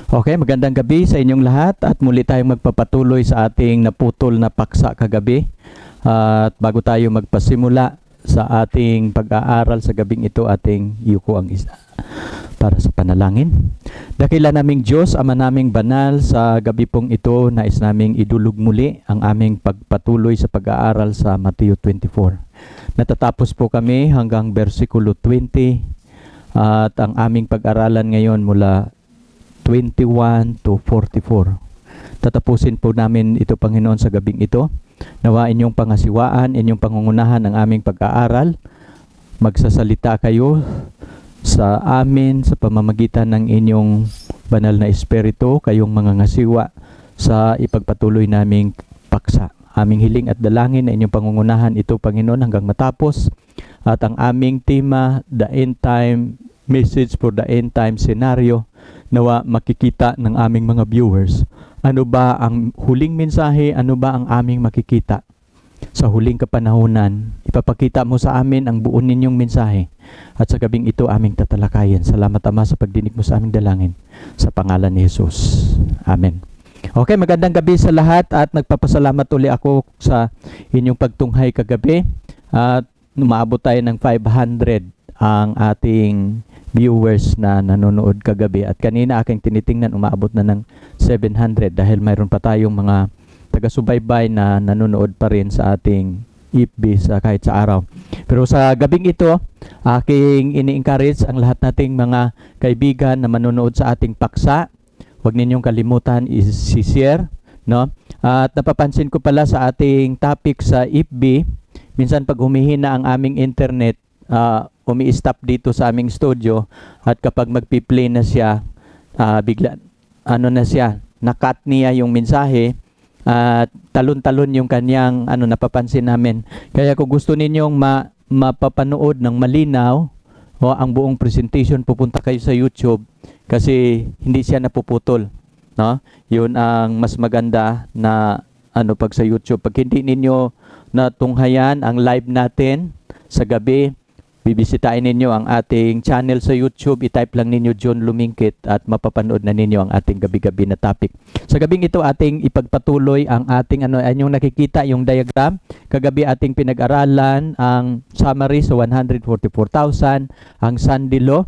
Okay, magandang gabi sa inyong lahat at muli tayong magpapatuloy sa ating naputol na paksa kagabi. At bago tayo magpasimula sa ating pag-aaral sa gabing ito, ating yuko ang isa para sa panalangin. Dakila naming Diyos, Ama naming banal, sa gabi pong ito, nais naming idulog muli ang aming pagpatuloy sa pag-aaral sa Mateo 24. Natatapos po kami hanggang versikulo 20 at ang aming pag-aralan ngayon mula 21 to 44. Tatapusin po namin ito, Panginoon, sa gabing ito. Nawa inyong pangasiwaan, inyong pangungunahan ang aming pag-aaral. Magsasalita kayo sa amin sa pamamagitan ng inyong banal na espiritu, kayong mga ngasiwa sa ipagpatuloy naming paksa. Aming hiling at dalangin na inyong pangungunahan ito, Panginoon, hanggang matapos. At ang aming tema, the end time message for the end time scenario, nawa makikita ng aming mga viewers. Ano ba ang huling mensahe? Ano ba ang aming makikita sa huling kapanahunan? Ipapakita mo sa amin ang buo ninyong mensahe. At sa gabing ito aming tatalakayin. Salamat, Ama, sa pagdinig mo sa aming dalangin. Sa pangalan ni Jesus. Amen. Okay, magandang gabi sa lahat at nagpapasalamat uli ako sa inyong pagtunghay kagabi. At umaabot tayo ng 500 ang ating viewers na nanonood kagabi, at kanina aking tinitingnan umaabot na ng 700 dahil mayroon pa tayong mga taga-subaybay na nanonood pa rin sa ating FB sa kahit sa araw. Pero sa gabing ito, aking ini-encourage ang lahat nating mga kaibigan na manonood sa ating paksa. Huwag ninyong kalimutan i-share, no? At napapansin ko pala sa ating topic sa FB, minsan pag humihina ang aming internet, umi-stop dito sa aming studio, at kapag magpi-play na siya, bigla nakat niya yung mensahe at talon-talon yung kanyang napapansin namin. Kaya kung gusto ninyong mapapanood ng malinaw o ang buong presentation, pupunta kayo sa YouTube kasi hindi siya napuputol, no? Yun ang mas maganda na pag sa YouTube. Pag hindi ninyo natunghayan ang live natin sa gabi, bibisitahin ninyo ang ating channel sa YouTube, i-type lang ninyo John Lumingkit at mapapanood na ninyo ang ating gabi-gabi na topic. Sa gabing ito, ating ipagpatuloy ang ating yung nakikita, yung diagram. Kagabi ating pinag-aralan ang summary sa 144,000, ang Sunday Law,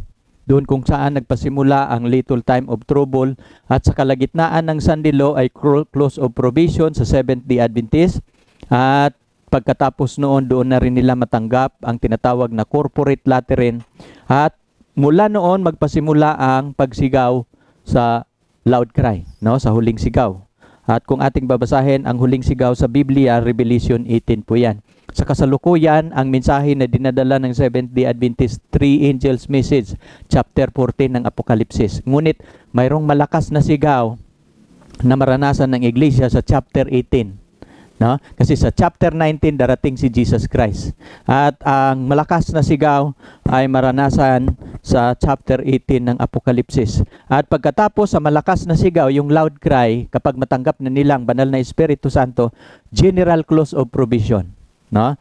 doon kung saan nagpasimula ang little time of trouble, at sa kalagitnaan ng Sunday Law ay close of provision sa Seventh-day Adventist, at pagkatapos noon, doon na rin nila matanggap ang tinatawag na corporate lateran. At mula noon, magpasimula ang pagsigaw sa loud cry, no? Sa huling sigaw. At kung ating babasahin ang huling sigaw sa Biblia, Revelation 18 po yan. Sa kasalukuyan, ang mensahe na dinadala ng Seventh-day Adventist, Three Angels Message, chapter 14 ng Apokalipsis. Ngunit mayroong malakas na sigaw na maranasan ng Iglesia sa chapter 18. No? Kasi sa chapter 19 darating si Jesus Christ. At ang malakas na sigaw ay maranasan sa chapter 18 ng Apokalipsis. At pagkatapos sa malakas na sigaw, yung loud cry, kapag matanggap na nilang banal na Espiritu Santo, general close of provision. No?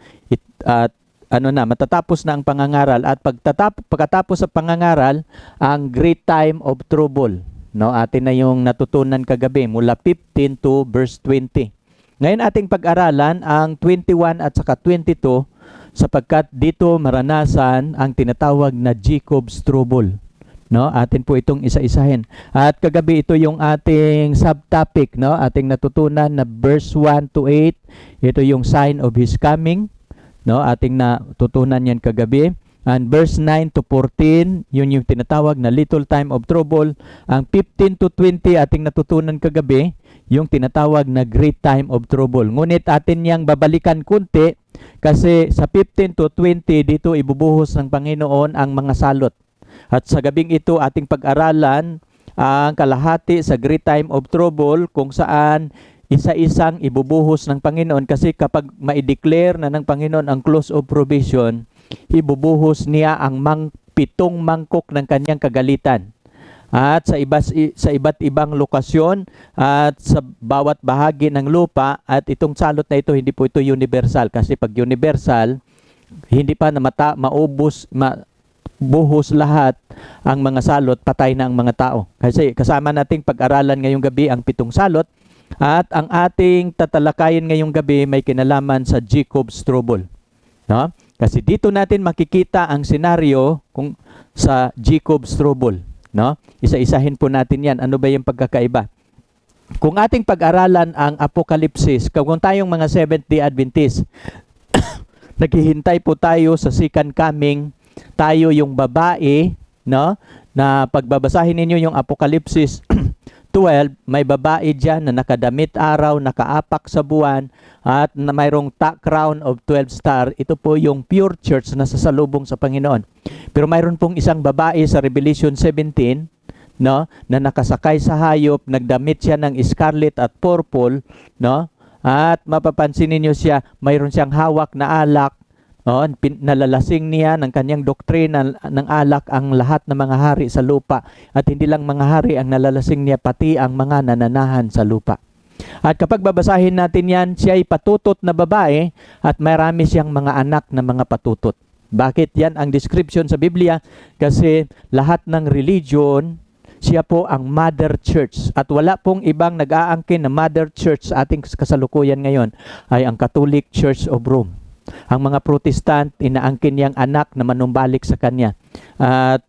Matatapos na ang pangangaral, at pagkatapos sa pangangaral, ang great time of trouble. No? Atin na yung natutunan kagabi mula 15 to verse 20. Ngayon ating pag-aralan ang 21 at saka 22, sapagkat dito maranasan ang tinatawag na Jacob's trouble. No? Atin po itong isa-isahin. At kagabi ito yung ating subtopic, no? Ating natutunan na verse 1 to 8. Ito yung sign of his coming, no? Ating natutunan yan kagabi. And verse 9 to 14, yun yung tinatawag na little time of trouble. Ang 15 to 20 ating natutunan kagabi, yung tinatawag na great time of trouble. Ngunit atin niyang babalikan kunti kasi sa 15 to 20 dito ibubuhos ng Panginoon ang mga salot. At sa gabing ito ating pag-aralan ang kalahati sa great time of trouble, kung saan isa-isang ibubuhos ng Panginoon, kasi kapag ma-declare na ng Panginoon ang close of provision, ibubuhos niya ang pitong mangkok ng kanyang kagalitan. At sa iba't ibang lokasyon at sa bawat bahagi ng lupa. At itong salot na ito, hindi po ito universal, kasi pag universal, hindi pa maubos buhos lahat ang mga salot, patay na ang mga tao. Kasi kasama nating pag-aralan ngayong gabi ang 7 salot, at ang ating tatalakayin ngayong gabi may kinalaman sa Jacob's trouble. No? Kasi dito natin makikita ang senaryo kung sa Jacob's trouble. No? Isa-isahin po natin yan. Ano ba yung pagkakaiba? Kung ating pag-aralan ang Apokalipsis, kung tayong mga Seventh-day Adventist, naghihintay po tayo sa second coming, tayo yung babae, no? Na pagbabasahin ninyo yung Apokalipsis 12, may babae dyan na nakadamit araw, nakaapak sa buwan, at na mayroong crown of 12 star. Ito po yung pure church na sasalubong sa Panginoon. Pero mayroon pong isang babae sa Revelation 17, no, na nakasakay sa hayop, nagdamit siya ng scarlet at purple, no? At mapapansin niyo siya, mayroon siyang hawak na alak. Oh, nalalasing niya ng kanyang doktrina ng alak ang lahat ng mga hari sa lupa. At hindi lang mga hari ang nalalasing niya, pati ang mga nananahan sa lupa. At kapag babasahin natin yan, siya ay patutot na babae at marami siyang mga anak na mga patutot. Bakit yan ang description sa Biblia? Kasi lahat ng religion, siya po ang mother church. At wala pong ibang nag-aangkin na mother church sa ating kasalukuyan ngayon ay ang Catholic Church of Rome. Ang mga Protestant, inaangkin niyang anak na manumbalik sa kanya. At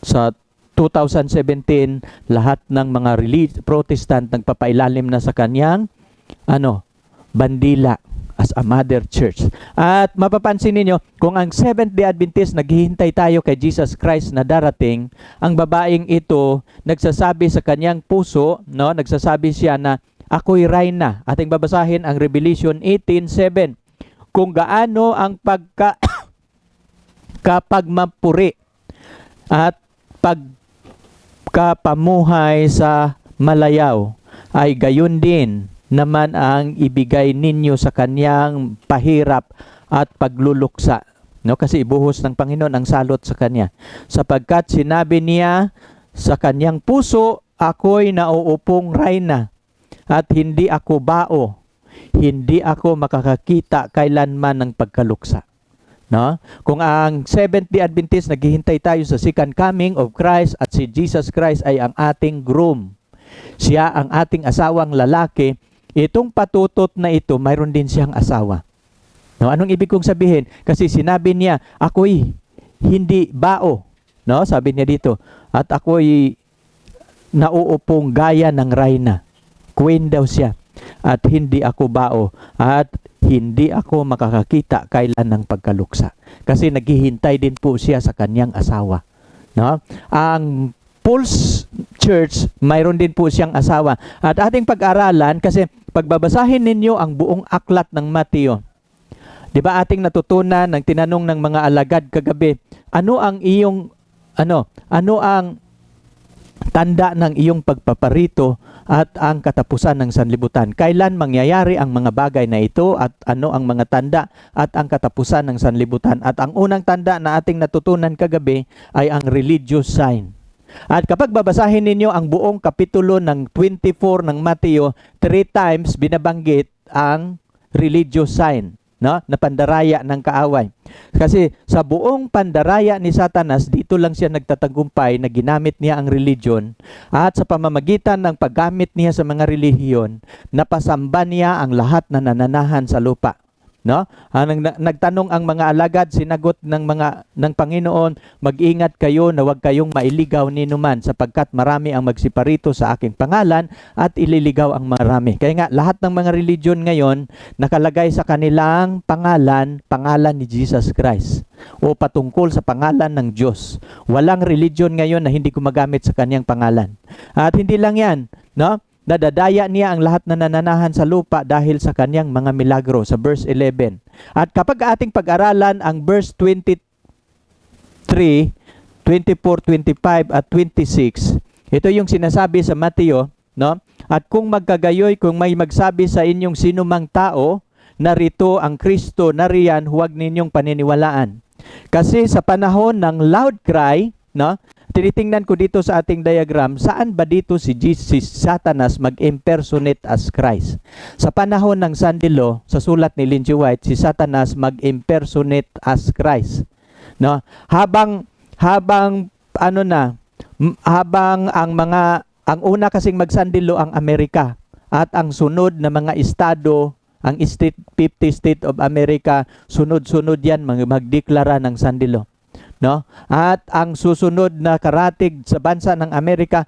sa 2017, lahat ng mga Protestant nagpapailalim na sa kanyang bandila as a mother church. At mapapansin niyo, kung ang Seventh-day Adventist naghihintay tayo kay Jesus Christ na darating, ang babaeng ito nagsasabi sa kanyang puso, no, nagsasabi siya na ako'y reyna. Ating babasahin ang Revelation 18:7. Kung gaano ang kapagmapuri at pagkapamuhay sa malayaw, ay gayon din naman ang ibigay ninyo sa kanyang pahirap at pagluluksa. No? Kasi ibuhos ng Panginoon ang salot sa kanya. Sapagkat sinabi niya sa kanyang puso, ako'y nauupong reyna at hindi ako bao. Hindi ako makakakita kailanman ng pagkaluksa. No? Kung ang Seventh-day Adventist naghihintay tayo sa second coming of Christ at si Jesus Christ ay ang ating groom. Siya ang ating asawang lalaki. Itong patutot na ito, mayroon din siyang asawa. No? Anong ibig kong sabihin? Kasi sinabi niya, ako'y hindi bao. No? Sabi niya dito, at ako'y nauupong gaya ng reyna. Queen daw siya. At hindi ako bao at hindi ako makakakita kailan ng pagkaluksa. Kasi naghihintay din po siya sa kanyang asawa. No? Ang Paul's Church, mayroon din po siyang asawa. At ating pag-aralan, kasi pagbabasahin ninyo ang buong aklat ng Mateo, di ba ating natutunan ng tinanong ng mga alagad kagabi, ano ang tanda ng iyong pagpaparito at ang katapusan ng sanlibutan? Kailan mangyayari ang mga bagay na ito at ano ang mga tanda at ang katapusan ng sanlibutan? At ang unang tanda na ating natutunan kagabi ay ang religious sign. At kapag babasahin ninyo ang buong kapitulo ng 24 ng Mateo, 3 times binabanggit ang religious sign, no? Na pandaraya ng kaaway. Kasi sa buong pandaraya ni Satanas, dito lang siya nagtatagumpay na ginamit niya ang religion, at sa pamamagitan ng paggamit niya sa mga relihiyon, napasamba niya ang lahat na nananahan sa lupa. No? Nagtanong ang mga alagad, sinagot ng Panginoon, mag-ingat kayo na huwag kayong mailigaw ni numan, sapagkat marami ang magsiparito sa aking pangalan at ililigaw ang marami. Kaya nga, lahat ng mga religion ngayon, nakalagay sa kanilang pangalan ni Jesus Christ o patungkol sa pangalan ng Diyos. Walang religion ngayon na hindi gumagamit sa kanyang pangalan. At hindi lang yan, no? Nadadaya niya ang lahat na nananahan sa lupa dahil sa kanyang mga milagro sa verse 11. At kapag ating pag-aralan ang verse 23, 24, 25 at 26, ito yung sinasabi sa Mateo, no? At kung magkagayoy, kung may magsabi sa inyong sinumang tao, narito ang Kristo, nariyan, huwag ninyong paniniwalaan. Kasi sa panahon ng loud cry, no? Tinitingnan ko dito sa ating diagram, saan ba dito si Satanas mag-impersonate as Christ? Sa panahon ng Sandilo, sa sulat ni Ellen G. White, si Satanas mag-impersonate as Christ. No? Habang habang habang ang una kasing magsandilo ang Amerika at ang sunod na mga estado, ang 50 state of America, sunod-sunod yan magdeklara ng sandilo. No? At ang susunod na karatig sa bansa ng Amerika,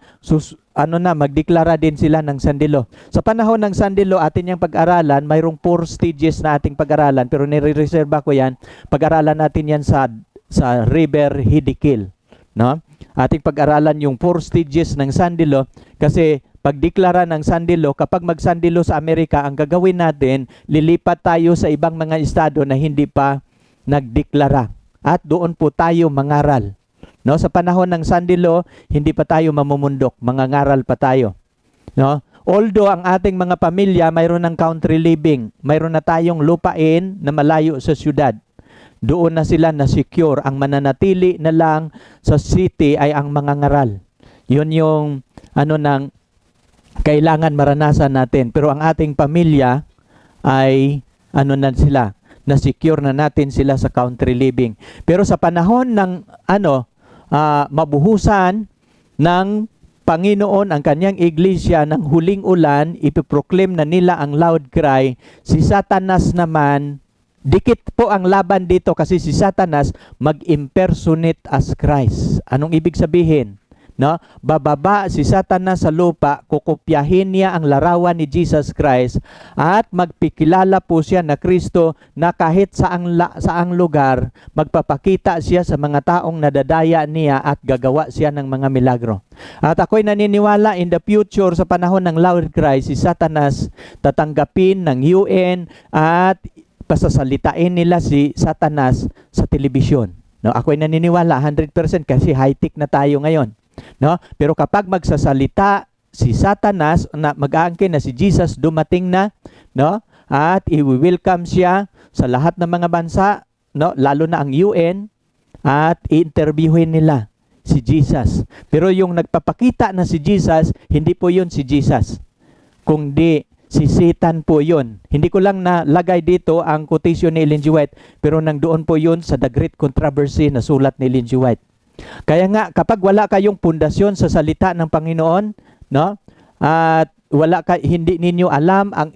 magdeklara din sila ng sandilo. Sa panahon ng sandilo, atin yung pag-aralan, mayroong 4 stages na ating pag-aralan, pero nire-reserva ko yan, pag-aralan natin yan sa River Hidikil. No? Ating pag-aralan yung 4 stages ng sandilo, kasi pagdeklara ng sandilo, kapag magsandilo sa Amerika, ang gagawin natin, lilipat tayo sa ibang mga estado na hindi pa nagdeklara. At doon po tayo mangaral. No, sa panahon ng sandilo, hindi pa tayo mamumundok, mangangaral pa tayo. No? Although ang ating mga pamilya mayroon ng country living, mayroon na tayong lupain na malayo sa syudad. Doon na sila na secure. Ang mananatili na lang sa city ay ang mangangaral. Yun yung ng kailangan maranasan natin. Pero ang ating pamilya ay na sila, na secure na natin sila sa country living. Pero sa panahon ng mabuhusan ng Panginoon ang kanyang iglesia ng huling ulan, ipiproclaim na nila ang loud cry. Si Satanas naman, dikit po ang laban dito kasi si Satanas mag-impersonate as Christ. Anong ibig sabihin? No? Bababa si Satanas sa lupa, kukopyahin niya ang larawan ni Jesus Christ at magpikilala po siya na Kristo na kahit saang lugar, magpapakita siya sa mga taong nadadaya niya at gagawa siya ng mga milagro. At ako'y naniniwala in the future sa panahon ng loud cry, si Satanas tatanggapin ng UN at pasasalitain nila si Satanas sa telebisyon. No? Ako'y naniniwala 100% kasi high-tech na tayo ngayon. No? Pero kapag magsasalita si Satanas na mag-aangkin na si Jesus dumating na, no? At i-welcome siya sa lahat ng mga bansa, no? Lalo na ang UN, at i-interviewin nila si Jesus. Pero yung nagpapakita na si Jesus, hindi po yun si Jesus, kundi si Satan po yun. Hindi ko lang nalagay dito ang quotation ni Ellen G. White, pero nandoon po yun sa The Great Controversy na sulat ni Ellen G. White. Kaya nga, kapag wala kayong pundasyon sa salita ng Panginoon, no? At hindi ninyo alam ang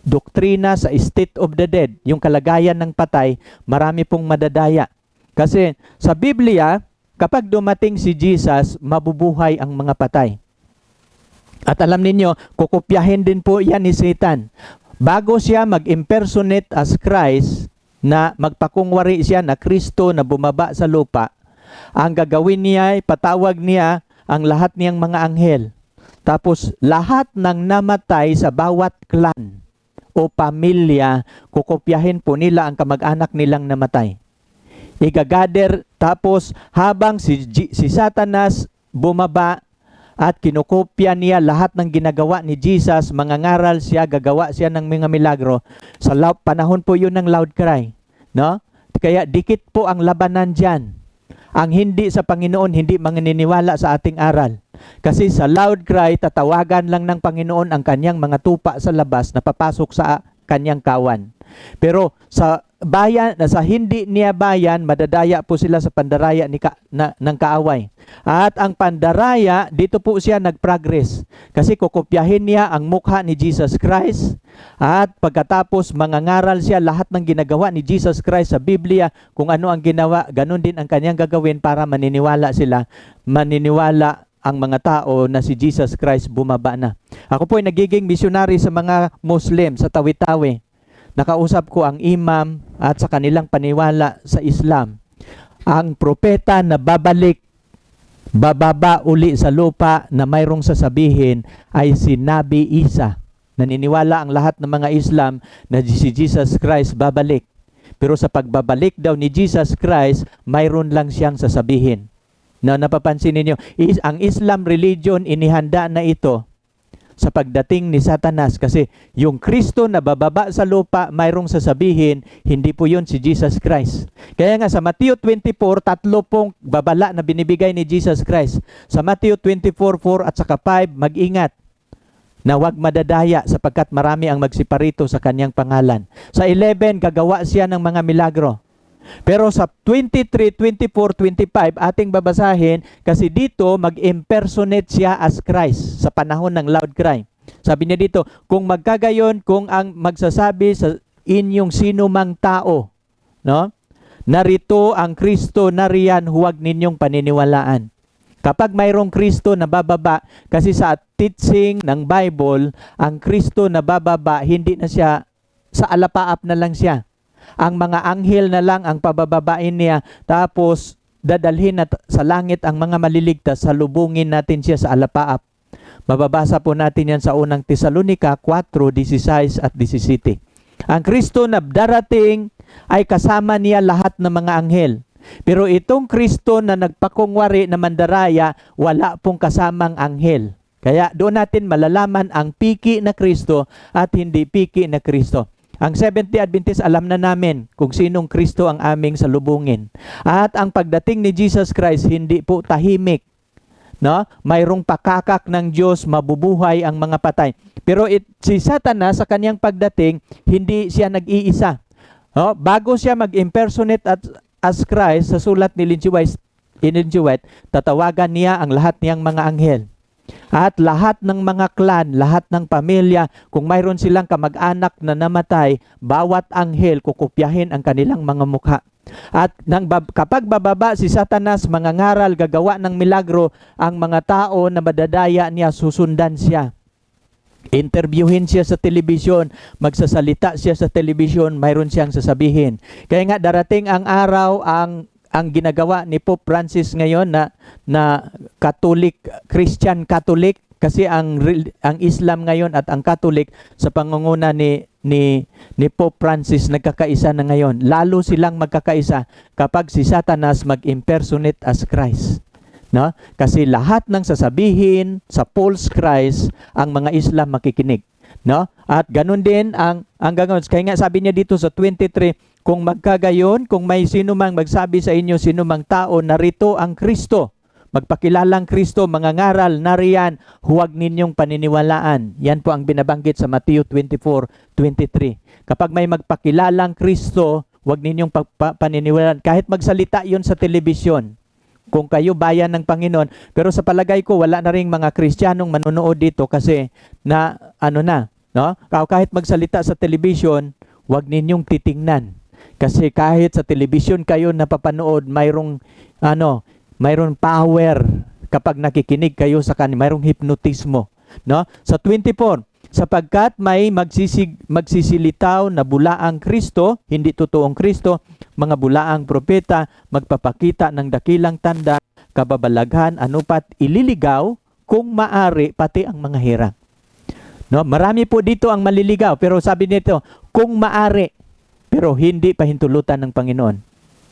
doktrina sa state of the dead, yung kalagayan ng patay, marami pong madadaya. Kasi sa Biblia, kapag dumating si Jesus, mabubuhay ang mga patay. At alam ninyo, kukopyahin din po yan ni Satan. Bago siya mag-impersonate as Christ, na magpakungwari siya na Kristo na bumaba sa lupa, ang gagawin niya ay patawag niya ang lahat niyang mga anghel. Tapos lahat ng namatay sa bawat clan o pamilya, kukopyahin po nila ang kamag-anak nilang namatay. Igagader, tapos habang si Satanas bumaba at kinukopya niya lahat ng ginagawa ni Jesus, mangangaral siya, gagawa siya ng mga milagro. Sa panahon po yun ng loud cry. No? Kaya dikit po ang labanan dyan. Ang hindi sa Panginoon, hindi mangininiwala sa ating aral. Kasi sa loud cry, tatawagan lang ng Panginoon ang kanyang mga tupa sa labas na papasok sa kanyang kawan. Pero sa bayan, sa hindi niya bayan, madadaya po sila sa pandaraya ng kaaway. At ang pandaraya, dito po siya nag-progress. Kasi kukopyahin niya ang mukha ni Jesus Christ. At pagkatapos mangangaral siya lahat ng ginagawa ni Jesus Christ sa Biblia, kung ano ang ginawa, ganun din ang kanyang gagawin para maniniwala sila. Maniniwala ang mga tao na si Jesus Christ bumaba na. Ako po ay nagiging missionary sa mga Muslim sa Tawi-Tawi. Nakausap ko ang imam at sa kanilang paniwala sa Islam. Ang propeta na bababa uli sa lupa na mayroong sasabihin ay si Nabi Isa. Naniniwala ang lahat ng mga Islam na si Jesus Christ babalik. Pero sa pagbabalik daw ni Jesus Christ, mayroon lang siyang sasabihin. Na napapansin ninyo, ang Islam religion inihanda na ito sa pagdating ni Satanas kasi yung Kristo na bababa sa lupa, mayroong sasabihin, hindi po yun si Jesus Christ. Kaya nga sa Matthew 24, 3 pong babala na binibigay ni Jesus Christ. Sa Matthew 24:4 at saka 5, mag-ingat na huwag madadaya sapagkat marami ang magsiparito sa kanyang pangalan. Sa 11, gagawa siya ng mga milagro. Pero sa 23, 24, 25, ating babasahin kasi dito mag-impersonate siya as Christ sa panahon ng loud cry. Sabi niya dito, kung magkagayon, kung ang magsasabi sa inyong sino mang tao, no? Narito ang Kristo, nariyan, huwag ninyong paniniwalaan. Kapag mayroong Kristo na bababa, kasi sa teaching ng Bible, ang Kristo na bababa, hindi na siya, sa alapaap na lang siya. Ang mga anghel na lang ang pabababain niya, tapos dadalhin na sa langit ang mga maliligtas, salubungin natin siya sa alapaap. Mababasa po natin yan sa unang Tesalonica 4:16 at 17. Ang Kristo na darating ay kasama niya lahat ng mga anghel. Pero itong Kristo na nagpakungwari na mandaraya, wala pong kasamang anghel. Kaya doon natin malalaman ang piki na Kristo at hindi piki na Kristo. Ang Seventh-day Adventist, alam na namin kung sinong Kristo ang aming salubungin. At ang pagdating ni Jesus Christ, hindi po tahimik. No? Mayroong pakakak ng Diyos, mabubuhay ang mga patay. Pero si Satanas sa kanyang pagdating, hindi siya nag-iisa. No? Bago siya mag-impersonate as Christ, sa sulat ni Ellen G. White, tatawagan niya ang lahat niyang mga anghel. At lahat ng mga clan, lahat ng pamilya, kung mayroon silang kamag-anak na namatay, bawat anghel kukopyahin ang kanilang mga mukha. At kapag bababa si Satanas, mangangaral, gagawa ng milagro, ang mga tao na madadaya niya, susundan siya. Interviewin siya sa telebisyon, magsasalita siya sa telebisyon, mayroon siyang sasabihin. Kaya nga darating ang araw, ang ginagawa ni Pope Francis ngayon na Catholic, Christian Catholic, kasi ang Islam ngayon at ang Catholic sa pangunguna ni Pope Francis nagkakaisa na ngayon. Lalo silang magkakaisa kapag si Satanas mag-impersonate as Christ. No? Kasi lahat ng sasabihin sa false Christ, ang mga Islam makikinig. No? At ganun din ang gagawin. Kaya nga sabi niya dito sa 23, kung magkagayon, kung may sino mang magsabi sa inyo, sino mang tao, narito ang Kristo, magpakilalang Kristo, mangangaral, nariyan, huwag ninyong paniniwalaan. Yan po ang binabanggit sa Matthew 24:23. Kapag may magpakilalang Kristo, huwag ninyong paniniwalaan. Kahit magsalita yon sa telebisyon, kung kayo bayan ng Panginoon. Pero sa palagay ko, wala na ring mga Kristiyanong manonood dito kasi no? Kahit magsalita sa telebisyon, huwag ninyong titingnan. Kasi kahit sa telebisyon kayo napapanood, mayroong power kapag nakikinig kayo sa kanya, mayroong hipnotismo, no? Sa 24, sapagkat may magsisilitaw na bulaang Kristo, hindi totoong Kristo, mga bulaang propeta, magpapakita ng dakilang tanda, kababalaghan, anupat, ililigaw, kung maari, pati ang mga hirang. No? Marami po dito ang maliligaw, pero sabi nito, kung maari, pero hindi pahintulutan ng Panginoon,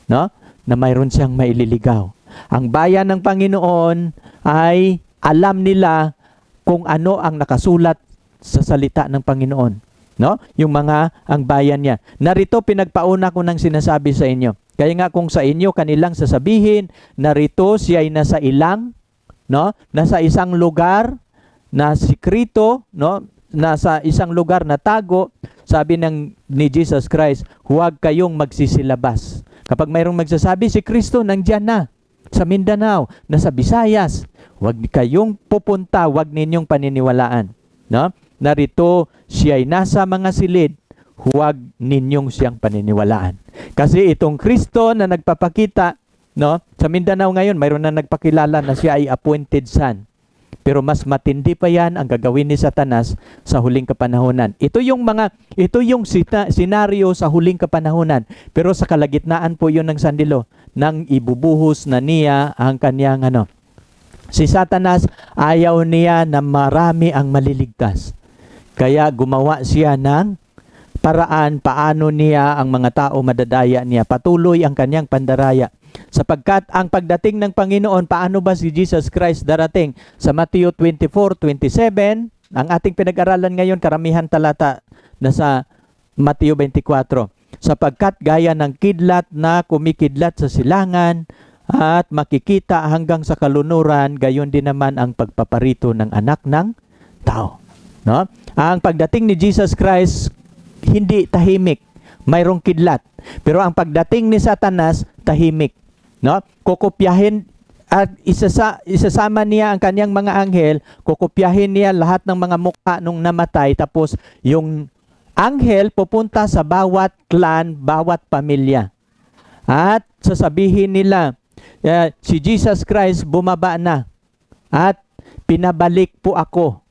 no? Na mayroon siyang maililigaw. Ang bayan ng Panginoon ay alam nila kung ano ang nakasulat sa salita ng Panginoon, no? Yung ang bayan niya. Narito pinagpauna ko ng sinasabi sa inyo. Kaya nga kung sa inyo kanilang sasabihin, narito siya ay nasa ilang, no? Nasa isang lugar na sikrito, no? Nasa isang lugar na tago. Sabi ni Jesus Christ, huwag kayong magsisilabas. Kapag mayroong magsasabi, si Kristo nandiyan na sa Mindanao, nasa Visayas, huwag kayong pupunta, huwag ninyong paniniwalaan. No? Narito, siya ay nasa mga silid, huwag ninyong siyang paniniwalaan. Kasi itong Kristo na nagpapakita, no? Sa Mindanao ngayon, mayroon na nagpakilala na siya ay appointed son. Pero mas matindi pa yan ang gagawin ni Satanas sa huling kapanahunan. Ito yung senaryo sa huling kapanahunan. Pero sa kalagitnaan po yun ng sandilo, nang ibubuhos na niya ang kanyang Si Satanas, ayaw niya na marami ang maliligtas. Kaya gumawa siya ng paraan paano niya ang mga tao madadaya niya. Patuloy ang kanyang pandaraya. Sapagkat ang pagdating ng Panginoon, paano ba si Jesus Christ darating? Sa Matthew 24:27, ang ating pinag-aralan ngayon, karamihan talata na sa Matthew 24. Sapagkat gaya ng kidlat na kumikidlat sa silangan at makikita hanggang sa kalunuran, gayon din naman ang pagpaparito ng anak ng tao. No? Ang pagdating ni Jesus Christ, hindi tahimik. Mayroong kidlat. Pero ang pagdating ni Satanas, tahimik. No? Kukopyahin at isasama niya ang kanyang mga anghel, kukopyahin niya lahat ng mga mukha nung namatay, tapos yung anghel pupunta sa bawat clan, bawat pamilya. At sasabihin nila, si Jesus Christ bumaba na at pinabalik po ako.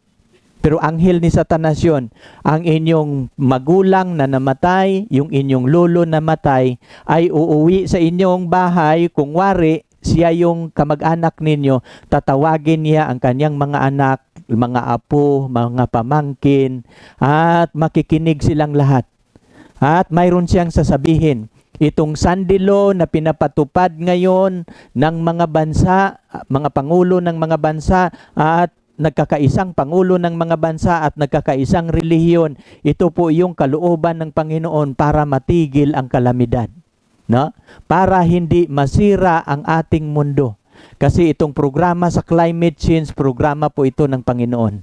Pero anghel ni Satanas yun. Ang inyong magulang na namatay, yung inyong lolo na namatay, ay uuwi sa inyong bahay. Kung wari, siya yung kamag-anak ninyo, tatawagin niya ang kanyang mga anak, mga apo, mga pamangkin, at makikinig silang lahat. At mayroon siyang sasabihin, itong sandilo na pinapatupad ngayon ng mga bansa, mga pangulo ng mga bansa, at nagkakaisang pangulo ng mga bansa at nagkakaisang relihiyon, ito po yung kalooban ng Panginoon para matigil ang kalamidad. No? Para hindi masira ang ating mundo. Kasi itong programa sa climate change, programa po ito ng Panginoon.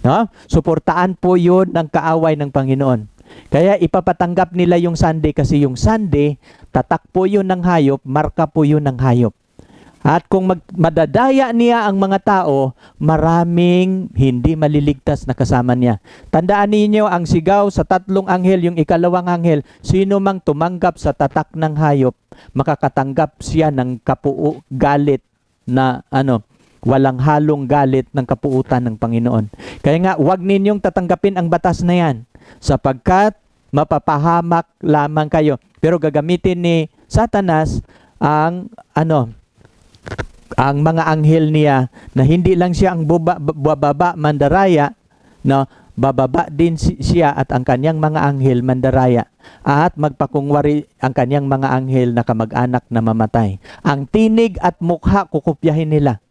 No? Suportaan po yun ng kaaway ng Panginoon. Kaya ipapatanggap nila yung Sunday kasi yung Sunday, tatak po yun ng hayop, marka po yun ng hayop. At kung madadaya niya ang mga tao, maraming hindi maliligtas na kasama niya. Tandaan ninyo ang sigaw sa tatlong anghel, yung ikalawang anghel, sino mang tumanggap sa tatak ng hayop, makakatanggap siya ng galit na walang halong galit ng kapuutan ng Panginoon. Kaya nga, huwag ninyong tatanggapin ang batas na yan, sapagkat mapapahamak lamang kayo. Pero gagamitin ni Satanas ang mga anghel niya na hindi lang siya ang bababa mandaraya, no, bababa din siya at ang kanyang mga anghel mandaraya at magpakungwari ang kanyang mga anghel na kamag-anak na mamatay. Ang tinig at mukha kukopyahin nila.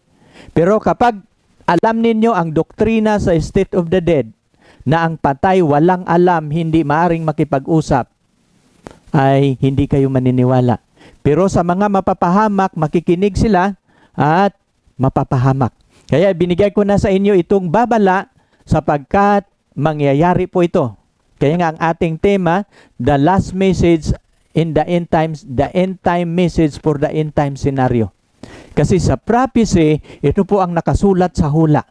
Pero kapag alam ninyo ang doktrina sa State of the Dead na ang patay walang alam, hindi maaring makipag-usap, ay hindi kayo maniniwala. Pero sa mga mapapahamak, makikinig sila at mapapahamak. Kaya binigay ko na sa inyo itong babala sapagkat mangyayari po ito. Kaya nga ang ating tema, the last message in the end times, the end time message for the end time scenario. Kasi sa prophecy, ito po ang nakasulat sa hula.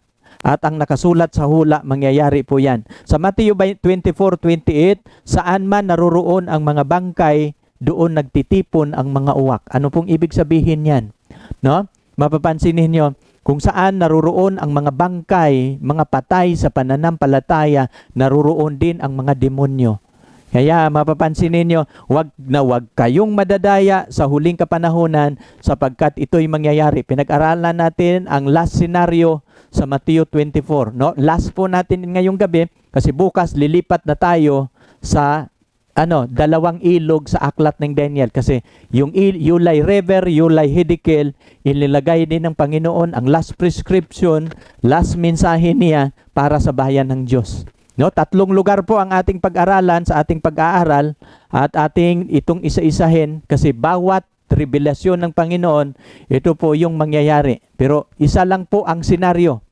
At ang nakasulat sa hula, mangyayari po yan. Sa Matthew 24:28, saan man naroroon ang mga bangkay, doon nagtitipon ang mga uwak. Ano pong ibig sabihin yan? No? Mapapansin ninyo, kung saan naroroon ang mga bangkay, mga patay sa pananampalataya, naroroon din ang mga demonyo. Kaya mapapansin ninyo, wag kayong madadaya sa huling kapanahunan sapagkat ito'y mangyayari. Pinag-aralan natin ang last scenario sa Matthew 24. No? Last po natin ngayong gabi kasi bukas lilipat na tayo sa dalawang ilog sa aklat ng Daniel. Kasi yung Ulai River, Ulai Hiddekel, inilagay din ng Panginoon ang last prescription, last mensahe niya para sa bayan ng Diyos. No, 3 lugar po ang ating pag-aralan sa ating pag-aaral at ating itong isa-isahin kasi bawat revelasyon ng Panginoon, ito po yung mangyayari. Pero isa lang po ang senaryo.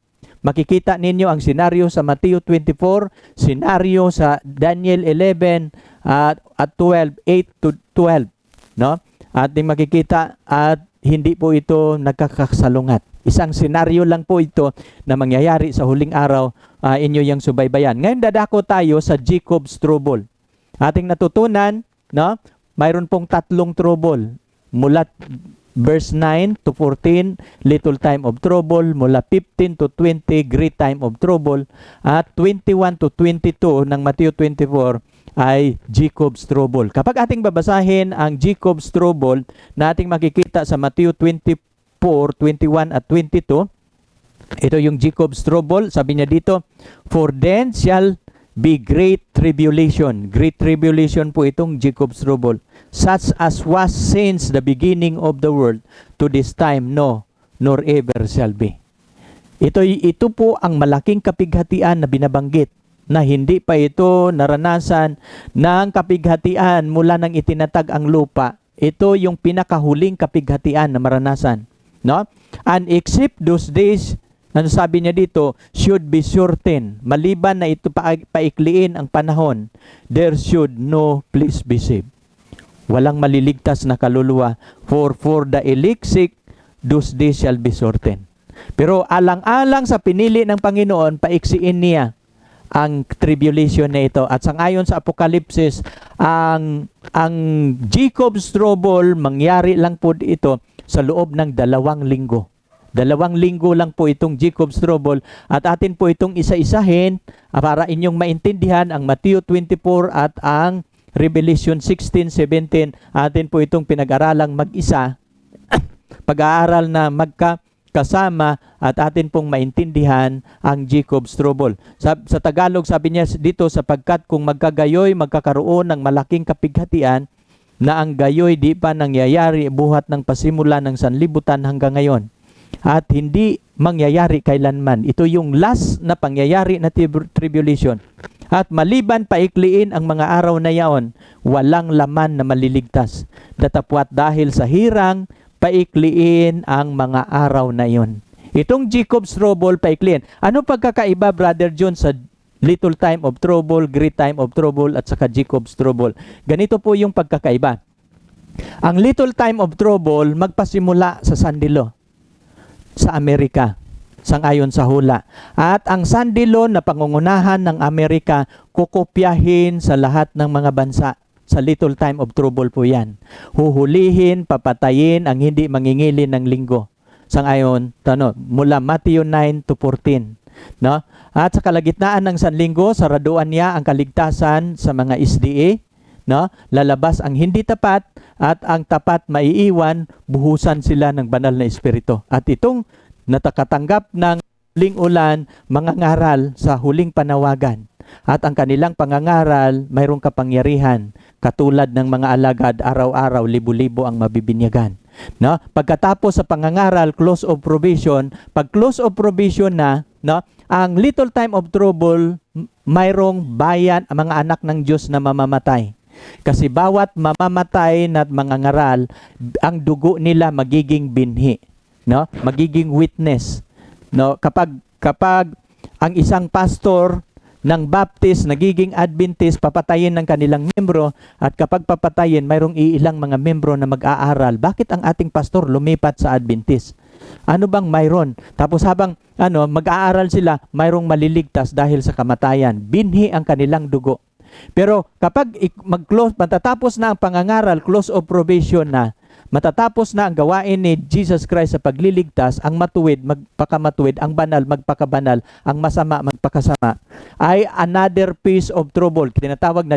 Makikita ninyo ang senaryo sa Matthew 24, senaryo sa Daniel 11 at 12, 8 to 12. No? Ating makikita at hindi po ito nagkakasalungat. Isang senaryo lang po ito na mangyayari sa huling araw, inyo yung subaybayan. Ngayon dadako tayo sa Jacob's trouble. Ating natutunan, no? Mayroon pong 3 trouble. Mula verse 9 to 14, little time of trouble. Mula 15 to 20, great time of trouble. At 21 to 22 ng Matthew 24 ay Jacob's trouble. Kapag ating babasahin ang Jacob's trouble na ating makikita sa Matthew 24, 21 at 22, ito yung Jacob's trouble. Sabi niya dito, for then shall be great tribulation. Great tribulation po itong Jacob's trouble. Such as was since the beginning of the world to this time, no, nor ever shall be. Ito po ang malaking kapighatian na binabanggit na hindi pa ito naranasan ng kapighatian mula nang itinatag ang lupa. Ito yung pinakahuling kapighatian na maranasan. No? And except those days, ano sabi niya dito, should be shortened. Maliban na ito paikliin ang panahon, there should no place be saved. Walang maliligtas na kaluluwa. For the elect sake, those days shall be shortened. Pero alang-alang sa pinili ng Panginoon, paiksiin niya ang tribulation na ito. At sangayon sa Apokalipsis, ang Jacob's trouble, mangyari lang po ito sa loob ng 2 linggo. 2 linggo lang po itong Jacob's trouble, at atin po itong isa-isahin para inyong maintindihan ang Matthew 24 at ang Revelation 16:17. Atin po itong pinag-aralang mag-isa, pag-aaral na magkasama, at atin pong maintindihan ang Jacob's trouble. Sa Tagalog, sabi niya dito, sapagkat kung magkagayoy, magkakaroon ng malaking kapighatian, na ang gayoy di pa nangyayari buhat ng pasimula ng sanlibutan hanggang ngayon. At hindi mangyayari kailanman. Ito yung last na pangyayari na tribulation. At maliban paikliin ang mga araw na yaon, walang laman na maliligtas. Datapwat dahil sa hirang, paikliin ang mga araw na yon. Itong Jacob's trouble, paikliin. Ano pagkakaiba, Brother John, sa little time of trouble, great time of trouble, at saka Jacob's trouble? Ganito po yung pagkakaiba. Ang little time of trouble, magpasimula sa Sandilo, sa Amerika, sangayon sa hula. At ang Sandilo na pangungunahan ng Amerika, kukopyahin sa lahat ng mga bansa. Sa little time of trouble po yan. Huhulihin, papatayin ang hindi mangingilin ng linggo. Sangayon, mula Matthew 9 to 14. No? At sa kalagitnaan ng sanlinggo, saraduan niya ang kaligtasan sa mga SDA. No? Lalabas ang hindi tapat, at ang tapat maiiwan, buhusan sila ng banal na espiritu. At itong natakatanggap ng huling ulan, mangangaral sa huling panawagan. At ang kanilang pangangaral, mayroong kapangyarihan. Katulad ng mga alagad, araw-araw, libo-libo ang mabibinyagan. No? Pagkatapos sa pangangaral, close of probation, pag close of probation na, no, ang little time of trouble, mayroong bayan, mga anak ng Diyos na mamamatay. Kasi bawat mamamatay na mangangaral, ang dugo nila magiging binhi, no? Magiging witness, no? Kapag ang isang pastor ng Baptist nagiging Adventist, papatayin ng kanilang membro, at kapag papatayin, mayroong iilang mga membro na mag-aaral. Bakit ang ating pastor lumipat sa Adventist? Ano bang mayroon? Tapos habang mag-aaral sila, mayroong maliligtas dahil sa kamatayan. Binhi ang kanilang dugo. Pero kapag matatapos na ang pangangaral, close of probation na, matatapos na ang gawain ni Jesus Christ sa pagliligtas, ang matuwid, magpakamatuwid, ang banal, magpakabanal, ang masama, magpakasama, ay another piece of trouble. Tinatawag na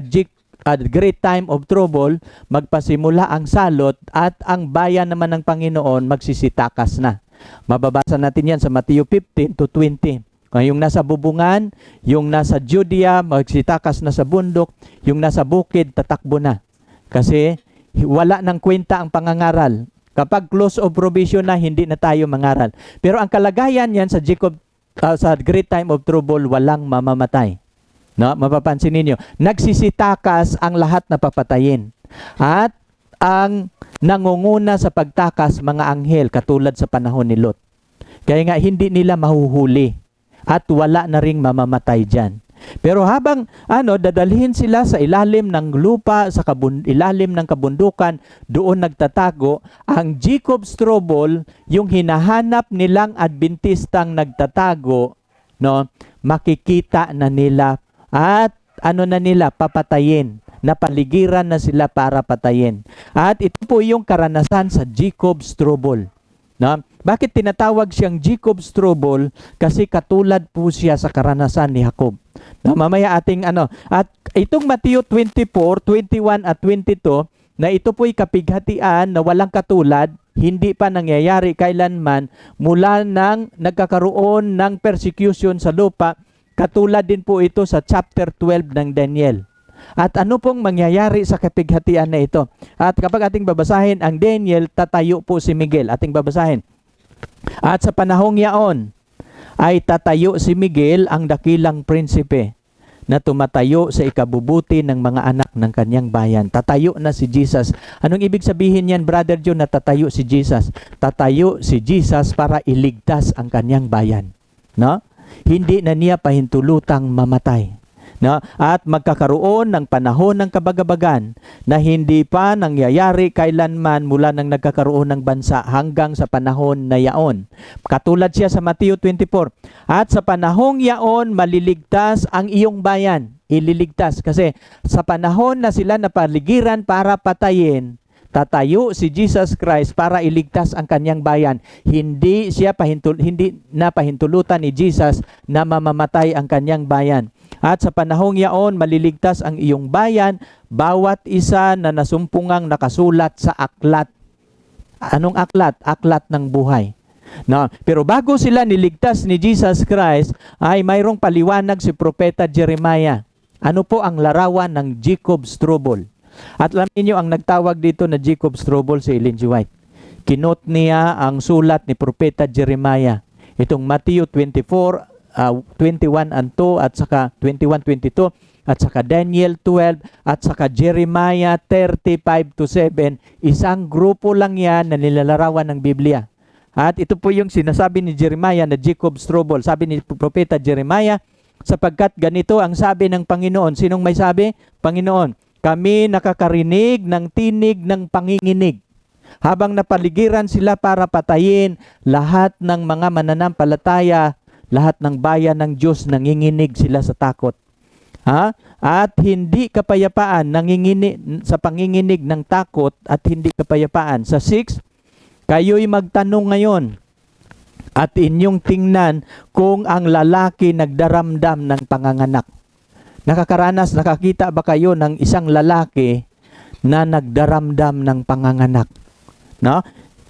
great time of trouble, magpasimula ang salot, at ang bayan naman ng Panginoon magsisitakas na. Mababasa natin yan sa Matthew 15 to 20. Yung nasa bubungan, yung nasa Judea, magsitakas na sa bundok, yung nasa bukid, tatakbo na. Kasi wala nang kwenta ang pangangaral. Kapag close of probation na, hindi na tayo mangaral. Pero ang kalagayan yan sa sa great time of trouble, walang mamamatay. No? Mapapansin ninyo, nagsisitakas ang lahat na papatayin. At ang nangunguna sa pagtakas, mga anghel, katulad sa panahon ni Lot. Kaya nga, hindi nila mahuhuli. At wala na ring mamamatay dyan. Pero habang dadalhin sila sa ilalim ng lupa, sa ilalim ng kabundukan, doon nagtatago, ang Jacob's trouble, yung hinahanap nilang Adventistang nagtatago, no, makikita na nila at na nila, papatayin. Napaligiran na sila para patayin. At ito po yung karanasan sa Jacob's trouble. No? Bakit tinatawag siyang Jacob's trouble? Kasi katulad po siya sa karanasan ni Jacob. No, mamaya ating At itong Matthew 24, 21 at 22, na ito po'y kapighatian na walang katulad, hindi pa nangyayari kailanman mula nang nagkakaroon ng persecution sa lupa. Katulad din po ito sa chapter 12 ng Daniel. At ano pong mangyayari sa kapighatian na ito? At kapag ating babasahin ang Daniel, tatayo po si Miguel. Ating babasahin. At sa panahong yaon, ay tatayo si Miguel, ang dakilang prinsipe, na tumatayo sa ikabubuti ng mga anak ng kanyang bayan. Tatayo na si Jesus. Anong ibig sabihin yan, Brother John, na tatayo si Jesus? Tatayo si Jesus para iligtas ang kanyang bayan. No? Hindi na niya pahintulutang mamatay. No? At magkakaroon ng panahon ng kabagabagan na hindi pa nangyayari kailanman mula nang nagkakaroon ng bansa hanggang sa panahon na yaon. Katulad siya sa Mateo 24. At sa panahong yaon, maliligtas ang iyong bayan. Ililigtas. Kasi sa panahon na sila napaligiran para patayin, tatayo si Jesus Christ para iligtas ang kanyang bayan. Hindi na pahintulutan ni Jesus na mamamatay ang kanyang bayan. At sa panahong yaon, maliligtas ang iyong bayan, bawat isa na nasumpungang nakasulat sa aklat. Anong aklat? Aklat ng buhay. No, pero bago sila niligtas ni Jesus Christ, ay mayroong paliwanag si Propeta Jeremiah. Ano po ang larawan ng Jacob Strobel? At alam niyo ang nagtawag dito na Jacob Strobel si Ellen G. White. Kinot niya ang sulat ni Propeta Jeremiah. Itong Matthew 24, 21 and 2 at saka 21-22 at saka Daniel 12 at saka Jeremiah 35 to 7, isang grupo lang yan na nilalarawan ng Biblia. At ito po yung sinasabi ni Jeremiah na Jacob Strobel. Sabi ni Propeta Jeremiah, sapagkat ganito ang sabi ng Panginoon. Sinong may sabi? Panginoon. Kami nakakarinig ng tinig ng panginginig. Habang napaligiran sila para patayin, lahat ng mga mananampalataya, lahat ng bayan ng Diyos nanginginig sila sa takot. At hindi kapayapaan, nanginginig sa panginginig ng takot at hindi kapayapaan. Sa 6, kayo'y magtanong ngayon at inyong tingnan kung ang lalaki nagdaramdam ng panganganak. Nakakita ba kayo ng isang lalaki na nagdaramdam ng panganganak? No?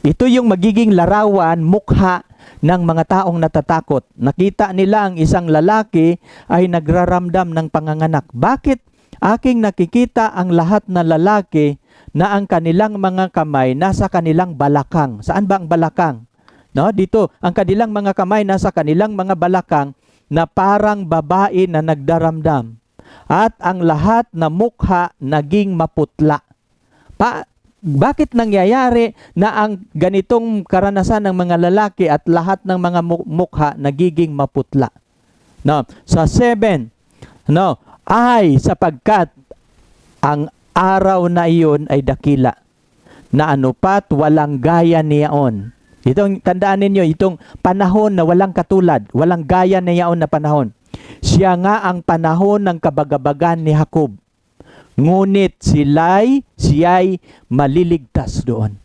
Ito yung magiging larawan, mukha ng mga taong natatakot. Nakita nila ang isang lalaki ay nagraramdam ng panganganak. Bakit aking nakikita ang lahat na lalaki na ang kanilang mga kamay nasa kanilang balakang? Saan ba ang balakang? No, dito, ang kanilang mga kamay nasa kanilang mga balakang na parang babae na nagdaramdam. At ang lahat na mukha naging maputla. Bakit nangyayari na ang ganitong karanasan ng mga lalaki at lahat ng mga mukha nagiging maputla? No, sa 7, no, ay sapagkat ang araw na iyon ay dakila, na anupat walang gaya niyaon. Itong tandaan ninyo, itong panahon na walang katulad, walang gaya niyaon na panahon. Siya nga ang panahon ng kabagabagan ni Jacob. Ngunit siya'y maliligtas doon.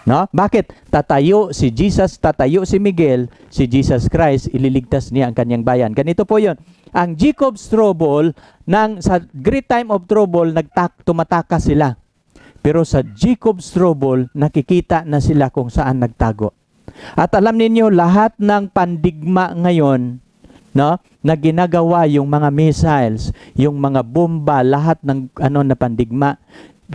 No? Bakit? Tatayo si Jesus, tatayo si Miguel, si Jesus Christ, ililigtas niya ang kanyang bayan. Ganito po yon. Ang Jacob Strobel, sa great time of trouble, tumatakas sila. Pero sa Jacob Strobel, nakikita na sila kung saan nagtago. At alam ninyo, lahat ng pandigma ngayon, no, na ginagawa yung mga missiles, yung mga bomba, lahat ng na pandigma,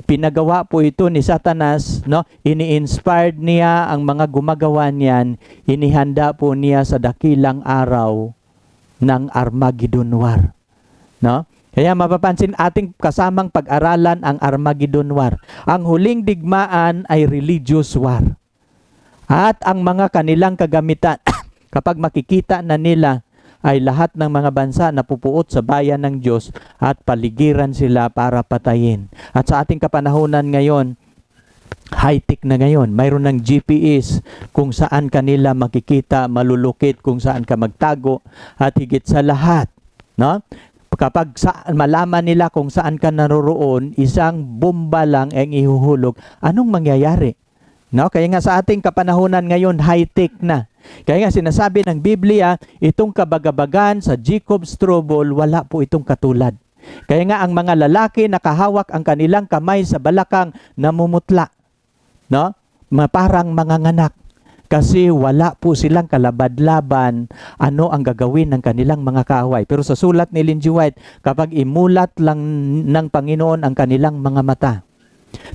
pinagawa po ito ni Satanas, no? Ini-inspired niya ang mga gumagawa niyan, inihanda po niya sa dakilang araw ng Armageddon War, no? Kaya mapapansin ating kasamang pag-aralan ang Armageddon War. Ang huling digmaan ay religious war. At ang mga kanilang kagamitan, kapag makikita na nila, ay lahat ng mga bansa na pupuot sa bayan ng Diyos at paligiran sila para patayin. At sa ating kapanahunan ngayon, high-tech na ngayon. Mayroon ng GPS kung saan kanila makikita, malulukit, kung saan ka magtago, at higit sa lahat, no? Kapag malaman nila kung saan ka naroroon, isang bomba lang ang ihuhulog, anong mangyayari? No? Kaya nga sa ating kapanahunan ngayon, high-tech na. Kaya nga sinasabi ng Biblia, itong kabagabagan sa Jacob Strobel, wala po itong katulad. Kaya nga ang mga lalaki nakahawak ang kanilang kamay sa balakang namumutla. No? Parang manganganak. Kasi wala po silang kalabad-laban ano ang gagawin ng kanilang mga kaaway. Pero sa sulat ni Ellen G. White, kapag imulat lang ng Panginoon ang kanilang mga mata,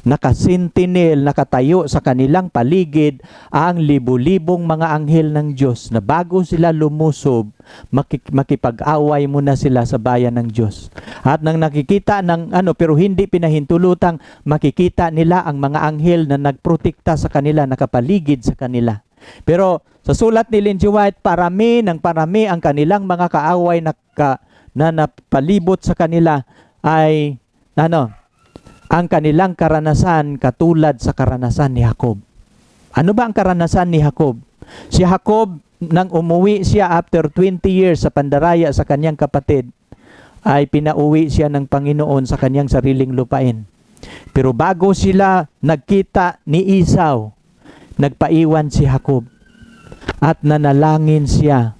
nakasentinel, nakatayo sa kanilang paligid ang libu-libong mga anghel ng Diyos na bago sila lumusob, makipag-away muna sila sa bayan ng Diyos. At nang nakikita ng pero hindi pinahintulutang makikita nila ang mga anghel na nagprotekta sa kanila, nakapaligid sa kanila. Pero sa sulat ni Ellen G. White, parami ang kanilang mga kaaway na napalibot sa kanila ay ang kanilang karanasan katulad sa karanasan ni Jacob. Ano ba ang karanasan ni Jacob? Si Jacob, nang umuwi siya after 20 years sa pandaraya sa kanyang kapatid, ay pinauwi siya ng Panginoon sa kanyang sariling lupain. Pero bago sila nagkita ni Esau, nagpaiwan si Jacob at nanalangin siya.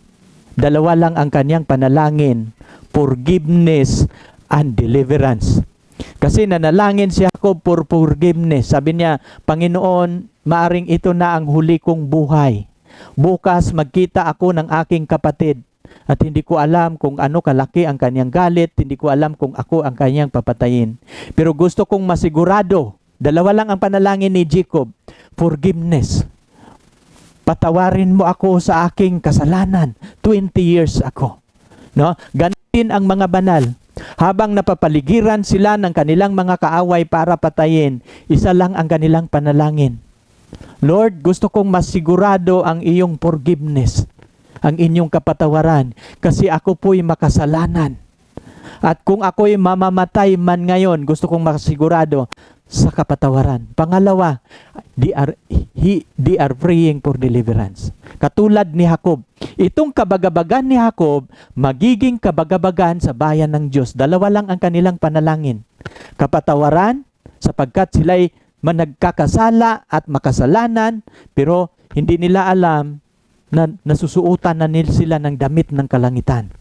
Dalawa lang ang kanyang panalangin, forgiveness and deliverance. Kasi nanalangin si Jacob for forgiveness. Sabi niya, Panginoon, maaring ito na ang huli kong buhay. Bukas magkita ako ng aking kapatid at hindi ko alam kung ano kalaki ang kanyang galit, hindi ko alam kung ako ang kanyang papatayin. Pero gusto kong masigurado, dalawa lang ang panalangin ni Jacob, forgiveness. Patawarin mo ako sa aking kasalanan, 20 years ako. No? Ganon ang mga banal. Habang napapaligiran sila ng kanilang mga kaaway para patayin, isa lang ang kanilang panalangin. Lord, gusto kong masigurado ang iyong forgiveness, ang inyong kapatawaran, kasi ako po'y makasalanan. At kung ako'y mamamatay man ngayon, gusto kong masigurado sa kapatawaran. Pangalawa, they are praying for deliverance. Katulad ni Jacob. Itong kabagabagan ni Jacob, magiging kabagabagan sa bayan ng Diyos. Dalawa lang ang kanilang panalangin. Kapatawaran, sapagkat sila'y nagkakasala at makasalanan, pero hindi nila alam na nasusuotan na nila sila ng damit ng kalangitan.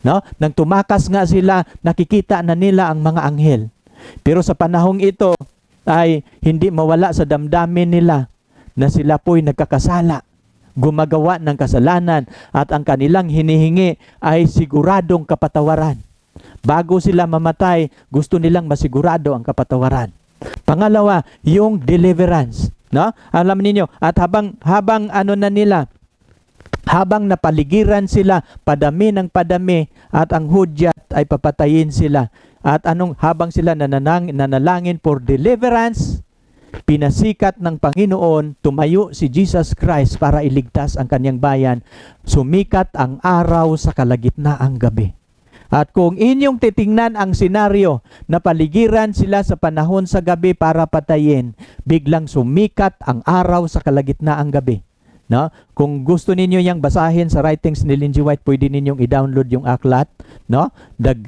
No? Nang tumakas nga sila, nakikita na nila ang mga anghel. Pero sa panahong ito ay hindi mawala sa damdamin nila na sila po'y nagkakasala, gumagawa ng kasalanan, at ang kanilang hinihingi ay siguradong kapatawaran. Bago sila mamatay, gusto nilang masigurado ang kapatawaran. Pangalawa, yung deliverance. No? Alam niyo, at habang napaligiran sila, padami ng padami, at ang hudyat ay papatayin sila. At habang sila nanalangin for deliverance, pinasikat ng Panginoon, tumayo si Jesus Christ para iligtas ang kanyang bayan. Sumikat ang araw sa kalagitnaang gabi. At kung inyong titingnan ang senaryo, napaligiran sila sa panahon sa gabi para patayin, biglang sumikat ang araw sa kalagitnaang gabi. No? Kung gusto ninyo yang basahin sa writings ni Ellen G. White, pwede ninyong i-download yung aklat, no? The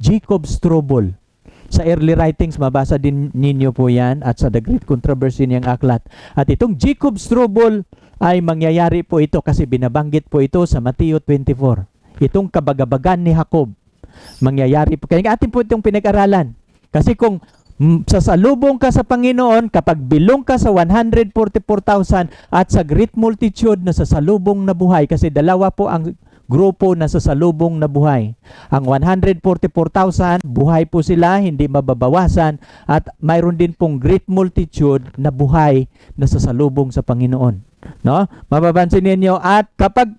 Jacob's Trouble. Sa early writings, mabasa din ninyo po yan, at sa The Great Controversy niyang aklat. At itong Jacob's Trouble ay mangyayari po ito kasi binabanggit po ito sa Mateo 24. Itong kabagabagan ni Jacob, mangyayari po. Kaya atin po itong pinag-aralan. Kasi kung sasalubong ka sa Panginoon, kapag bilong ka sa 144,000 at sa great multitude na sasalubong na buhay, kasi dalawa po ang grupo na sasalubong na buhay. Ang 144,000, buhay po sila, hindi mababawasan, at mayroon din pong great multitude na buhay na sasalubong sa Panginoon. No? Mapapansin ninyo, at kapag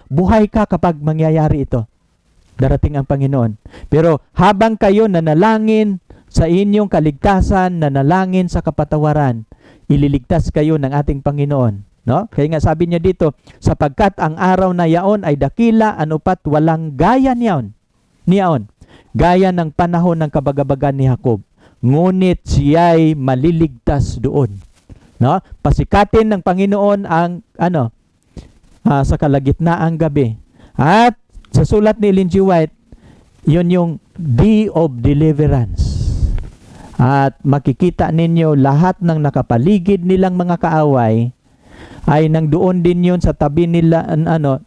buhay ka kapag mangyayari ito. Darating ang Panginoon. Pero habang kayo nanalangin sa inyong kaligtasan, nanalangin sa kapatawaran, ililigtas kayo ng ating Panginoon. No? Kaya nga sabi niya dito, sapagkat ang araw na yaon ay dakila, anupat walang gaya niyaon. Gaya ng panahon ng kabagabagan ni Jacob. Ngunit siya'y maliligtas doon. No? Pasikatin ng Panginoon ang sa kalagitnaang gabi. At sa sulat ni Ellen G. White, yun yung Day of Deliverance. At makikita ninyo lahat ng nakapaligid nilang mga kaaway ay nang doon din yun sa tabi nila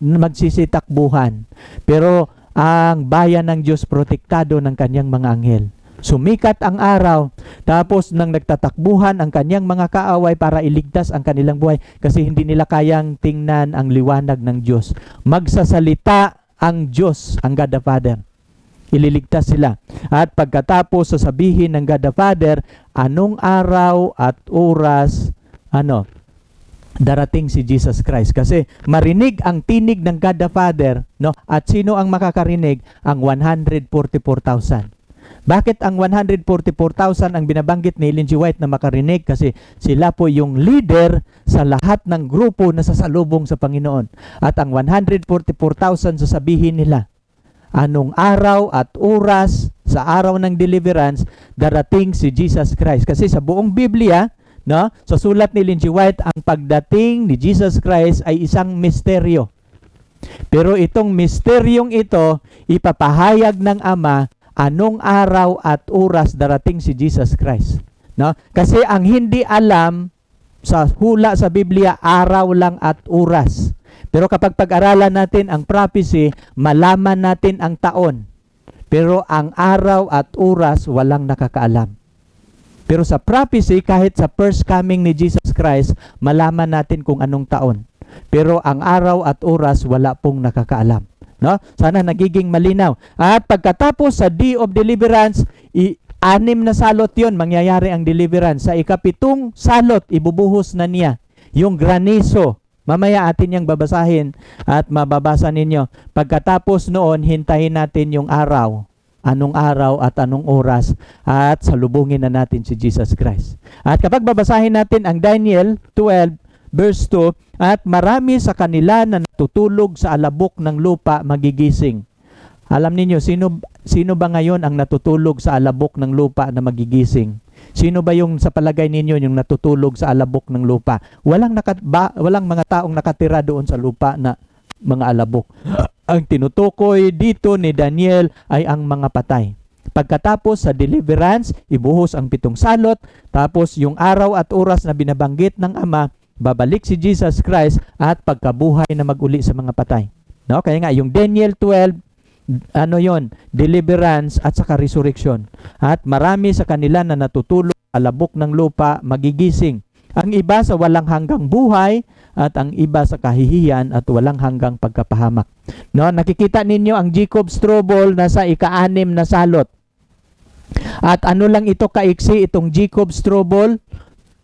magsisitakbuhan. Pero ang bayan ng Diyos protektado ng kanyang mga anghel. Sumikat ang araw, tapos nang nagtatakbuhan ang kanyang mga kaaway para iligtas ang kanilang buhay kasi hindi nila kayang tingnan ang liwanag ng Diyos. Magsasalita ang Diyos, ang God the Father. Ililigtas sila. At pagkatapos sasabihin ng God the Father, anong araw at oras, darating si Jesus Christ. Kasi marinig ang tinig ng God the Father, no? At sino ang makakarinig? Ang 144,000. Bakit ang 144,000 ang binabanggit ni Ellen G. White na makarinig? Kasi sila po yung leader sa lahat ng grupo na sasalubong sa Panginoon. At ang 144,000 sasabihin nila, anong araw at oras sa araw ng deliverance darating si Jesus Christ. Kasi sa buong Biblia, no, sa sulat ni Ellen G. White, ang pagdating ni Jesus Christ ay isang misteryo. Pero itong misteryong ito, ipapahayag ng Ama anong araw at oras darating si Jesus Christ. No? Kasi ang hindi alam sa hula sa Biblia, araw lang at oras. Pero kapag pag-aralan natin ang prophecy, malaman natin ang taon. Pero ang araw at oras, walang nakakaalam. Pero sa prophecy, kahit sa first coming ni Jesus Christ, malaman natin kung anong taon. Pero ang araw at oras, wala pong nakakaalam. No? Sana nagiging malinaw. At pagkatapos sa Day of Deliverance, 6 na salot yon, mangyayari ang deliverance. Sa ika-7 salot, ibubuhos na niya yung granizo. Mamaya atin niyang babasahin at mababasa ninyo. Pagkatapos noon, hintayin natin yung araw. Anong araw at anong oras at salubungin na natin si Jesus Christ. At kapag babasahin natin ang Daniel 12 verse 2, at marami sa kanila na natutulog sa alabok ng lupa magigising. Alam niyo sino ba ngayon ang natutulog sa alabok ng lupa na magigising? Sino ba yung sa palagay ninyo yung natutulog sa alabok ng lupa? Walang mga taong nakatira doon sa lupa na mga alabok. Ang tinutukoy dito ni Daniel ay ang mga patay. Pagkatapos sa deliverance, ibuhos ang 7 salot, tapos yung araw at oras na binabanggit ng Ama, babalik si Jesus Christ at pagkabuhay na mag-uli sa mga patay. No? Kaya nga yung Daniel 12, deliverance at saka resurrection. At marami sa kanila na natutulog sa alabok ng lupa magigising. Ang iba sa walang hanggang buhay at ang iba sa kahihiyan at walang hanggang pagkapahamak. No, nakikita ninyo ang Jacob's trouble na sa ika-6 na salot. At ano lang ito kaiksi, itong Jacob's trouble?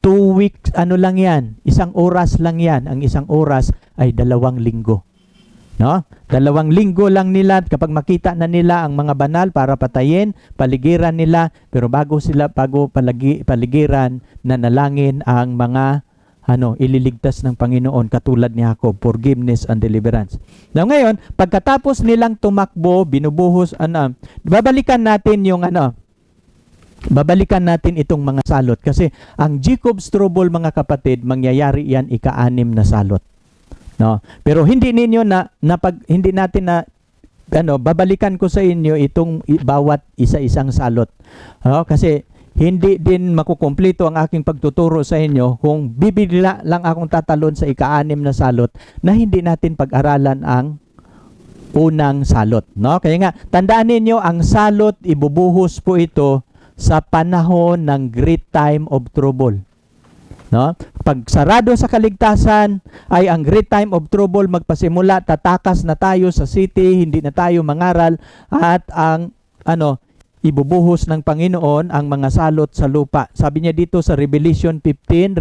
2 weeks, lang yan. 1 oras lang yan. Ang 1 oras ay 2 linggo. No? 2 linggo lang nila kapag makita na nila ang mga banal para patayin, paligiran nila, pero bago paligiran, nanalangin ang mga ililigtas ng Panginoon katulad ni Jacob, forgiveness and deliverance. Now ngayon, pagkatapos nilang tumakbo, binubuhos, babalikan natin itong mga salot kasi ang Jacob's trouble, mga kapatid, mangyayari yan ika-6 na salot. No, pero hindi ninyo hindi natin babalikan ko sa inyo itong bawat isa-isang salot. Kasi hindi din makukumpleto ang aking pagtuturo sa inyo kung bibigla lang akong tatalon sa ika-6 na salot na hindi natin pag-aralan ang unang salot. No? Kaya nga, tandaan ninyo, ang salot, ibubuhos po ito sa panahon ng great time of trouble. No? Pag sarado sa kaligtasan ay ang great time of trouble magpasimula, tatakas na tayo sa city, hindi na tayo mangaral at ang ibubuhos ng Panginoon ang mga salot sa lupa. Sabi niya dito sa Revelation 15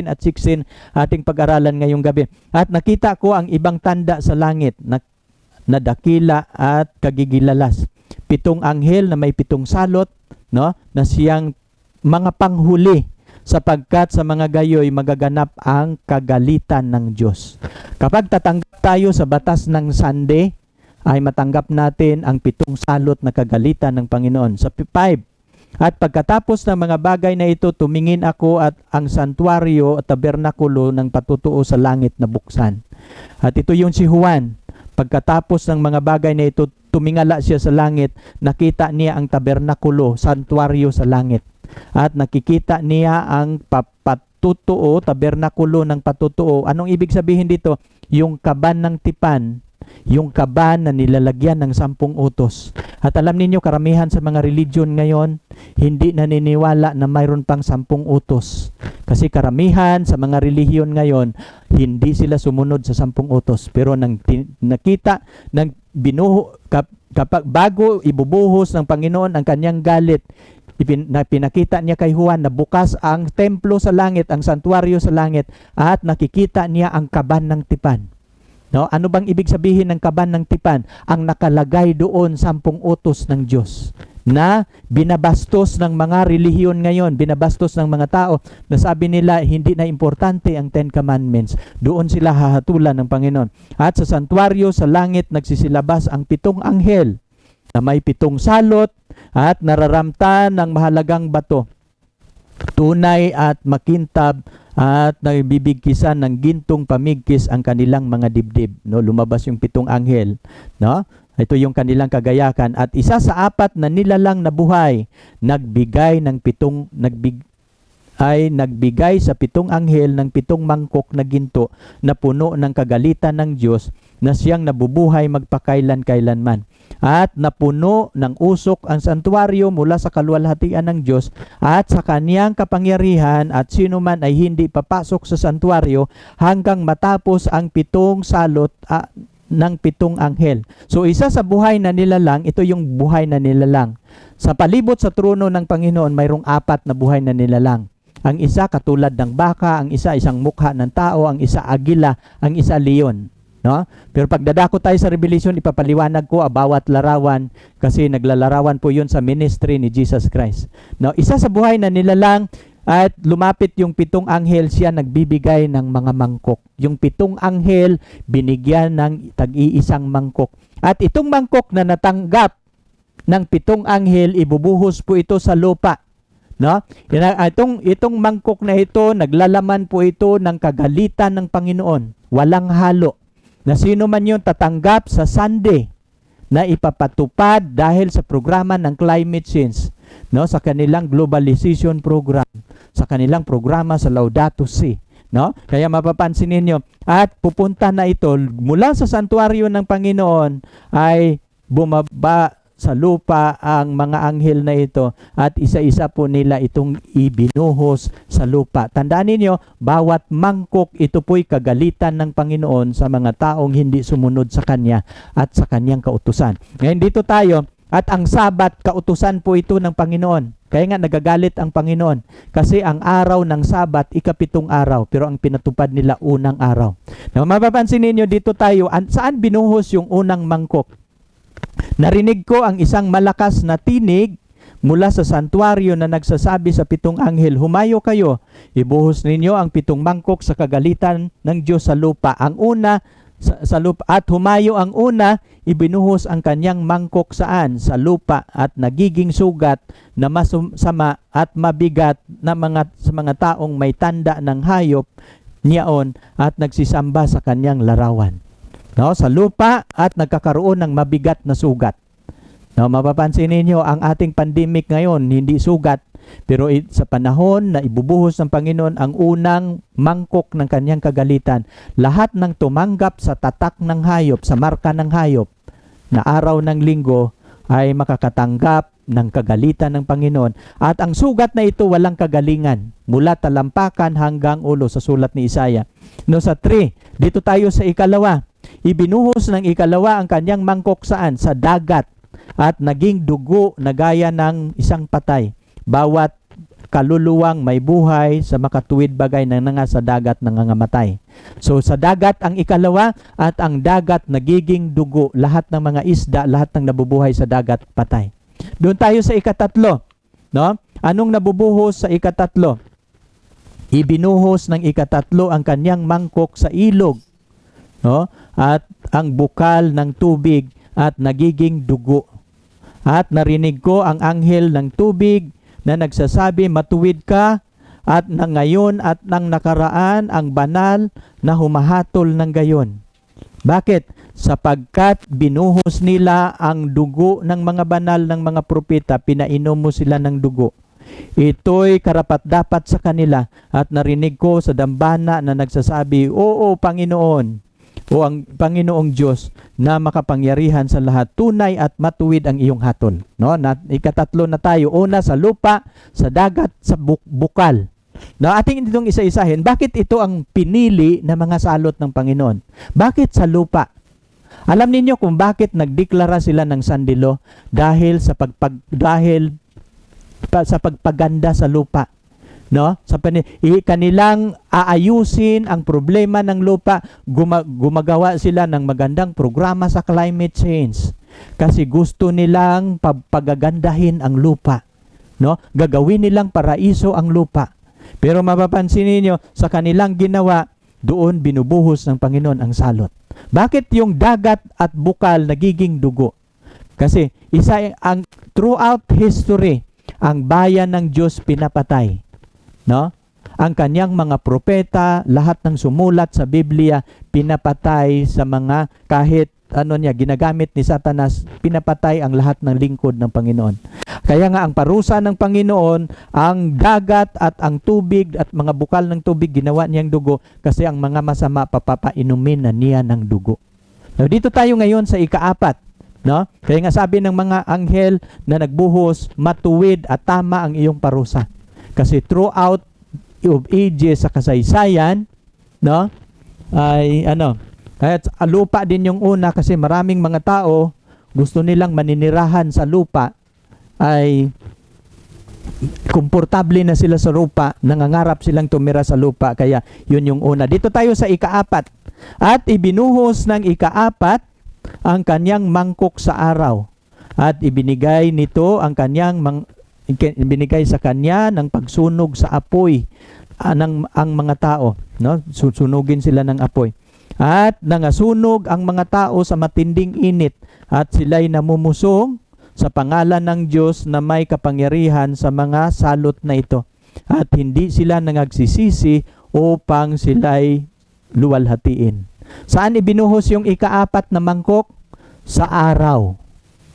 at 16 ating pag-aralan ngayong gabi. At nakita ko ang ibang tanda sa langit na dakila at kagigilalas. 7 anghel na may 7 salot, no, na siyang mga panghuli, sapagkat sa mga gayoy magaganap ang kagalitan ng Diyos. Kapag tatanggap tayo sa batas ng Sunday, ay matanggap natin ang 7 salot na kagalitan ng Panginoon. Sa 5, at pagkatapos ng mga bagay na ito, tumingin ako at ang santuario at tabernakulo ng patutuo sa langit na buksan. At ito yung si Juan. Pagkatapos ng mga bagay na ito, tumingala siya sa langit, nakita niya ang tabernakulo, santuario sa langit. At nakikita niya ang patutuo, tabernakulo ng patutuo. Anong ibig sabihin dito? Yung kaban ng tipan, yung kaban na nilalagyan ng 10 utos. At alam niyo, karamihan sa mga religion ngayon, hindi naniniwala na mayroon pang 10 utos. Kasi karamihan sa mga relihiyon ngayon, hindi sila sumunod sa 10 utos. Pero nakita, bago ibubuhos ng Panginoon ang kanyang galit, pinakita niya kay Juan na bukas ang templo sa langit, ang santuario sa langit, at nakikita niya ang kaban ng tipan. No? Ano bang ibig sabihin ng kaban ng tipan? Ang nakalagay doon 10 utos ng Diyos na binabastos ng mga relihiyon ngayon, binabastos ng mga tao na sabi nila hindi na importante ang 10 Commandments. Doon sila hahatulan ng Panginoon. At sa santuario sa langit nagsisilabas ang 7 anghel na may 7 salot at nararamtan ng mahalagang bato, tunay at makintab, at nabibigkisan ng gintong pamigkis ang kanilang mga dibdib. No, lumabas yung 7 anghel, no? Ito yung kanilang kagayakan, at isa sa 4 na nilalang na buhay nagbigay sa 7 anghel ng 7 mangkok na ginto na puno ng kagalitan ng Diyos na siyang nabubuhay magpakailan-kailanman. At napuno ng usok ang santuario mula sa kaluwalhatian ng Diyos at sa kaniyang kapangyarihan, at sino man ay hindi papasok sa santuario hanggang matapos ang 7 salot ng 7 anghel. So isa sa buhay na nilalang, ito yung buhay na nilalang. Sa palibot sa trono ng Panginoon, mayroong 4 na buhay na nilalang. Ang isa katulad ng baka, ang isa isang mukha ng tao, ang isa agila, ang isa leon. No? Pero pagdadako tayo sa Revelation, ipapaliwanag ko bawat larawan kasi naglalarawan po yun sa ministry ni Jesus Christ. No? Isa sa buhay na nilalang, at lumapit yung 7 anghel, siya nagbibigay ng mga mangkok. Yung 7 anghel binigyan ng tag-iisang mangkok. At itong mangkok na natanggap ng 7 anghel, ibubuhos po ito sa lupa. No? Itong mangkok na ito, naglalaman po ito ng kagalitan ng Panginoon. Walang halo. Na sino man yung tatanggap sa Sunday na ipapatupad dahil sa programa ng climate change, no, sa kanilang globalization program, sa kanilang programa sa Laudato Si, no? Kaya mapapansin ninyo, at pupunta na ito mula sa santuario ng Panginoon, ay bumaba sa lupa ang mga anghel na ito, at isa-isa po nila itong ibinuhos sa lupa. Tandaan ninyo, bawat mangkok ito po'y kagalitan ng Panginoon sa mga taong hindi sumunod sa Kanya at sa Kanyang kautusan. Ngayon dito tayo, at ang Sabat, kautusan po ito ng Panginoon. Kaya nga nagagalit ang Panginoon. Kasi ang araw ng Sabat, ika-7 araw. Pero ang pinatupad nila, unang araw. Now, mapapansin ninyo, dito tayo, saan binuhos yung unang mangkok? Narinig ko ang isang malakas na tinig mula sa santuario na nagsasabi sa 7 anghel, humayo kayo, ibuhos ninyo ang 7 mangkok sa kagalitan ng Diyos sa lupa. Ang una, sa lupa, at humayo ang una, ibinuhos ang kanyang mangkok saan? Sa lupa, at nagiging sugat na masama at mabigat na sa mga taong may tanda ng hayop niyaon at nagsisamba sa kanyang larawan. No, sa lupa, at nagkakaroon ng mabigat na sugat. No, mapapansin ninyo, ang ating pandemic ngayon hindi sugat, pero sa panahon na ibubuhos ng Panginoon ang unang mangkok ng kanyang kagalitan, lahat ng tumanggap sa tatak ng hayop, sa marka ng hayop, na araw ng linggo ay makakatanggap ng kagalitan ng Panginoon. At ang sugat na ito walang kagalingan, mula talampakan hanggang ulo, sa sulat ni Isaiah. No, sa 3, dito tayo sa ikalawa. Ibinuhos ng ikalawa ang kanyang mangkok saan? Sa dagat, at naging dugo na gaya ng isang patay. Bawat kaluluwang may buhay sa makatuwid bagay na sa dagat nangangamatay. So sa dagat ang ikalawa, at ang dagat nagiging dugo. Lahat ng mga isda, lahat ng nabubuhay sa dagat patay. Doon tayo sa ikatatlo. No? Anong nabubuhos sa ikatatlo? Ibinuhos ng ikatatlo ang kanyang mangkok sa ilog. No? At ang bukal ng tubig, at nagiging dugo. At narinig ko ang anghel ng tubig na nagsasabi, matuwid ka, at na ngayon at nang nakaraan ang banal na humahatol ng gayon. Bakit? Sapagkat binuhos nila ang dugo ng mga banal ng mga propeta, pinainom mo sila ng dugo. Ito'y karapat-dapat sa kanila. At narinig ko sa dambana na nagsasabi, oo, Panginoon, o ang Panginoong Diyos na makapangyarihan sa lahat, tunay at matuwid ang iyong hatol. No? Ikatatlo na tayo. Una, sa lupa, sa dagat, sa bukal. No, ating itong isa-isahin. Bakit ito ang pinili na mga salot ng Panginoon? Bakit sa lupa? Alam ninyo kung bakit nagdeklara sila ng sandilo? Dahil sa pagpaganda sa lupa. no? Kanilang aayusin ang problema ng lupa, gumagawa sila ng magandang programa sa climate change kasi gusto nilang pagagandahin ang lupa, no? Gagawin nilang paraiso ang lupa. Pero mapapansin niyo sa kanilang ginawa, doon binubuhos ng Panginoon ang salot. Bakit yung dagat at bukal nagiging dugo? Kasi throughout history, ang bayan ng Diyos pinapatay. No? Ang kanyang mga propeta, lahat ng sumulat sa Biblia, pinapatay sa mga kahit ginagamit ni Satanas, pinapatay ang lahat ng lingkod ng Panginoon. Kaya nga ang parusa ng Panginoon, ang dagat at ang tubig at mga bukal ng tubig, ginawa niyang dugo kasi ang mga masama papapainumin na niya ng dugo. Now, dito tayo ngayon sa ika-4. No? Kaya nga sabi ng mga anghel na nagbuhos, matuwid at tama ang iyong parusa. Kasi throughout of ages sa kasaysayan, no, ay kahit lupa din yung una kasi maraming mga tao gusto nilang maninirahan sa lupa, ay komportable na sila sa lupa, nangangarap silang tumira sa lupa, kaya yun yung una. Dito tayo sa ika-4. At ibinuhos ng ika-4 ang kanyang mangkok sa araw, at ibinigay nito ang kanyang binigay sa kanya ng pagsunog sa apoy ang mga tao, no? Susunugin sila ng apoy. At nangasunog ang mga tao sa matinding init, at sila'y namumusong sa pangalan ng Diyos na may kapangyarihan sa mga salot na ito. At hindi sila nangagsisisi upang sila'y luwalhatiin. Saan ibinuhos yung ika-4 na mangkok? Sa araw.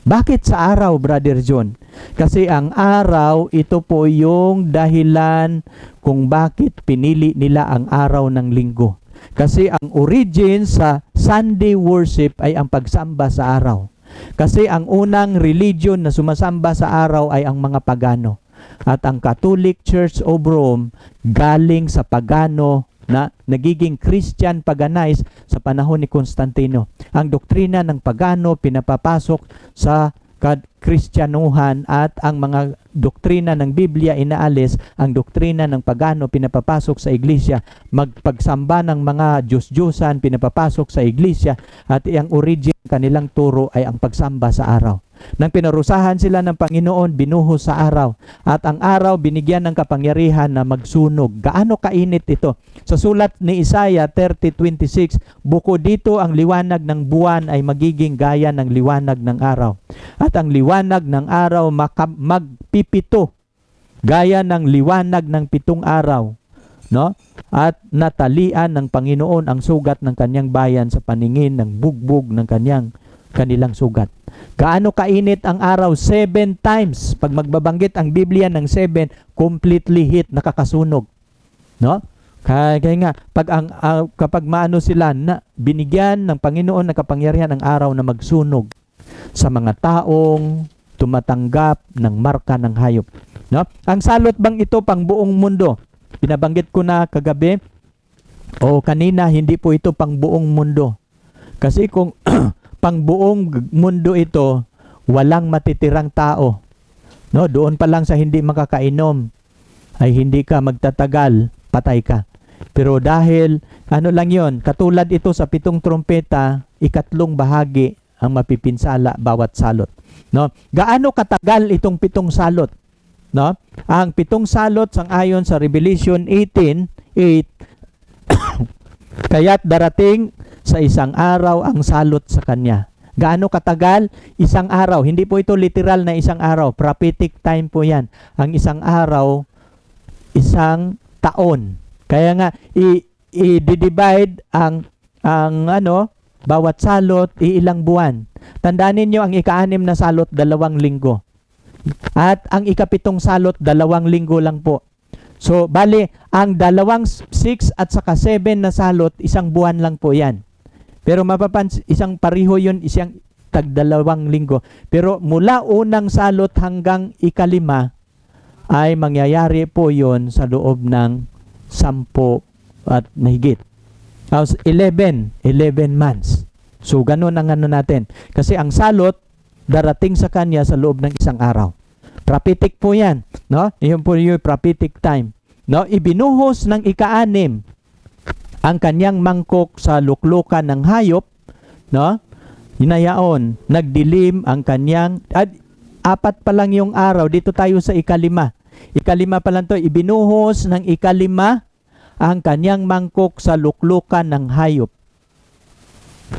Bakit sa araw, Brother John? Kasi ang araw, ito po yung dahilan kung bakit pinili nila ang araw ng linggo. Kasi ang origin sa Sunday worship ay ang pagsamba sa araw. Kasi ang unang religion na sumasamba sa araw ay ang mga pagano. At ang Catholic Church of Rome galing sa pagano na nagiging Christian paganized sa panahon ni Constantino. Ang doktrina ng pagano pinapapasok sa Kristyanuhan, at ang mga doktrina ng Biblia inaalis, ang doktrina ng pagano pinapapasok sa iglesia. Magpagsamba ng mga Diyos-Diyosan pinapapasok sa iglesia, at ang origin kanilang turo ay ang pagsamba sa araw. Nang pinarusahan sila ng Panginoon, binuhos sa araw. At ang araw binigyan ng kapangyarihan na magsunog. Gaano kainit ito? Sa sulat ni Isaiah 30:26, bukod dito ang liwanag ng buwan ay magiging gaya ng liwanag ng araw. At ang liwanag ng araw magpipito, gaya ng liwanag ng 7 araw. No? At natalian ng Panginoon ang sugat ng kanyang bayan sa paningin ng bugbog ng kanilang sugat. Gaano kainit ang araw? 7 times. Pag magbabanggit ang Biblia ng 7, completely heat, nakakasunog. No? Kaya nga, kapag maano sila, na binigyan ng Panginoon ng kapangyarihan ang araw na magsunog sa mga taong tumatanggap ng marka ng hayop. No? Ang salot bang ito pang buong mundo? Binabanggit ko na kagabi o kanina, hindi po ito pang buong mundo. Kasi kung pang buong mundo ito, walang matitirang tao. No, doon pa lang sa hindi makakainom ay hindi ka magtatagal, patay ka. Pero dahil lang 'yon, katulad ito sa 7 trompeta, 3 bahagi ang mapipinsala bawat salot. No? Gaano katagal itong 7 salot? No? Ang 7 salot sang-ayon sa Revelation 18:8 kaya't darating sa isang araw ang salot sa kanya. Gaano katagal? 1 araw. Hindi po ito literal na 1 araw. Prophetic time po yan. Ang 1 araw, 1 taon. Kaya nga, i-divide ang bawat salot, ilang buwan. Tandaan ninyo, ang ika-6 na salot, 2 linggo. At ang ika-7 salot, 2 linggo lang po. So, bali, ang 6 at saka 7 na salot, 1 buwan lang po yan. Pero mapapansin, isang pariho yun, isang tag-2 linggo. Pero mula unang salot hanggang ika-5 ay mangyayari po yon sa loob ng 10 at mahigit. 11 months. So, ganun ang natin. Kasi ang salot, darating sa kanya sa loob ng 1 araw. Prophetic po yan. No? Yun po yung prophetic time. no, ibinuhos ng ika-6 ang kanyang mangkok sa luklukan ng hayop, no? Hinayaon, nagdilim ang kanyang, at 4 pa lang yung araw, dito tayo sa ika-5. Ika-5 pa lang to, ibinuhos ng ika-5 ang kanyang mangkok sa luklukan ng hayop,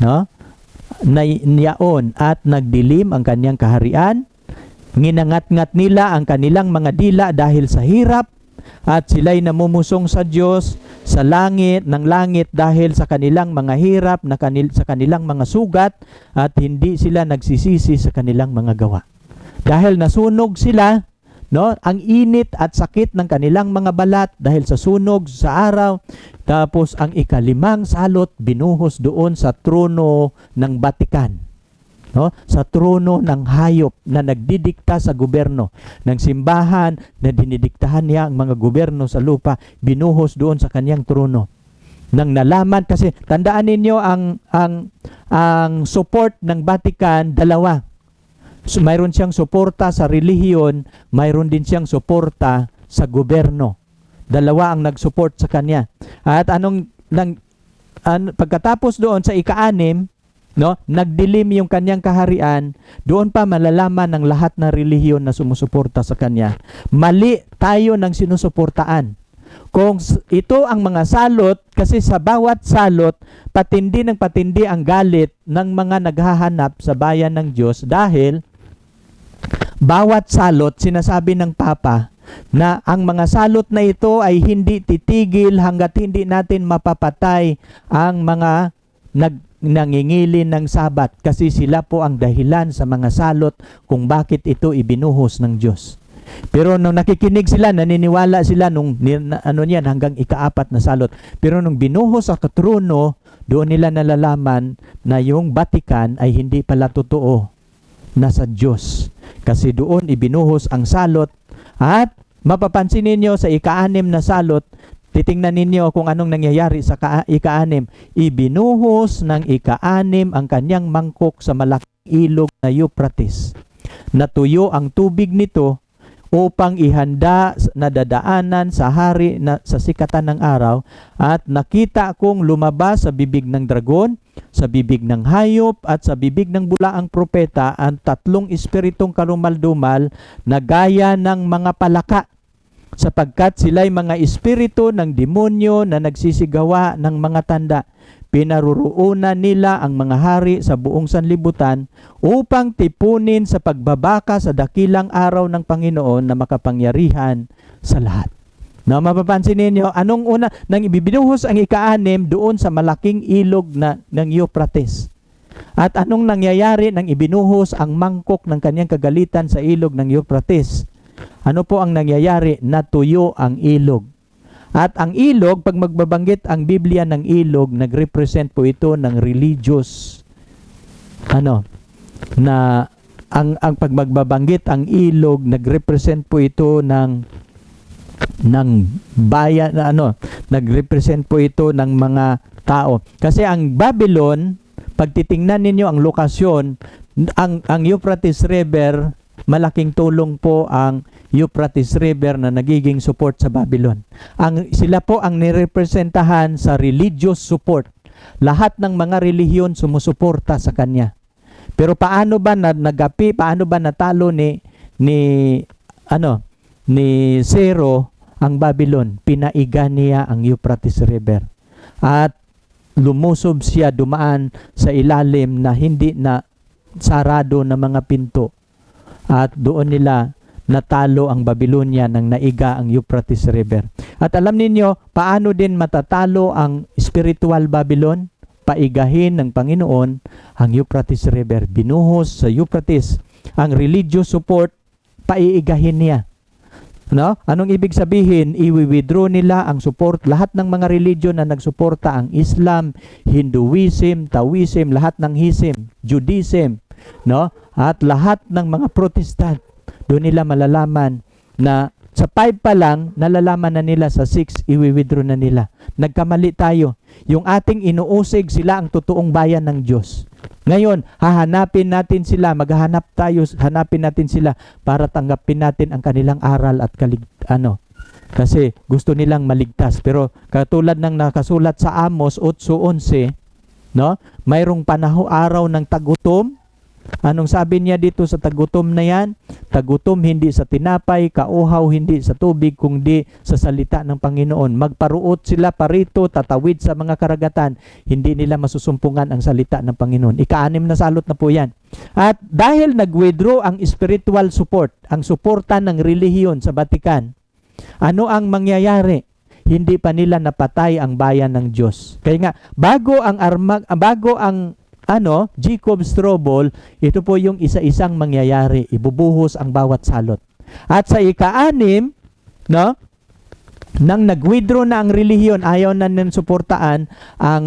no? Nayaon at nagdilim ang kanyang kaharian, nginangat-ngat nila ang kanilang mga dila dahil sa hirap, at sila'y namumusong sa Diyos sa langit ng langit dahil sa kanilang mga hirap, sa kanilang mga sugat, at hindi sila nagsisisi sa kanilang mga gawa. Dahil nasunog sila, no, ang init at sakit ng kanilang mga balat dahil sa sunog sa araw. Tapos ang ika-5 salot binuhos doon sa trono ng Batikan, no, sa trono ng hayop na nagdidikta sa gobyerno ng simbahan, na dinidiktahan niya ang mga gobyerno sa lupa, binuhos doon sa kanyang trono. Nang nalaman, kasi tandaan ninyo ang support ng Batikan, dalawa. So, mayroon siyang suporta sa relihiyon, mayroon din siyang suporta sa gobyerno. Dalawa ang nag-support sa kanya. At pagkatapos doon sa ika-6, no, nagdilim yung kanyang kaharian, doon pa malalaman ng lahat ng relihiyon na sumusuporta sa kanya. Mali tayo ng sinusuportaan. Kung ito ang mga salot, kasi sa bawat salot, patindi ng patindi ang galit ng mga naghahanap sa bayan ng Diyos, dahil bawat salot, sinasabi ng Papa, na ang mga salot na ito ay hindi titigil hanggat hindi natin mapapatay ang mga nangingilin ng Sabat, kasi sila po ang dahilan sa mga salot kung bakit ito ibinuhos ng Diyos. Pero nung nakikinig sila, naniniwala sila hanggang ika-4 na salot. Pero nung binuhos sa trono, doon nila nalalaman na yung Batikan ay hindi pala totoo, nasa Diyos. Kasi doon ibinuhos ang salot. At mapapansin ninyo sa ika-6 na salot, titingnan ninyo kung anong nangyayari sa ika-6. Ibinuhos ng ika-6 ang kanyang mangkok sa malaking ilog na Euphrates. Natuyo ang tubig nito upang ihanda na dadaanan sa hari na sa sikatan ng araw, at nakita kong lumabas sa bibig ng dragon, sa bibig ng hayop, at sa bibig ng bulaang propeta ang 3 espiritong karumal-dumal na gaya ng mga palaka, sapagkat sila'y mga espiritu ng demonyo na nagsisigawa ng mga tanda. Pinaruruunan nila ang mga hari sa buong sanlibutan upang tipunin sa pagbabaka sa dakilang araw ng Panginoon na makapangyarihan sa lahat. Na mapapansin ninyo, anong una, nang ibibinuhos ang ika-6 doon sa malaking ilog ng Euphrates. At anong nangyayari nang ibinuhos ang mangkok ng kanyang kagalitan sa ilog ng Euphrates? Ano po ang nangyayari? Natuyo ang ilog. At ang ilog, pag magbabanggit ang Biblia ng ilog, nag-represent po ito ng religious, na ang pag magbabanggit ang ilog, nag-represent po ito ng bayan, nag-represent po ito ng mga tao. Kasi ang Babylon, pag titingnan ninyo ang lokasyon, ang Euphrates River, malaking tulong po ang Euphrates River na nagiging support sa Babylon. Sila po ang nirepresentahan sa religious support. Lahat ng mga relihiyon sumusuporta sa kanya. Pero paano ba nagapi, paano ba natalo ni Zero ang Babylon? Pinaiga niya ang Euphrates River. At lumusob siya, dumaan sa ilalim na hindi na sarado na mga pinto. At doon nila natalo ang Babylonia nang naiga ang Euphrates River. At alam ninyo, paano din matatalo ang spiritual Babylon? Paigahin ng Panginoon ang Euphrates River. Binuhos sa Euphrates ang religious support, paiigahin niya. No? Anong ibig sabihin? I-withdraw nila ang support. Lahat ng mga religion na nagsuporta, ang Islam, Hinduism, Taoism, lahat ng Hism, Judaism, no? At lahat ng mga Protestant, doon nila malalaman na sa 5 pa lang, nalalaman na nila, sa 6, i-withdraw na nila. Nagkamali tayo. Yung ating inuusig, sila ang totoong bayan ng Diyos. Ngayon, hahanapin natin sila, hanapin natin sila para tanggapin natin ang kanilang aral at Kasi gusto nilang maligtas. Pero katulad ng nakasulat sa Amos 8:11, no? Mayroong araw ng tagutom. Anong sabi niya dito sa tagutom na yan? Tagutom hindi sa tinapay, kauhaw hindi sa tubig, kundi sa salita ng Panginoon. Magparuot sila parito, tatawid sa mga karagatan, hindi nila masusumpungan ang salita ng Panginoon. Ika-6 na salot na po yan. At dahil nag-withdraw ang spiritual support, ang suporta ng relihiyon sa Vatican, ano ang mangyayari? Hindi pa nila napatay ang bayan ng Diyos. Kaya nga, bago ang Jacob Strobel, ito po yung isa-isang mangyayari. Ibubuhos ang bawat salot. At sa ika-6, no, nang nag-withdraw na ang relihiyon, ayaw na nang suportaan ang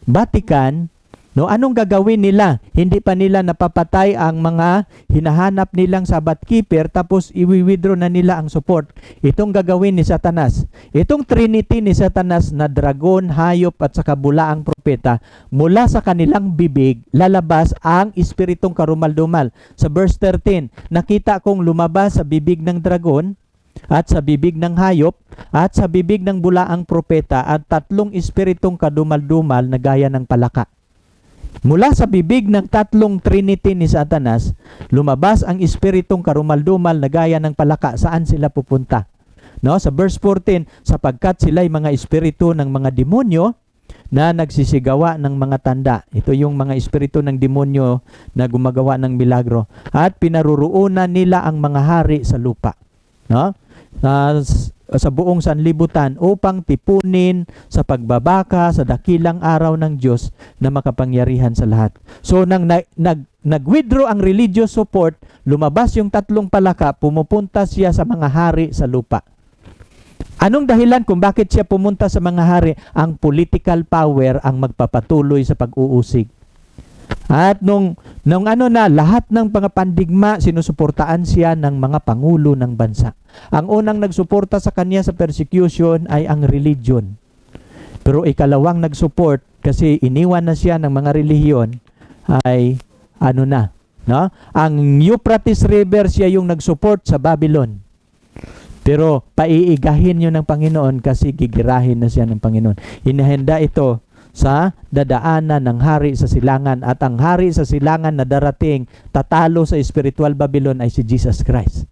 Vatican, no, anong gagawin nila? Hindi pa nila napapatay ang mga hinahanap nilang Sabbath keeper, tapos i-withdraw na nila ang support. Itong gagawin ni Satanas. Itong Trinity ni Satanas na dragon, hayop at saka bulaang propeta, mula sa kanilang bibig lalabas ang espiritong karumal-dumal. Sa verse 13, nakita kong lumabas sa bibig ng dragon at sa bibig ng hayop at sa bibig ng bulaang propeta at 3 espiritong kadumal-dumal na gaya ng palaka. Mula sa bibig ng 3 Trinity ni Satanas, lumabas ang espiritong karumal-dumal na gaya ng palaka. Saan sila pupunta? No, sa verse 14, sapagkat sila'y mga espiritu ng mga demonyo na nagsisigawa ng mga tanda. Ito yung mga espiritu ng demonyo na gumagawa ng milagro. At pinaruruunan nila ang mga hari sa lupa. No? Sa buong sanlibutan upang tipunin sa pagbabaka sa dakilang araw ng Diyos na makapangyarihan sa lahat. So nang nag-withdraw ang religious support, lumabas yung 3 palaka, pumupunta siya sa mga hari sa lupa. Anong dahilan kung bakit siya pumunta sa mga hari? Ang political power ang magpapatuloy sa pag-uusig. At nung lahat ng mga pandigma, sinusuportaan siya ng mga pangulo ng bansa. Ang unang nagsuporta sa kanya sa persecution ay ang religion. Pero ikalawang nagsupport, kasi iniwan na siya ng mga relihiyon, ay no? Ang Euphrates River, siya yung nagsupport sa Babylon. Pero paiigahin yun ng Panginoon kasi gigirahin na siya ng Panginoon. Inahenda ito sa dadaanan ng hari sa silangan, at ang hari sa silangan na darating tatalo sa spiritual Babylon ay si Jesus Christ.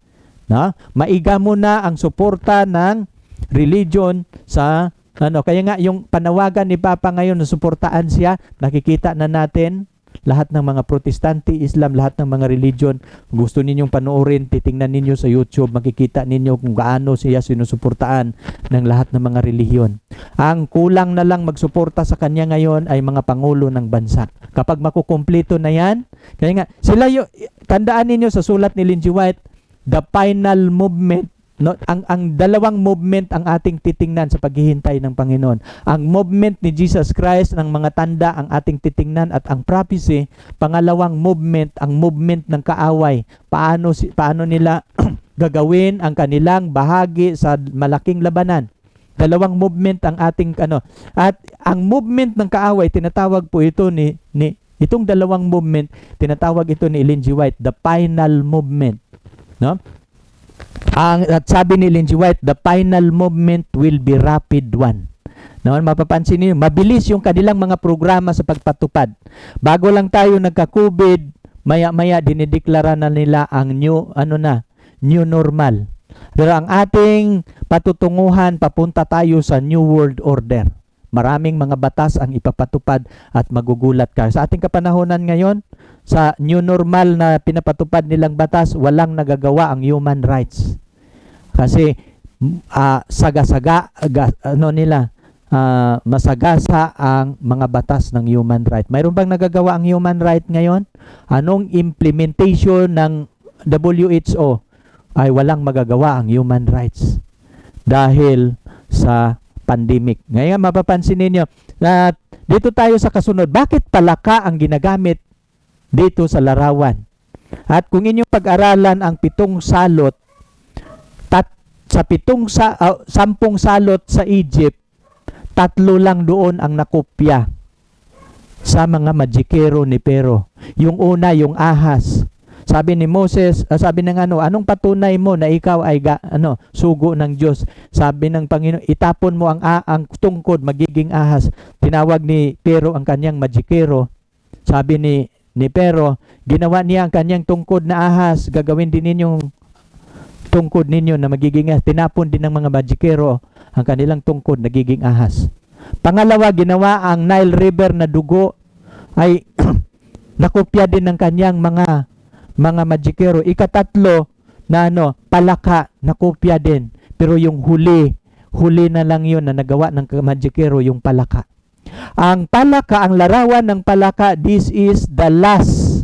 No? Maiga mo na ang suporta ng religion sa kaya nga yung panawagan ni Papa ngayon na suportaan siya, nakikita na natin lahat ng mga Protestante, Islam, lahat ng mga religion. Gusto ninyong panoorin, titingnan ninyo sa YouTube, makikita ninyo kung gaano siya sinusuportaan ng lahat ng mga relihiyon. Ang kulang na lang magsuporta sa kanya ngayon ay mga pangulo ng bansa. Kapag makukumpleto na yan, kaya nga, tandaan ninyo sa sulat ni Ellen G. White, the final movement, no, ang dalawang movement ang ating titingnan sa paghihintay ng Panginoon. Ang movement ni Jesus Christ ng mga tanda ang ating titingnan, at ang prophecy, pangalawang movement, ang movement ng kaaway. Paano nila gagawin ang kanilang bahagi sa malaking labanan. Dalawang movement ang ating At ang movement ng kaaway, tinatawag po ito itong dalawang movement, tinatawag ito ni Ellen G. White, the final movement. No? At sabi ni Ellen G. White, the final movement will be rapid one. No, mapapansin niyo, mabilis yung kanilang mga programa sa pagpatupad. Bago lang tayo nagka-COVID, maya-maya dinideklara na nila ang new normal. Pero ang ating patutunguhan, papunta tayo sa New World Order. Maraming mga batas ang ipapatupad at magugulat ka. Sa ating kapanahonan ngayon, sa new normal na pinapatupad nilang batas, walang nagagawa ang human rights. Kasi masagasa ang mga batas ng human right. Mayroon bang nagagawa ang human right ngayon? Anong implementation ng WHO ay walang magagawa ang human rights dahil sa pandemic. Ngayon mapapansin ninyo na dito tayo sa kasunod. Bakit palaka ang ginagamit dito sa larawan? At kung inyong pag-aralan ang 7 salot, sa 10 salot sa Egypt, 3 lang doon ang nakopya sa mga magikero ni Pero. Yung una, yung ahas. Sabi ni Moses, sabi ng anong patunay mo na ikaw ay sugo ng Diyos? Sabi ng Panginoon, itapon mo ang tungkod, magiging ahas. Tinawag ni Pero ang kanyang magikero. Sabi ni Pero, ginawa niya ang kanyang tungkod na ahas, gagawin din ninyong tungkod ninyo na magiging ahas. Tinapon din ng mga magikero ang kanilang tungkod, nagiging ahas. Pangalawa, ginawa ang Nile River na dugo ay nakopya din ng kanyang mga magikero. Ikatatlo na palaka, nakopya din. Pero yung huli na lang yun na nagawa ng magikero, yung palaka. Ang palaka, ang larawan ng palaka, this is the last.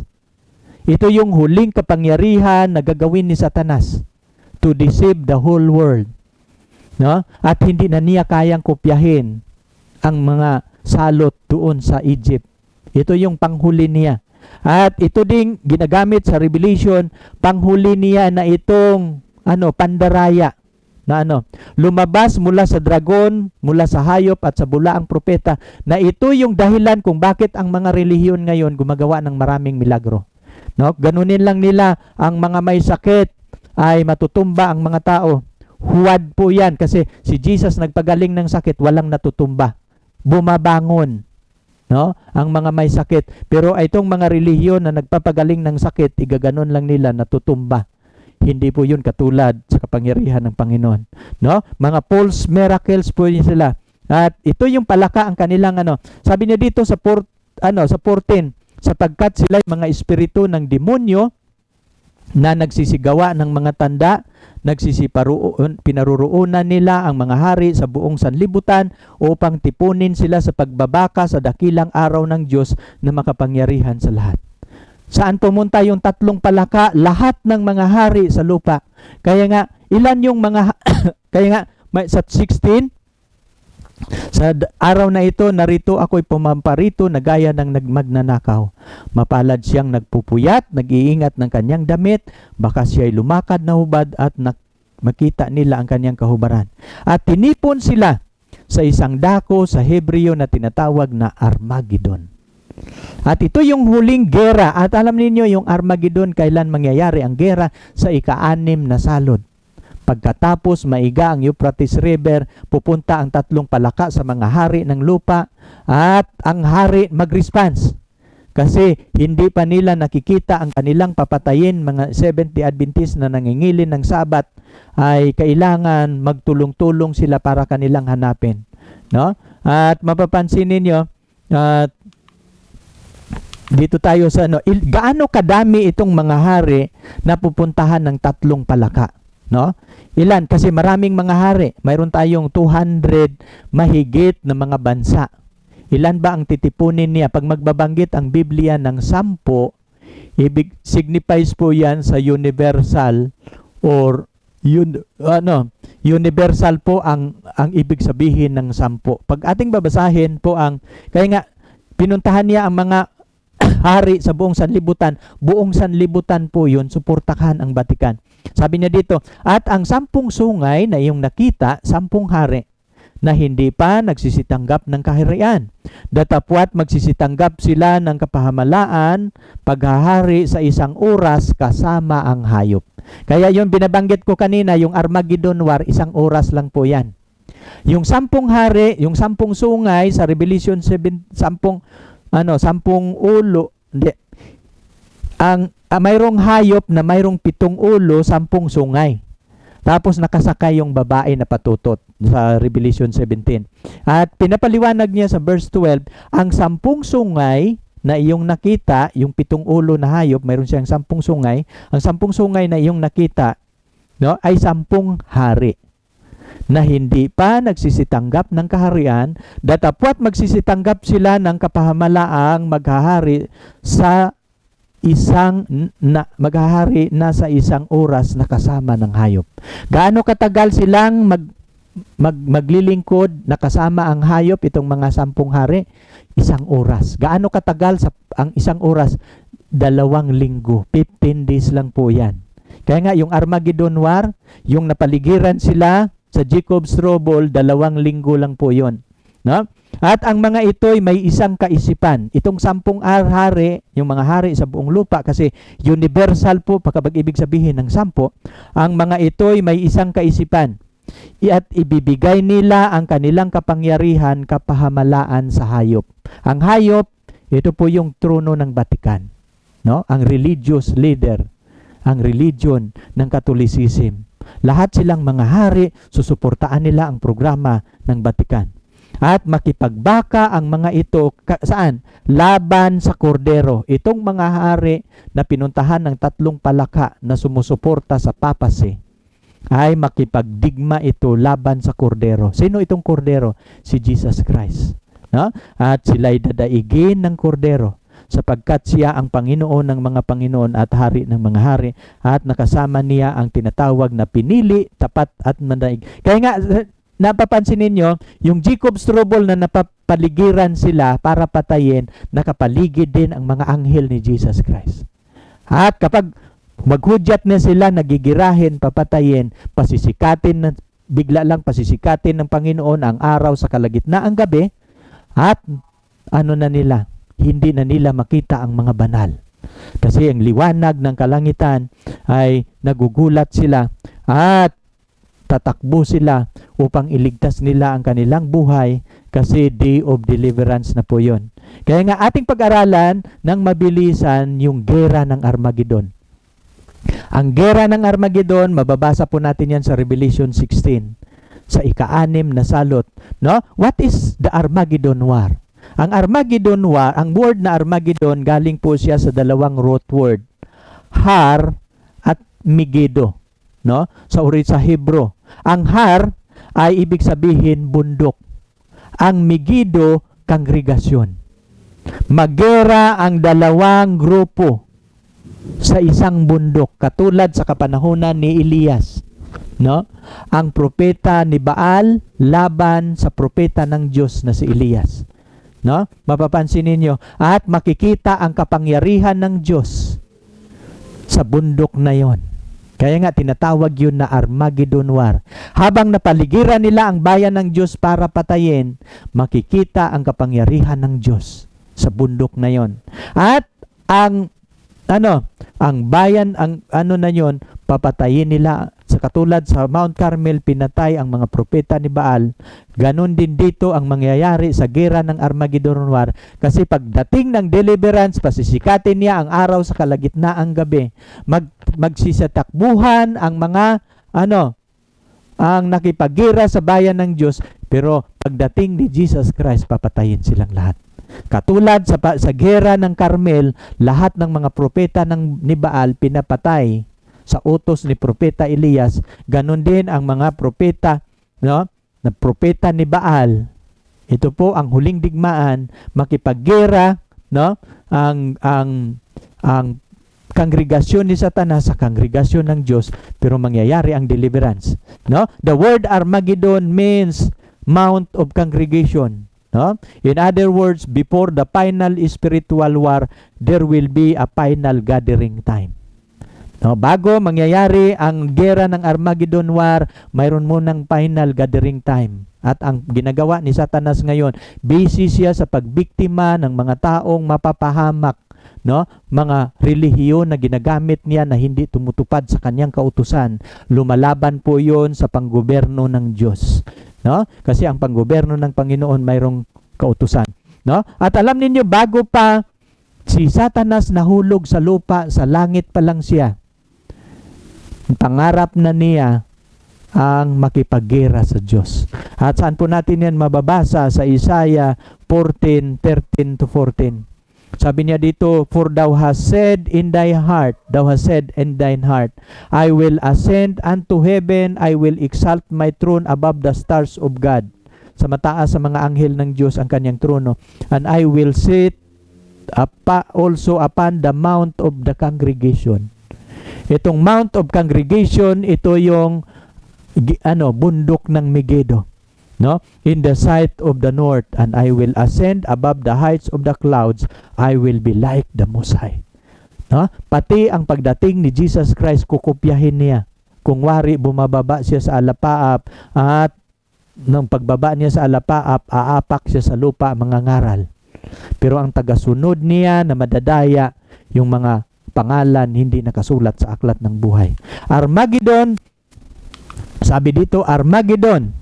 Ito yung huling kapangyarihan na gagawin ni Satanas to deceive the whole world. No? At hindi na niya kayang kopyahin ang mga salot doon sa Egypt. Ito yung panghuli niya. At ito ding ginagamit sa Revelation, panghuli niya na itong pandaraya na lumabas mula sa dragon, mula sa hayop at sa bulaang propeta, na ito yung dahilan kung bakit ang mga relihiyon ngayon gumagawa ng maraming milagro. No? Ganunin lang nila ang mga may sakit ay matutumba ang mga tao. Huwad po yan kasi si Jesus nagpagaling ng sakit, walang natutumba. Bumabangon, no? Ang mga may sakit. Pero itong mga relihiyon na nagpapagaling ng sakit, igaganon lang nila, natutumba. Hindi po yun katulad sa kapangyarihan ng Panginoon, no? Mga false miracles po yun sila. At ito yung palaka ang kanilang Sabi niya dito sa 14, sapagkat sila mga espiritu ng demonyo na nagsisigawa ng mga tanda, pinaruruunan nila ang mga hari sa buong sanlibutan upang tipunin sila sa pagbabaka sa dakilang araw ng Diyos na makapangyarihan sa lahat. Saan pumunta yung tatlong palaka? Lahat ng mga hari sa lupa. Kaya nga, ilan yung mga kaya nga sa 16, sa araw na ito, narito ako'y pumamparito na gaya ng nagmagnanakaw. Mapalad siyang nagpupuyat, nag-iingat ng kanyang damit, baka siya'y lumakad na hubad at makita nila ang kanyang kahubaran. At tinipon sila sa isang dako sa Hebreo na tinatawag na Armageddon. At ito yung huling gera. At alam niyo yung Armageddon, kailan mangyayari ang gera? Sa ika-6 na salod. Pagkatapos maiga ang Euphrates River, pupunta ang tatlong palaka sa mga hari ng lupa at ang hari mag-response. Kasi hindi pa nila nakikita ang kanilang papatayin, mga 70 Adventist na nangingilin ng Sabat, ay kailangan magtulong-tulong sila para kanilang hanapin. No? At mapapansin ninyo, dito tayo sa gaano kadami itong mga hari na pupuntahan ng tatlong palaka. No? Ilan? Kasi maraming mga hari. Mayroon tayong 200 mahigit na mga bansa. Ilan ba ang titipunin niya? Pag magbabanggit ang Biblia ng 10, signifies po yan sa universal or universal po ang ibig sabihin ng 10. Pag ating babasahin po kaya nga pinuntahan niya ang mga hari sa buong sanlibutan po yun, suportahan ang Batikan. Sabi niya dito, at ang 10 sungay na iyong nakita, 10 hari na hindi pa nagsisitanggap ng kaharian. Datapwat magsisitanggap sila ng kapahamalaan, paghahari sa 1 oras kasama ang hayop. Kaya yung binabanggit ko kanina, yung Armageddon War, 1 oras lang po yan. Yung 10 hari, yung 10 sungay sa Revelation 7, 10 ulo, hindi. Mayroong hayop na mayroong 7 ulo, 10 sungay. Tapos nakasakay yung babae na patutot sa Revelation 17. At pinapaliwanag niya sa verse 12, ang 10 sungay na iyong nakita, yung 7 ulo na hayop, mayroon siyang 10 sungay. Ang 10 sungay na iyong nakita, ay 10 hari na hindi pa nagsisitanggap ng kaharian, datapwat magsisitanggap sila ng kapahamalang maghahari maghahari na sa 1 oras na kasama ng hayop. Gaano katagal silang maglilingkod na kasama ang hayop, itong mga 10 hari? 1 oras. Gaano katagal ang 1 oras? 2 linggo. 15 days lang po yan. Kaya nga yung Armageddon War, yung napaligiran sila sa Jacob's Trouble, 2 linggo lang po yon. No? At ang mga ito'y may isang kaisipan. Itong 10 hari, yung mga hari sa buong lupa, kasi universal po pagkabag-ibig sabihin ng 10, ang mga ito'y may isang kaisipan. At ibibigay nila ang kanilang kapangyarihan, kapahamalaan sa hayop. Ang hayop, ito po yung trono ng Vatican, no? Ang religious leader, ang religion ng Catholicism. Lahat silang mga hari, susuportaan nila ang programa ng Vatican. At makipagbaka ang mga ito, saan? Laban sa kordero. Itong mga hari na pinuntahan ng 3 palaka na sumusuporta sa papacy, ay makipagdigma ito laban sa kordero. Sino itong kordero? Si Jesus Christ. No? At sila'y dadaigin ng kordero, sapagkat siya ang Panginoon ng mga Panginoon at Hari ng mga hari, at nakasama niya ang tinatawag na pinili, tapat at manaig. Kaya nga, napapansin ninyo, yung Jacob Trouble na napapaligiran sila para patayin, nakapaligid din ang mga anghel ni Jesus Christ. At kapag maghudyat na sila, nagigirahin, papatayin, pasisikatin, bigla lang pasisikatin ng Panginoon ang araw sa kalagitnaang gabi, at ano na nila, hindi na nila makita ang mga banal. Kasi ang liwanag ng kalangitan ay nagugulat sila, at tatakbo sila upang iligtas nila ang kanilang buhay, kasi day of deliverance na po yun. Kaya nga ating pag-aralan ng mabilisan yung gera ng Armageddon. Ang gera ng Armageddon, mababasa po natin yan sa Revelation 16, sa ika-6 na salot. No? What is the Armageddon War? Ang Armageddon War, ang word na Armageddon, galing po siya sa 2 root word, har at Megiddo, no? Sa Hebrew. Ang har ay ibig sabihin bundok. Ang Megiddo, kongregasyon. Magera ang 2 grupo sa isang bundok, katulad sa kapanahunan ni Elias, no? Ang propeta ni Baal laban sa propeta ng Diyos na si Elias, no? Mapapansin ninyo, at makikita ang kapangyarihan ng Diyos sa bundok na yon. Kaya nga tinatawag yun na Armageddon War. Habang napaligiran nila ang bayan ng Diyos para patayin, makikita ang kapangyarihan ng Diyos sa bundok na yon. At ang bayan, ang na yon, papatayin nila. Sa katulad sa Mount Carmel, pinatay ang mga propeta ni Baal. Ganon din dito ang mangyayari sa gera ng Armageddon War. Kasi pagdating ng deliverance, pasisikatin niya ang araw sa kalagitnaang gabi. Magsisatakbuhan ang mga ang nakipaggira sa bayan ng Diyos. Pero pagdating ni Jesus Christ, papatayin silang lahat. Katulad sa gera ng Carmel, lahat ng mga propeta ni Baal pinapatay sa utos ni propeta Elias. Ganon din ang mga propeta, no, na propeta ni Baal. Ito po ang huling digmaan, makipaggera, no, ang kongregasyon ni Satanas sa kongregasyon ng Diyos, pero mangyayari ang deliverance, no? The word Armageddon means Mount of Congregation, no? In other words, before the final spiritual war, there will be a final gathering time. No, bago mangyayari ang gera ng Armageddon War, mayroon munang final gathering time. At ang ginagawa ni Satanas ngayon, busy siya sa pagbiktima ng mga taong mapapahamak, no? Mga relihiyon na ginagamit niya na hindi tumutupad sa kanyang kautusan. Lumalaban po 'yon sa panggoberno ng Diyos, no? Kasi ang panggoberno ng Panginoon mayroong kautusan, no? At alam ninyo, bago pa si Satanas nahulog sa lupa, sa langit pa lang siya, pangarap na niya ang makipaggera sa Diyos. At saan po natin yan mababasa? Sa Isaiah 14:13-14. Sabi niya dito, "For thou hast said in thine heart, I will ascend unto heaven, I will exalt my throne above the stars of God." Sa mataas sa mga anghel ng Diyos ang kanyang trono. "And I will sit also upon the mount of the congregation." Itong Mount of Congregation, ito yung bundok ng Megiddo, no? "In the sight of the north, and I will ascend above the heights of the clouds, I will be like the Most High." No? Pati ang pagdating ni Jesus Christ, kukopyahin niya. Kung wari, bumababa siya sa alapaap at ng pagbaba niya sa alapaap, aapak siya sa lupa, mangangaral. Pero ang tagasunod niya na madadaya, yung mga pangalan hindi nakasulat sa aklat ng buhay. Armageddon, sabi dito, Armageddon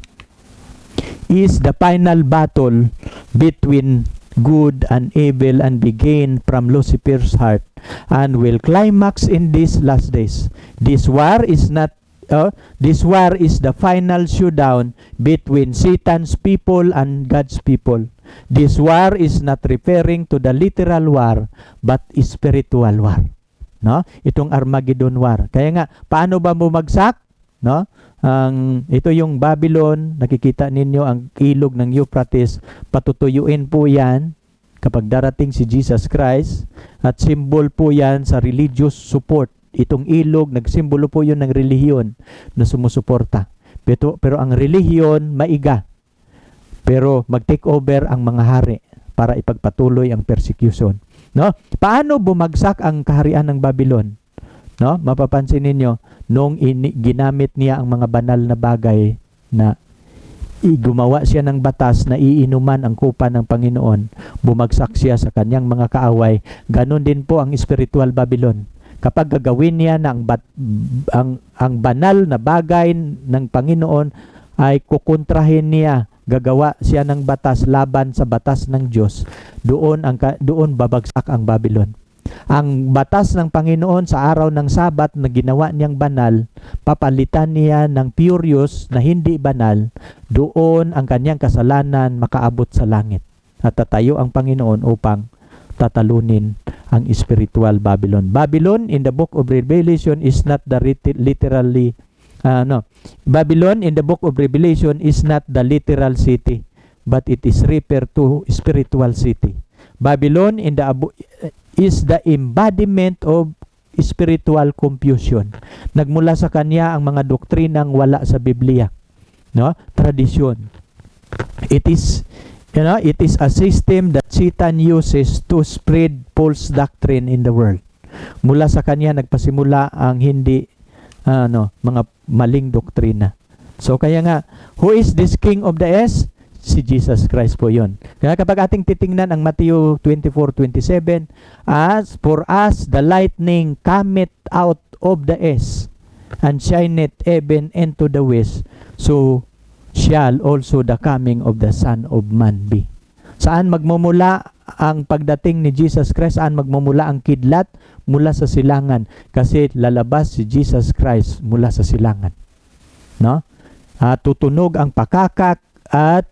is the final battle between good and evil and begin from Lucifer's heart and will climax in these last days. This war is the final showdown between Satan's people and God's people. This war is not referring to the literal war but spiritual war. No? Itong Armageddon war. Kaya nga, paano ba bumagsak? No? Ito yung Babylon, nakikita ninyo ang ilog ng Euphrates, patutuyuin po yan kapag darating si Jesus Christ, at symbol po yan sa religious support. Itong ilog, nagsimbolo po yun ng relihiyon na sumusuporta. Pero ang relihiyon, maiga. Pero mag-take over ang mga hari para ipagpatuloy ang persecution. No? Paano bumagsak ang kaharian ng Babylon? No? Mapapansin ninyo, nung ginamit niya ang mga banal na bagay na gumawa siya ng batas na iinuman ang kupa ng Panginoon, bumagsak siya sa kanyang mga kaaway. Ganon din po ang spiritual Babylon. Kapag gagawin niya na ang banal na bagay ng Panginoon, ay kukontrahin niya, gagawa siya ng batas laban sa batas ng Diyos, doon babagsak ang Babylon. Ang batas ng Panginoon sa araw ng Sabat na ginawa niyang banal, papalitan niya ng furious na hindi banal, doon ang kanyang kasalanan makaabot sa langit. At tatayo ang Panginoon upang tatalunin ang spiritual Babylon. Babylon in the book of Revelation is not the literally Babylon in the book of Revelation is not the literal city, but it is referred to spiritual city. Babylon is the embodiment of spiritual confusion. Nagmula sa kanya ang mga doktrinang wala sa Biblia, no? Tradisyon. It is a system that Satan uses to spread false doctrine in the world. Mula sa kanya nagpasimula ang hindi mga maling doktrina. So kaya nga, who is this King of the East? Si Jesus Christ po yun. Kaya kapag ating titingnan ang Matthew 24:27, as for us the lightning cometh out of the east, and shineth even into the west, so shall also the coming of the Son of Man be. Saan magmumula ang pagdating ni Jesus Christ? Saan magmumula ang kidlat? Mula sa silangan. Kasi lalabas si Jesus Christ mula sa silangan. No? Tutunog ang pakakak, at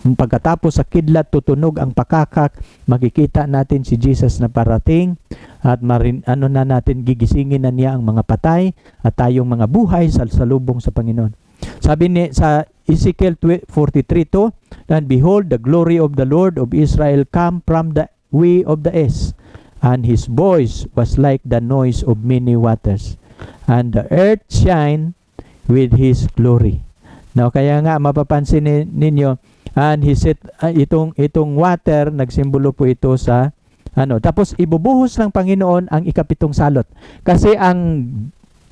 pagkatapos sa kidlat, tutunog ang pakakak, makikita natin si Jesus na parating, at gigisingin na niya ang mga patay, at tayong mga buhay salubong sa Panginoon. Sabi ni sa Ezekiel 43:2, and behold, the glory of the Lord of Israel come from the way of the east, and his voice was like the noise of many waters, and the earth shine with his glory. Now, kaya nga mapapansin ninyo, and he said, itong water, nagsimbolo po ito sa tapos ibubuhos ng Panginoon ang ikapitong salot. Kasi ang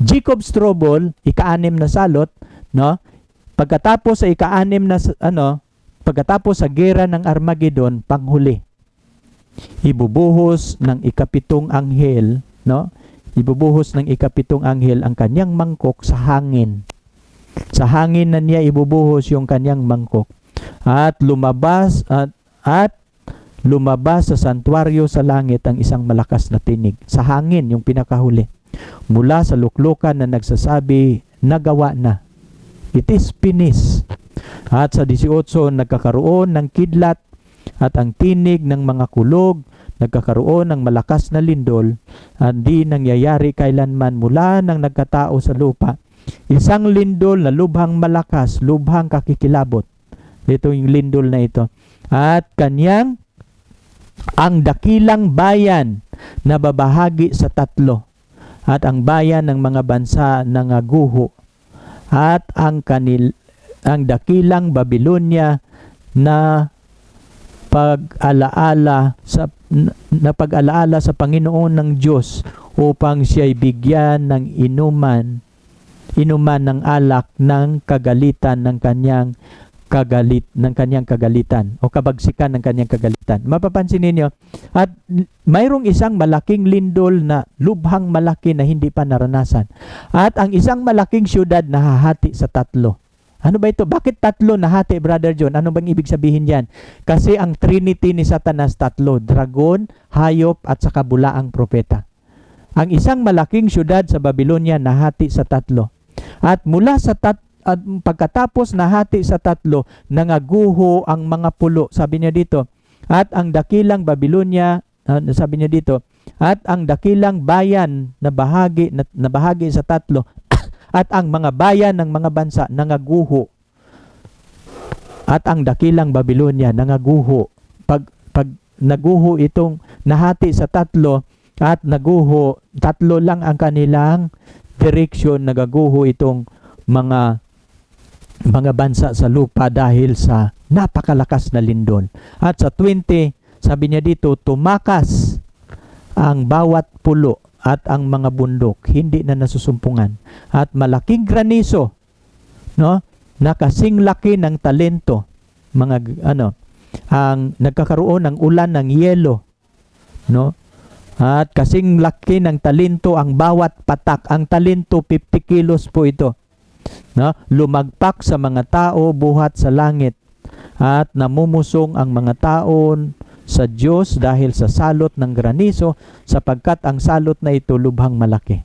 Jacob's trouble, ika-anim na salot, no? Pagkatapos sa ika-anim na pagkatapos sa gera ng Armageddon, panghuli, ibubuhos ng ikapitong anghel, no? Ibubuhos ng ikapitong anghel ang kanyang mangkok sa hangin. Sa hangin na niya ibubuhos yung kanyang mangkok, at lumabas sa santuaryo sa langit ang isang malakas na tinig. Sa hangin, yung pinakahuli, mula sa luklukan na nagsasabi, nagawa na. It is finished. At sa 18, nagkakaroon ng kidlat, at ang tinig ng mga kulog, nagkakaroon ng malakas na lindol, at di nangyayari kailanman mula nang nagkatao sa lupa. Isang lindol na lubhang malakas, lubhang kakikilabot. Ito yung lindol na ito. At ang dakilang bayan na babahagi sa tatlo, at ang bayan ng mga bansa na ngaguho, at ang dakilang Babylonia na pag-alaala sa Panginoon ng Diyos, upang siya'y bigyan ng inuman inuman ng alak ng kagalitan ng kanyang kagalitan o kabagsikan ng kanyang kagalitan. Mapapansin ninyo, at mayroong isang malaking lindol na lubhang malaki na hindi pa naranasan. At ang isang malaking syudad nahahati sa tatlo. Ano ba ito? Bakit tatlo nahati, Brother John? Ano bang ibig sabihin yan? Kasi ang Trinity ni Satanas tatlo, dragon, hayop at saka bulaang propeta. Ang isang malaking syudad sa Babylonia nahati sa tatlo. At mula sa at pagkatapos nahati sa tatlo, nangaguho ang mga pulo. Sabi niya dito, at ang dakilang Babylonia, sabi niya dito, at ang dakilang bayan na bahagi sa tatlo, at ang mga bayan ng mga bansa nangaguho. At ang dakilang Babylonia nangaguho. Pag naguho itong nahati sa tatlo, at naguho, tatlo lang ang kanilang direksyon, nagaguho itong mga bansa sa lupa dahil sa napakalakas na lindol. At sa 20, sabi niya dito, tumakas ang bawat pulo at ang mga bundok, hindi na nasusumpungan. At malaking granizo, no? Nakasing laki ng talento, ang nagkakaroon ng ulan ng yelo, no? At kasing laki ng talento ang bawat patak. Ang talento 50 kilos po ito. No? Lumagpak sa mga tao buhat sa langit at namumusong ang mga taon sa Diyos dahil sa salot ng granizo, sapagkat ang salot na ito lubhang malaki.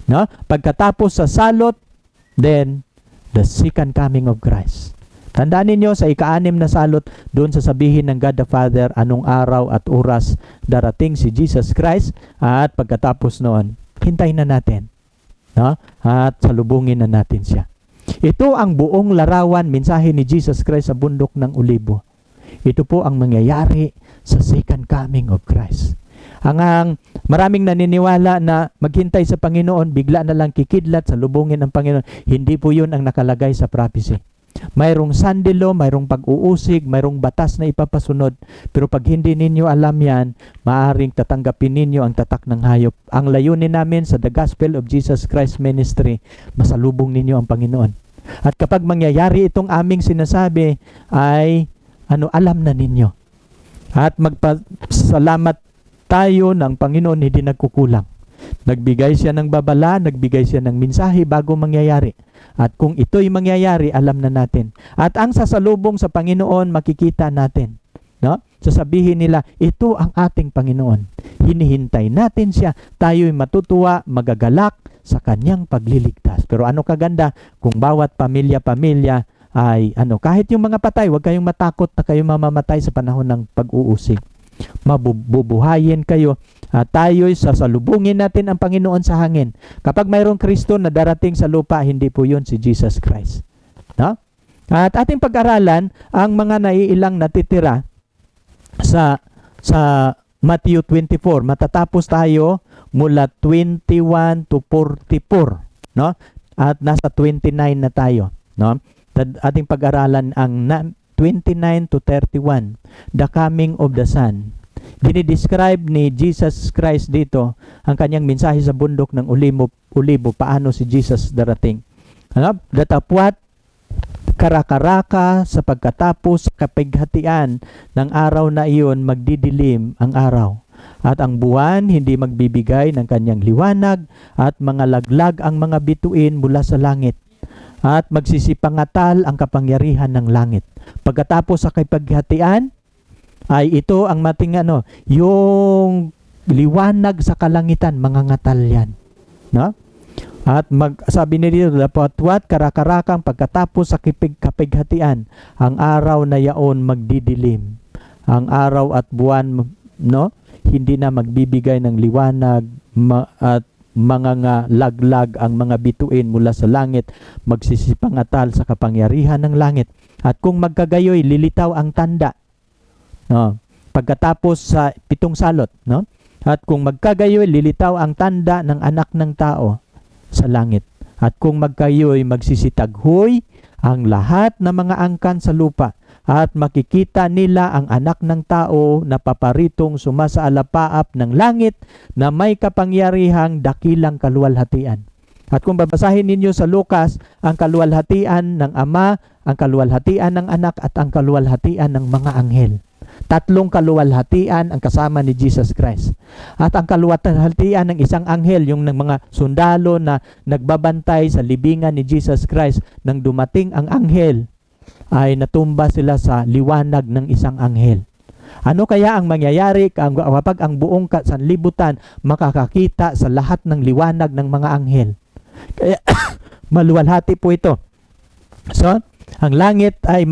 No? Pagkatapos sa salot, then the second coming of Christ. Tandaan ninyo, sa ika-6 na salot, doon sasabihin ng God the Father anong araw at oras darating si Jesus Christ, at pagkatapos noon, hintayin na natin, no? At salubungin na natin siya. Ito ang buong larawan, mensahe ni Jesus Christ sa bundok ng Olibo. Ito po ang mangyayari sa second coming of Christ. Ang maraming naniniwala na maghintay sa Panginoon, bigla na lang kikidlat, salubungin ng Panginoon. Hindi po yun ang nakalagay sa prophecy. Mayroong sandilo, mayroong pag-uusig, mayroong batas na ipapasunod. Pero pag hindi ninyo alam yan, maaaring tatanggapin ninyo ang tatak ng hayop. Ang layunin namin sa The Gospel of Jesus Christ Ministry, masalubong ninyo ang Panginoon. At kapag mangyayari itong aming sinasabi, ay alam na ninyo. At magpasalamat tayo ng Panginoon, hindi nagkukulang. Nagbigay siya ng babala, nagbigay siya ng mensahe bago mangyayari. At kung ito'y mangyayari, alam na natin. At ang sasalubong sa Panginoon, makikita natin. No? Sasabihin nila, ito ang ating Panginoon. Hinihintay natin siya. Tayo'y matutuwa, magagalak sa kanyang pagliligtas. Pero ano kaganda, kung bawat pamilya-pamilya ay, kahit yung mga patay, huwag kayong matakot na kayo mamamatay sa panahon ng pag-uusig. Mabubuhayin kayo. Tayo'y sasalubungin natin ang Panginoon sa hangin. Kapag mayroong Kristo na darating sa lupa, hindi po yun si Jesus Christ. No? At ating pag-aralan ang mga naiilang natitira sa Matthew 24. Matatapos tayo mula 21 to 44. No? At nasa 29 na tayo. No? Ating pag-aralan ang 29 to 31. The coming of the Son. Dinidescribe ni Jesus Christ dito ang kanyang mensahe sa bundok ng Olibo, paano si Jesus darating. Datapwat karakaraka sa pagkatapos kapighatian ng araw na iyon, magdidilim ang araw. At ang buwan hindi magbibigay ng kanyang liwanag, at mga laglag ang mga bituin mula sa langit. At magsisipangatal ang kapangyarihan ng langit. Pagkatapos sa kapighatian, ay ito ang mating yung liwanag sa kalangitan, mga ngatal yan. No? At sabi ni dito, dapatwat karakarakang pagkatapos sa kapighatian, ang araw na yaon magdidilim. Ang araw at buwan, no? Hindi na magbibigay ng liwanag, at mga laglag ang mga bituin mula sa langit, magsisipangatal sa kapangyarihan ng langit. At kung magkagayoy, lilitaw ang tanda. No? Pagkatapos sa 7 salot, no? At kung magkagayoy, lilitaw ang tanda ng anak ng tao sa langit. At kung magkayoy, magsisitaghoy ang lahat ng mga angkan sa lupa, at makikita nila ang anak ng tao na paparitong sumasaalapaap ng langit na may kapangyarihang dakilang kaluwalhatian. At kung babasahin ninyo sa Lucas, ang kaluwalhatian ng Ama, ang kaluwalhatian ng Anak, at ang kaluwalhatian ng mga anghel. 3 kaluwalhatian ang kasama ni Jesus Christ. At ang kaluwalhatian ng isang anghel, yung ng mga sundalo na nagbabantay sa libingan ni Jesus Christ, nang dumating ang anghel, ay natumba sila sa liwanag ng isang anghel. Ano kaya ang mangyayari kapag ang buong sanlibutan makakakita sa lahat ng liwanag ng mga anghel? Kaya maluwalhati po ito. So, ang langit ay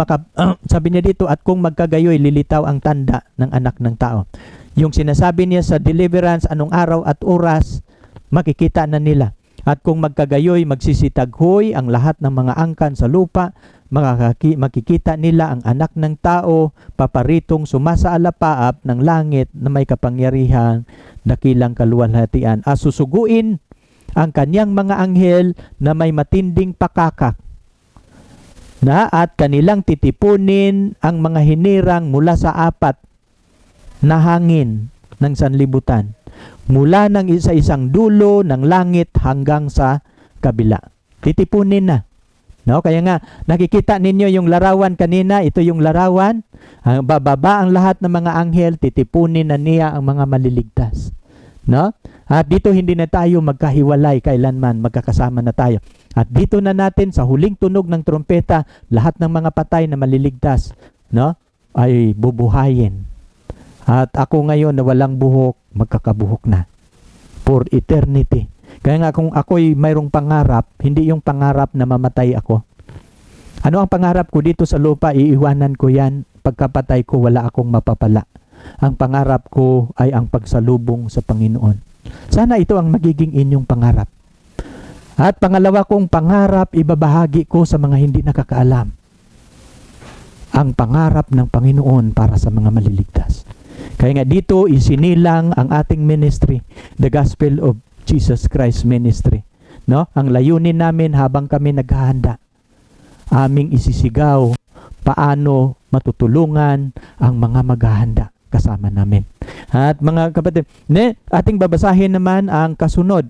sabi niya dito, at kung magkagayoy, lilitaw ang tanda ng anak ng tao. Yung sinasabi niya sa deliverance, anong araw at oras, makikita na nila. At kung magkagayoy, magsisitaghoy ang lahat ng mga angkan sa lupa, makikita nila ang anak ng tao, paparitong sumasaalapaap ng langit na may kapangyarihan, dakilang kaluwalhatian. Susuguin ang kanyang mga anghel na may matinding pakakak, at kanilang titipunin ang mga hinirang mula sa 4 na hangin ng sanlibutan, mula ng isang dulo ng langit hanggang sa kabila. Titipunin na. No? Kaya nga, nakikita ninyo yung larawan kanina, ito yung larawan. Bababa ang lahat ng mga anghel, titipunin na niya ang mga maliligtas. No? At dito hindi na tayo magkahiwalay kailanman, magkakasama na tayo. At dito na natin sa huling tunog ng trompeta, lahat ng mga patay na maliligtas, no, ay bubuhayin. At ako ngayon na walang buhok, magkakabuhok na for eternity. Kaya nga kung ako'y mayroong pangarap, hindi yung pangarap na mamatay ako. Ano ang pangarap ko dito sa lupa? Iiwanan ko yan. Pagkapatay ko, wala akong mapapala. Ang pangarap ko ay ang pagsalubong sa Panginoon. Sana ito ang magiging inyong pangarap. At pangalawa kong pangarap, ibabahagi ko sa mga hindi nakakaalam. Ang pangarap ng Panginoon para sa mga maliligtas. Kaya nga dito isinilang ang ating ministry, the Gospel of Jesus Christ Ministry. No? Ang layunin namin habang kami naghahanda, aming isisigaw paano matutulungan ang mga maghahanda kasama namin. At mga kapatid, ating babasahin naman ang kasunod.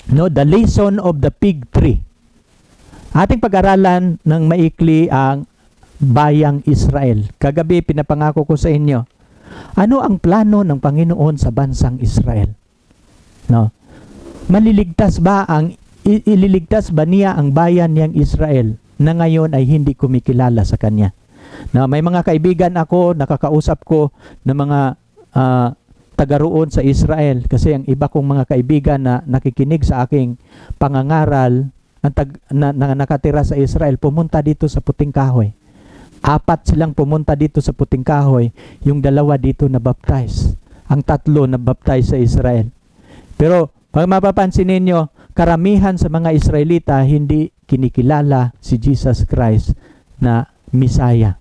No, the lesson of the fig tree. Ating pag-aralan ng maikli ang bayang Israel. Kagabi pinapangako ko sa inyo, ano ang plano ng Panginoon sa bansang Israel? No. Maliligtas ba ililigtas ba niya ang bayan niyang Israel na ngayon ay hindi kumikilala sa kanya? No, may mga kaibigan ako, nakakausap ko ng mga taga roon sa Israel, kasi ang iba kong mga kaibigan na nakikinig sa aking pangangaral na nakatira sa Israel, pumunta dito sa Puting Kahoy. 4 silang pumunta dito sa Puting Kahoy, yung 2 dito na baptize, ang 3 na baptize sa Israel. Pero pag mapapansin ninyo, karamihan sa mga Israelita hindi kinikilala si Jesus Christ na Misaya.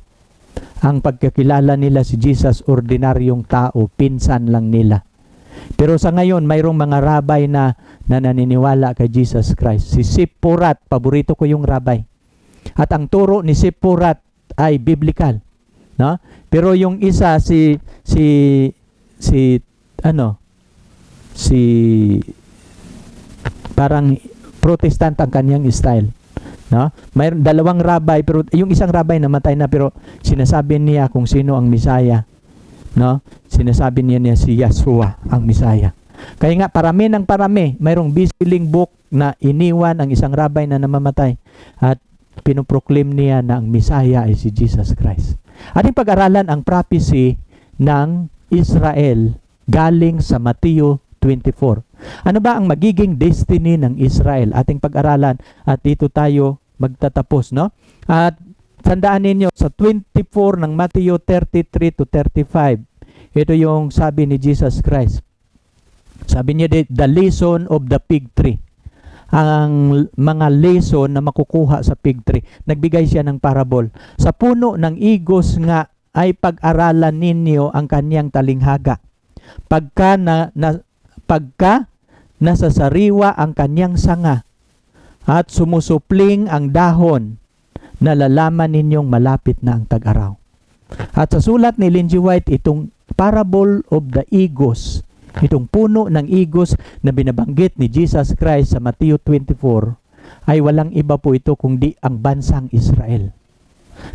Ang pagkakilala nila si Jesus, ordinaryong tao, pinsan lang nila. Pero sa ngayon, mayroong mga rabay na naniniwala kay Jesus Christ. Si Sippurat, paborito ko yung rabay. At ang turo ni Sippurat ay biblical. No? Pero yung isa, parang Protestant ang kanyang style. No? Mayroon 2 rabay, pero yung isang rabay namatay na, pero sinasabi niya kung sino ang Misaya. No? Sinasabi niya si Yeshua ang Misaya. Kaya nga parami ng parami, mayroong bisiling book na iniwan ang isang rabay na namamatay at pinoproclaim niya na ang Misaya ay si Jesus Christ. Ating pag-aralan ang prophecy ng Israel galing sa Mateo 24. Ano ba ang magiging destiny ng Israel? Ating pag-aralan at dito tayo magtatapos, no? At tandaan ninyo sa 24 ng Mateo 33 to 35. Ito yung sabi ni Jesus Christ. Sabi niya, the lesson of the fig tree. Ang mga lesson na makukuha sa fig tree. Nagbigay siya ng parable. Sa puno ng igos nga ay pag-aralan ninyo ang kanyang talinghaga. Pagka nasasariwa ang kanyang sanga at sumusupling ang dahon, nalalaman ninyong malapit na ang tag-araw. At sa sulat ni Lindsay White, itong parable of the igos, Itong puno ng igos na binabanggit ni Jesus Christ sa Matthew 24 ay walang iba po ito kundi ang bansang Israel.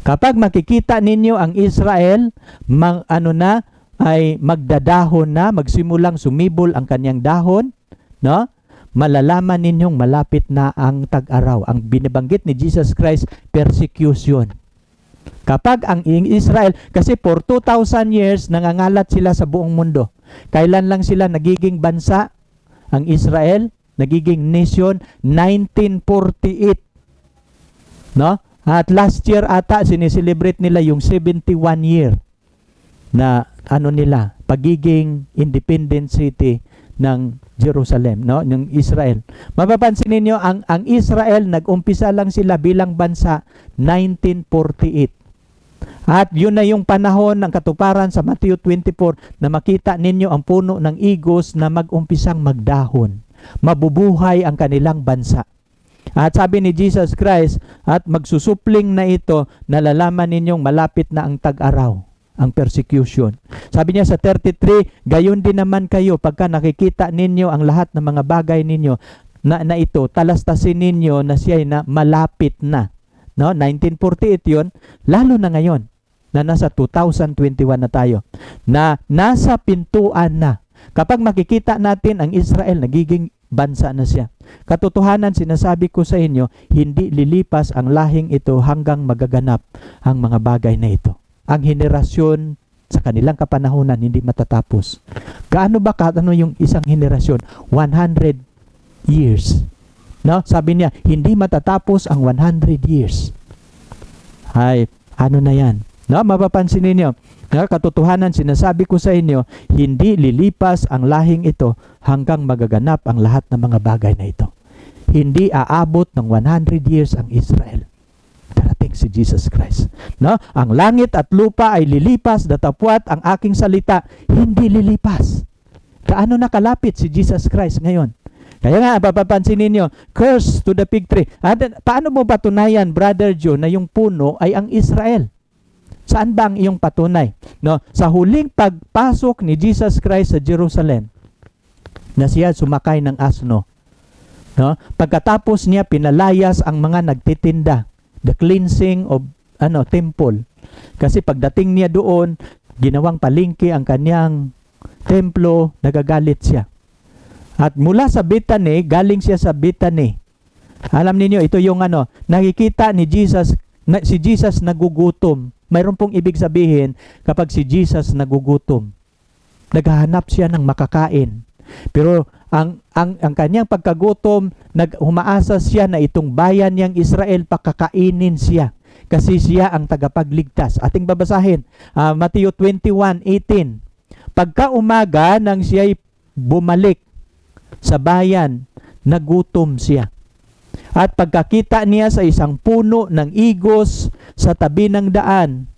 Kapag makikita ninyo ang Israel, ay magdadahon na, magsimulang sumibol ang kanyang dahon, no? Malalaman ninyong malapit na ang tag-araw. Ang binabanggit ni Jesus Christ, persecution. Kapag ang Israel, kasi for 2,000 years, nangangalat sila sa buong mundo. Kailan lang sila nagiging bansa? Ang Israel, nagiging nation, 1948. No? At last year ata, sineselebrate nila yung 71 year na pagiging independent city ng Jerusalem, no? Ng Israel. Mapapansin ninyo, ang Israel, nag-umpisa lang sila bilang bansa 1948. At yun na yung panahon ng katuparan sa Matthew 24 na makita ninyo ang puno ng igos na mag-umpisang magdahon. Mabubuhay ang kanilang bansa. At sabi ni Jesus Christ, at magsusupling na ito, nalalaman ninyong malapit na ang tag-araw, ang persecution. Sabi niya sa 33, gayon din naman kayo pagka nakikita ninyo ang lahat ng mga bagay ninyo na ito, talastasin ninyo na siya na malapit na. No? 1948 yun, lalo na ngayon, na nasa 2021 na tayo, na nasa pintuan na. Kapag makikita natin ang Israel, nagiging bansa na siya. Katotohanan, sinasabi ko sa inyo, hindi lilipas ang lahing ito hanggang magaganap ang mga bagay na ito. Ang henerasyon sa kanilang kapanahunan hindi matatapos. Gaano ba yung isang henerasyon? 100 years. No? Sabi niya, hindi matatapos ang 100 years. Ay, ano na yan? No? Mapapansin ninyo, katotohanan, sinasabi ko sa inyo, hindi lilipas ang lahing ito hanggang magaganap ang lahat ng mga bagay na ito. Hindi aabot ng 100 years ang Israel. Darating si Jesus Christ. No? Ang langit at lupa ay lilipas, datapwat ang aking salita, hindi lilipas. Kaano nakalapit si Jesus Christ ngayon? Kaya nga, papapansin ninyo, curse to the fig tree. Paano mo patunayan, Brother Joe, na yung puno ay ang Israel? Saan ba ang iyong patunay? No, sa huling pagpasok ni Jesus Christ sa Jerusalem, na siya sumakay ng asno. No? Pagkatapos niya pinalayas ang mga nagtitinda, the cleansing of temple. Kasi pagdating niya doon, ginawang palengke ang kanyang templo, nagagalit siya. At mula sa Bethany, galing siya sa Bethany. Alam niyo, ito yung nakikita ni Jesus, si Jesus nagugutom. Mayroon pong ibig sabihin kapag si Jesus nagugutom. Naghahanap siya ng makakain. Pero ang kanyang pagkagutom, humaasa siya na itong bayan niyang Israel pakakainin siya. Kasi siya ang tagapagligtas. Ating babasahin, Matthew 21:18. Pagka umaga nang siya'y bumalik sa bayan, nagutom siya. At pagkakita niya sa isang puno ng igos sa tabi ng daan,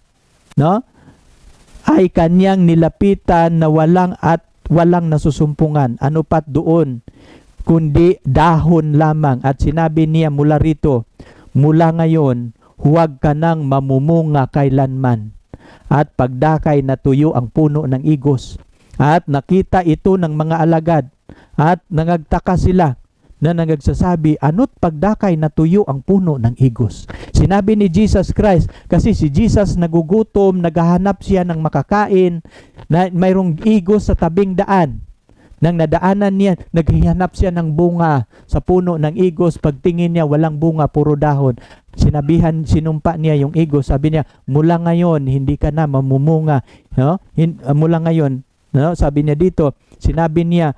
no, ay kanyang nilapitan na walang nasusumpungan. Ano pat doon, kundi dahon lamang. At sinabi niya mula rito, mula ngayon, huwag ka nang mamumunga kailanman. At pagdakay natuyo ang puno ng igos. At nakita ito ng mga alagad. At nangagtaka sila na nagsasabi, ano't pagdakay natuyo ang puno ng igos? Sinabi ni Jesus Christ, kasi si Jesus nagugutom, naghahanap siya ng makakain, na mayroong igos sa tabing daan. Nang nadaanan niya, naghihanap siya ng bunga sa puno ng igos. Pagtingin niya, walang bunga, puro dahon. Sinumpa niya yung igos. Sabi niya, mula ngayon, hindi ka na mamumunga. No? Mula ngayon, no? Sabi niya dito, sinabi niya,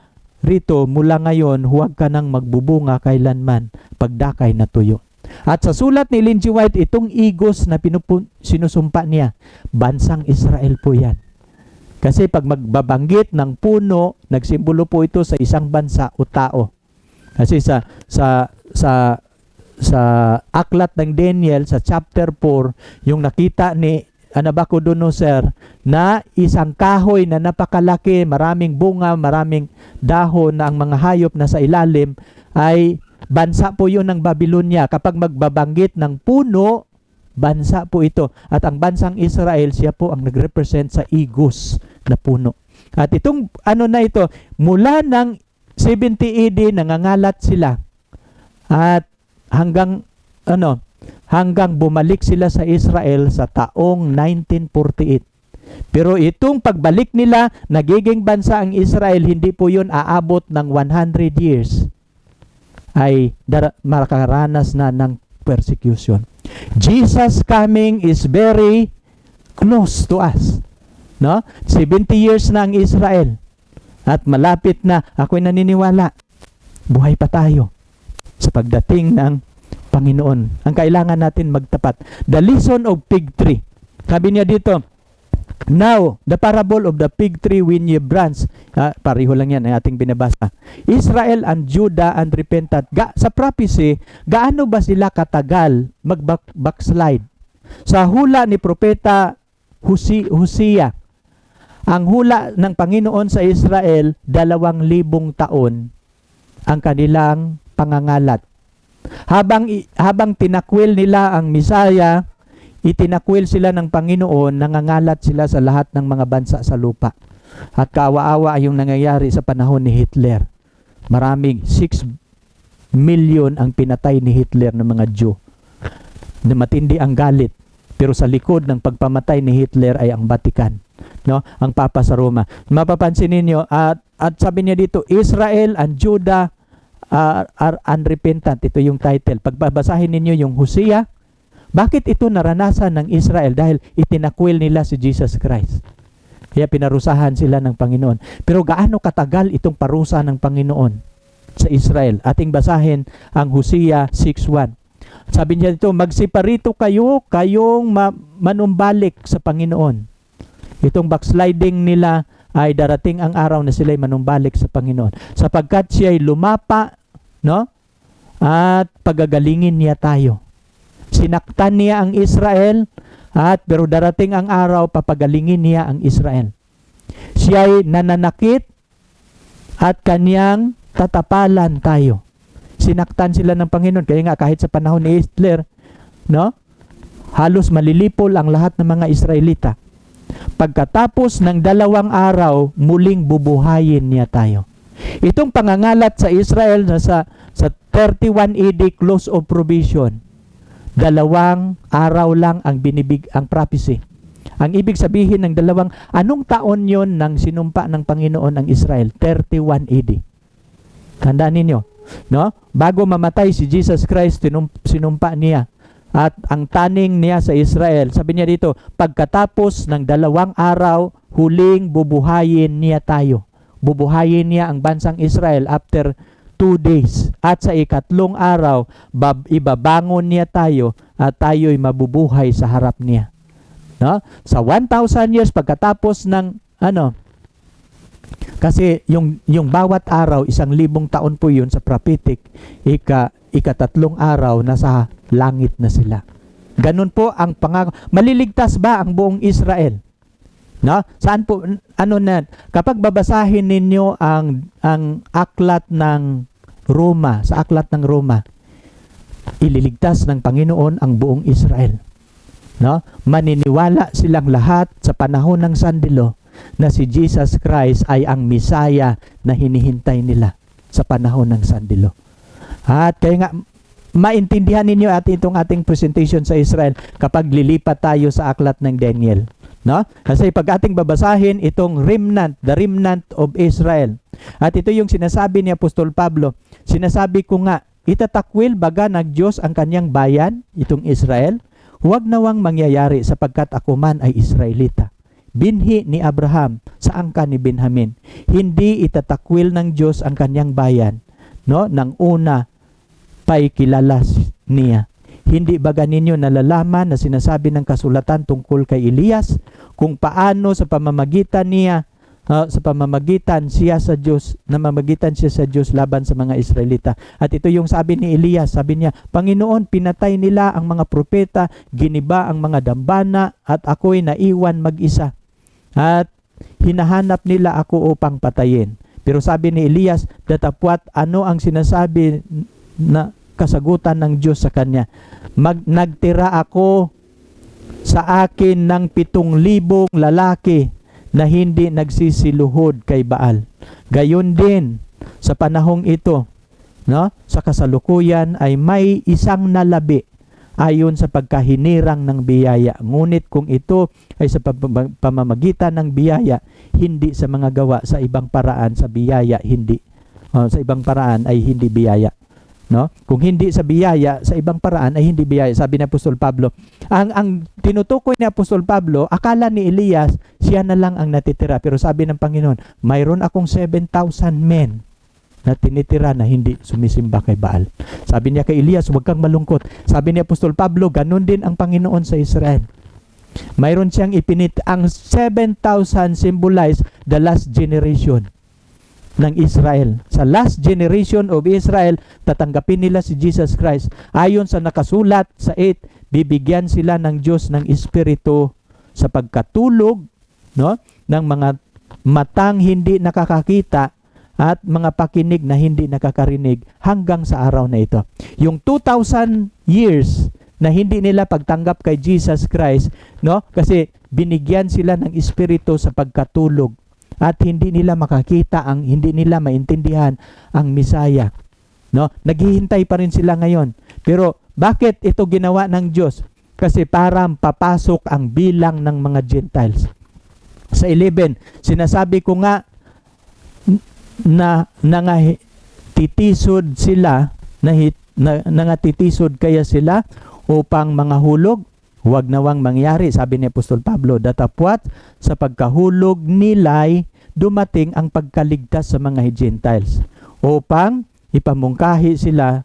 rito, mula ngayon, huwag ka nang magbubunga kailanman, pagdakay na tuyo. At sa sulat ni Ellen G. White, itong igos na sinusumpa niya, bansang Israel po yan. Kasi pag magbabanggit ng puno, nagsimbolo po ito sa isang bansa o tao. Kasi sa aklat ng Daniel, sa chapter 4, yung nakita ni Nabucodonosor na isang kahoy na napakalaki, maraming bunga, maraming dahon na ang mga hayop na sa ilalim, ay bansa po yun ng Babylonia. Kapag magbabanggit ng puno, bansa po ito. At ang bansang Israel, siya po ang nagrepresent sa igos na puno. At itong na ito, mula ng 70 AD nangangalat sila. At hanggang bumalik sila sa Israel sa taong 1948. Pero itong pagbalik nila, nagiging bansa ang Israel, hindi po yun aabot ng 100 years. Ay makaranas na ng persecution. Jesus coming is very close to us. No? 70 years na ang Israel. At malapit na, ako'y naniniwala, buhay pa tayo sa pagdating ng Panginoon. Ang kailangan natin magtapat. The lesson of fig tree. Sabi niya dito, now, the parable of the fig tree when ye branch. Pareho lang yan ang ating binabasa. Israel and Judah unrepentant. Sa prophecy, gaano ba sila katagal mag-backslide? Sa hula ni Propeta Hosea, ang hula ng Panginoon sa Israel, 2,000 taon ang kanilang pangangalat. Habang tinakwil nila ang Misaya, itinakwil sila ng Panginoon, nangangalat sila sa lahat ng mga bansa sa lupa. At kaawa-awa yung nangyayari sa panahon ni Hitler. Maraming 6 million ang pinatay ni Hitler ng mga Jew. Na matindi ang galit. Pero sa likod ng pagpamatay ni Hitler ay ang Vatican, no? Ang Papa sa Roma. Mapapansin ninyo, at sabi niya dito, Israel and Judah are unrepentant. Ito yung title. Pagbabasahin ninyo yung Hosea, bakit ito naranasan ng Israel? Dahil itinakwil nila si Jesus Christ. Kaya pinarusahan sila ng Panginoon. Pero gaano katagal itong parusa ng Panginoon sa Israel? Ating basahin ang Hosea 6:1. Sabi niya dito, magsiparito kayong manumbalik sa Panginoon. Itong backsliding nila ay darating ang araw na sila'y manumbalik sa Panginoon. Sapagkat siya'y lumapa, no? At pagagalingin niya tayo. Sinaktan niya ang Israel, pero darating ang araw, papagalingin niya ang Israel. Siya'y nananakit at kanyang tatapalan tayo. Sinaktan sila ng Panginoon. Kaya nga kahit sa panahon ni Hitler, no? Halos malilipol ang lahat ng mga Israelita. Pagkatapos ng 2 araw, muling bubuhayin niya tayo. Itong pangangalat sa Israel na sa 31 AD close of provision, 2 araw lang ang prophecy. Ang ibig sabihin ng 2, anong taon yon nang sinumpa ng Panginoon ang Israel? 31 AD. Tandaan ninyo, no? Bago mamatay si Jesus Christ, sinumpa niya. At ang taning niya sa Israel, sabi niya dito, pagkatapos ng 2 araw, huling bubuhayin niya tayo. Bubuhayin niya ang bansang Israel after 2 days. At sa 3 araw, ibabangon niya tayo at tayo'y mabubuhay sa harap niya. No? Sa 1,000 years, pagkatapos ng kasi yung bawat araw, 1,000 taon po yun sa prophetic, ika-3 araw, nasa langit na sila. Ganun po ang pangako. Maliligtas ba ang buong Israel? No? Saan po, kapag babasahin ninyo ang aklat ng Roma, sa aklat ng Roma, ililigtas ng Panginoon ang buong Israel. No? Maniniwala silang lahat sa panahon ng sandilo na si Jesus Christ ay ang Misaya na hinihintay nila sa panahon ng sandilo. At kaya nga, maintindihan ninyo itong ating presentation sa Israel kapag lilipat tayo sa aklat ng Daniel. No? Kasi pag ating babasahin itong remnant, the remnant of Israel. At ito yung sinasabi ni Apostol Pablo. Sinasabi ko nga, itatakwil baga ng Diyos ang kanyang bayan, itong Israel? Huwag nawang mangyayari sapagkat ako man ay Israelita. Binhi ni Abraham sa angkan ni Benjamin. Hindi itatakwil ng Diyos ang kanyang bayan, no? Nang una pa'y kilala niya. Hindi baga ninyo nalalaman na sinasabi ng kasulatan tungkol kay Elias kung paano sa pamamagitan siya sa Diyos laban sa mga Israelita. At ito yung sabi ni Elias, sabi niya, Panginoon, pinatay nila ang mga propeta, giniba ang mga dambana, at ako'y naiwan mag-isa. At hinahanap nila ako upang patayin. Pero sabi ni Elias, datapwat ano ang sinasabi na kasagutan ng Diyos sa kanya? Nagtira ako sa akin ng 7,000 lalaki na hindi nagsisiluhod kay Baal. Gayon din sa panahong ito, no? Sa kasalukuyan ay may isang nalabi ayon sa pagkahinirang ng biyaya. Ngunit kung ito ay sa pamamagitan ng biyaya, hindi sa mga gawa, sa ibang paraan sa biyaya, hindi. Sa ibang paraan ay hindi biyaya. No? Kung hindi sa biyaya, sa ibang paraan ay hindi biyaya. Sabi ni Apostol Pablo, ang tinutukoy ni Apostol Pablo, akala ni Elias, siya na lang ang natitira. Pero sabi ng Panginoon, mayroon akong 7,000 men na tinitira na hindi sumisimba kay Baal. Sabi niya kay Elias, huwag kang malungkot. Sabi ni Apostol Pablo, ganun din ang Panginoon sa Israel. Mayroon siyang ang 7,000 symbolize the last generation ng Israel. Sa last generation of Israel, tatanggapin nila si Jesus Christ. Ayon sa nakasulat sa 8, bibigyan sila ng Diyos ng Espiritu sa pagkatulog, no, ng mga matang hindi nakakakita at mga pakinig na hindi nakakarinig hanggang sa araw na ito. Yung 2,000 years na hindi nila pagtanggap kay Jesus Christ, no, kasi binigyan sila ng Espiritu sa pagkatulog. At hindi nila makakita, hindi nila maintindihan ang Misaya. No? Naghihintay pa rin sila ngayon. Pero bakit ito ginawa ng Diyos? Kasi para papasok ang bilang ng mga Gentiles. Sa 11, sinasabi ko nga na nangatisod sila, nangatisod kaya sila upang mga hulog. Huwag nawang mangyari, sabi ni Apostol Pablo, datapwat sa pagkahulog nila'y dumating ang pagkaligtas sa mga Gentiles upang ipamungkahi sila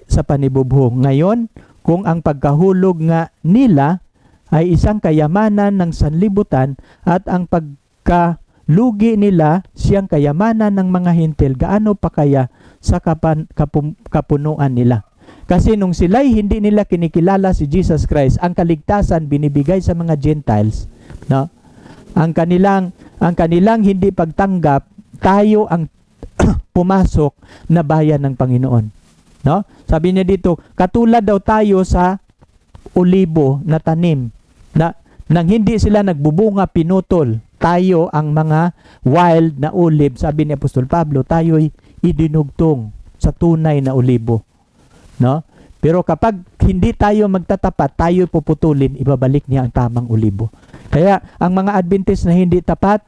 sa panibubhong. Ngayon, kung ang pagkahulog nga nila ay isang kayamanan ng sanlibutan at ang pagkalugi nila siyang kayamanan ng mga Hintil, gaano pa kaya sa kapunuan nila? Kasi nung sila'y hindi nila kinikilala si Jesus Christ, ang kaligtasan binibigay sa mga Gentiles, no? Ang kanilang hindi pagtanggap, tayo ang pumasok na bayan ng Panginoon, no? Sabi niya dito, katulad daw tayo sa olibo na tanim, na nang hindi sila nagbubunga, pinutol. Tayo ang mga wild na olive, sabi ni Apostol Pablo, tayo'y idinugtong sa tunay na olibo. No? Pero kapag hindi tayo magtatapat, tayo puputulin, ibabalik niya ang tamang olibo. Kaya ang mga Adventist na hindi tapat,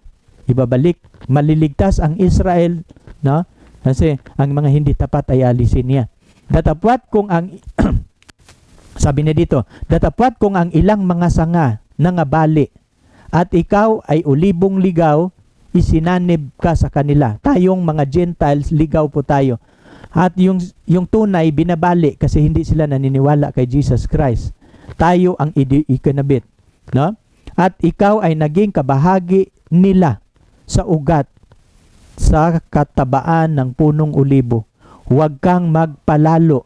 ibabalik, maliligtas ang Israel, no? Kasi ang mga hindi tapat ay alisin niya. Datapwat kung ang sabi niya dito, datapwat kung ang ilang mga sanga nangabali at ikaw ay ulibong ligaw, isinanib ka sa kanila. Tayong mga Gentiles, ligaw po tayo. At yung tunay, binabali kasi hindi sila naniniwala kay Jesus Christ. Tayo ang ikinabit. No? At ikaw ay naging kabahagi nila sa ugat, sa katabaan ng punong olibo. Huwag kang magpalalo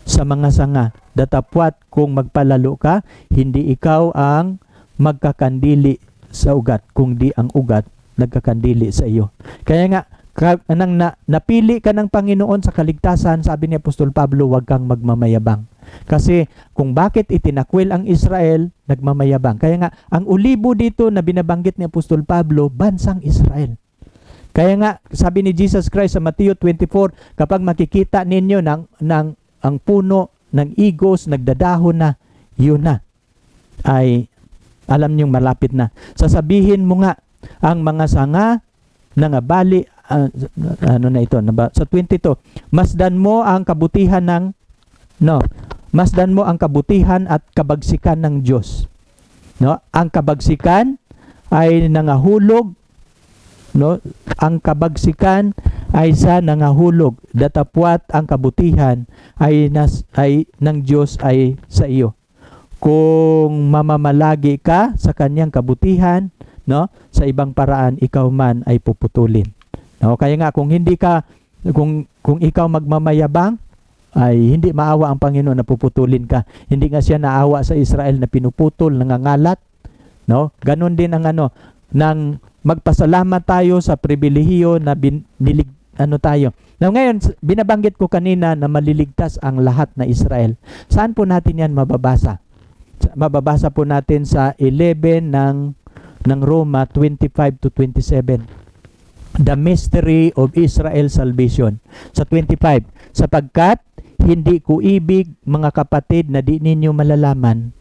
sa mga sanga. Datapwat kung magpalalo ka, hindi ikaw ang magkakandili sa ugat, kundi ang ugat nagkakandili sa iyo. Kaya nga, nang napili ka ng Panginoon sa kaligtasan, sabi ni Apostol Pablo, huwag kang magmamayabang. Kasi kung bakit itinakwil ang Israel, nagmamayabang. Kaya nga, ang olibo dito na binabanggit ni Apostol Pablo, bansang Israel. Kaya nga, sabi ni Jesus Christ sa Mateo 24, kapag makikita ninyo ang puno ng igos, nagdadahon na, yun na, ay alam niyong malapit na. Sasabihin mo nga, ang mga sanga nangabali, sa 22, masdan mo ang kabutihan masdan mo ang kabutihan at kabagsikan ng Diyos. No? Ang kabagsikan ay nangahulog, no? Ang kabagsikan ay sa nangahulog. Datapwat ang kabutihan ay ng Diyos ay sa iyo. Kung mamamalagi ka sa kanyang kabutihan, no? Sa ibang paraan ikaw man ay puputulin. No, kaya nga kung ikaw magmamayabang, ay hindi maawa ang Panginoon na puputulin ka. Hindi nga siya naawa sa Israel na pinuputol, nangangalat, no? Ganon din ang nang magpasalamat tayo sa pribilehiyo na tayo. Now ngayon, binabanggit ko kanina na maliligtas ang lahat na Israel. Saan po natin yan mababasa? Mababasa po natin sa 11 ng ng Roma 25 to 27. The mystery of Israel's salvation. Sa 25, sapagkat hindi ko ibig, mga kapatid, na di ninyo malalaman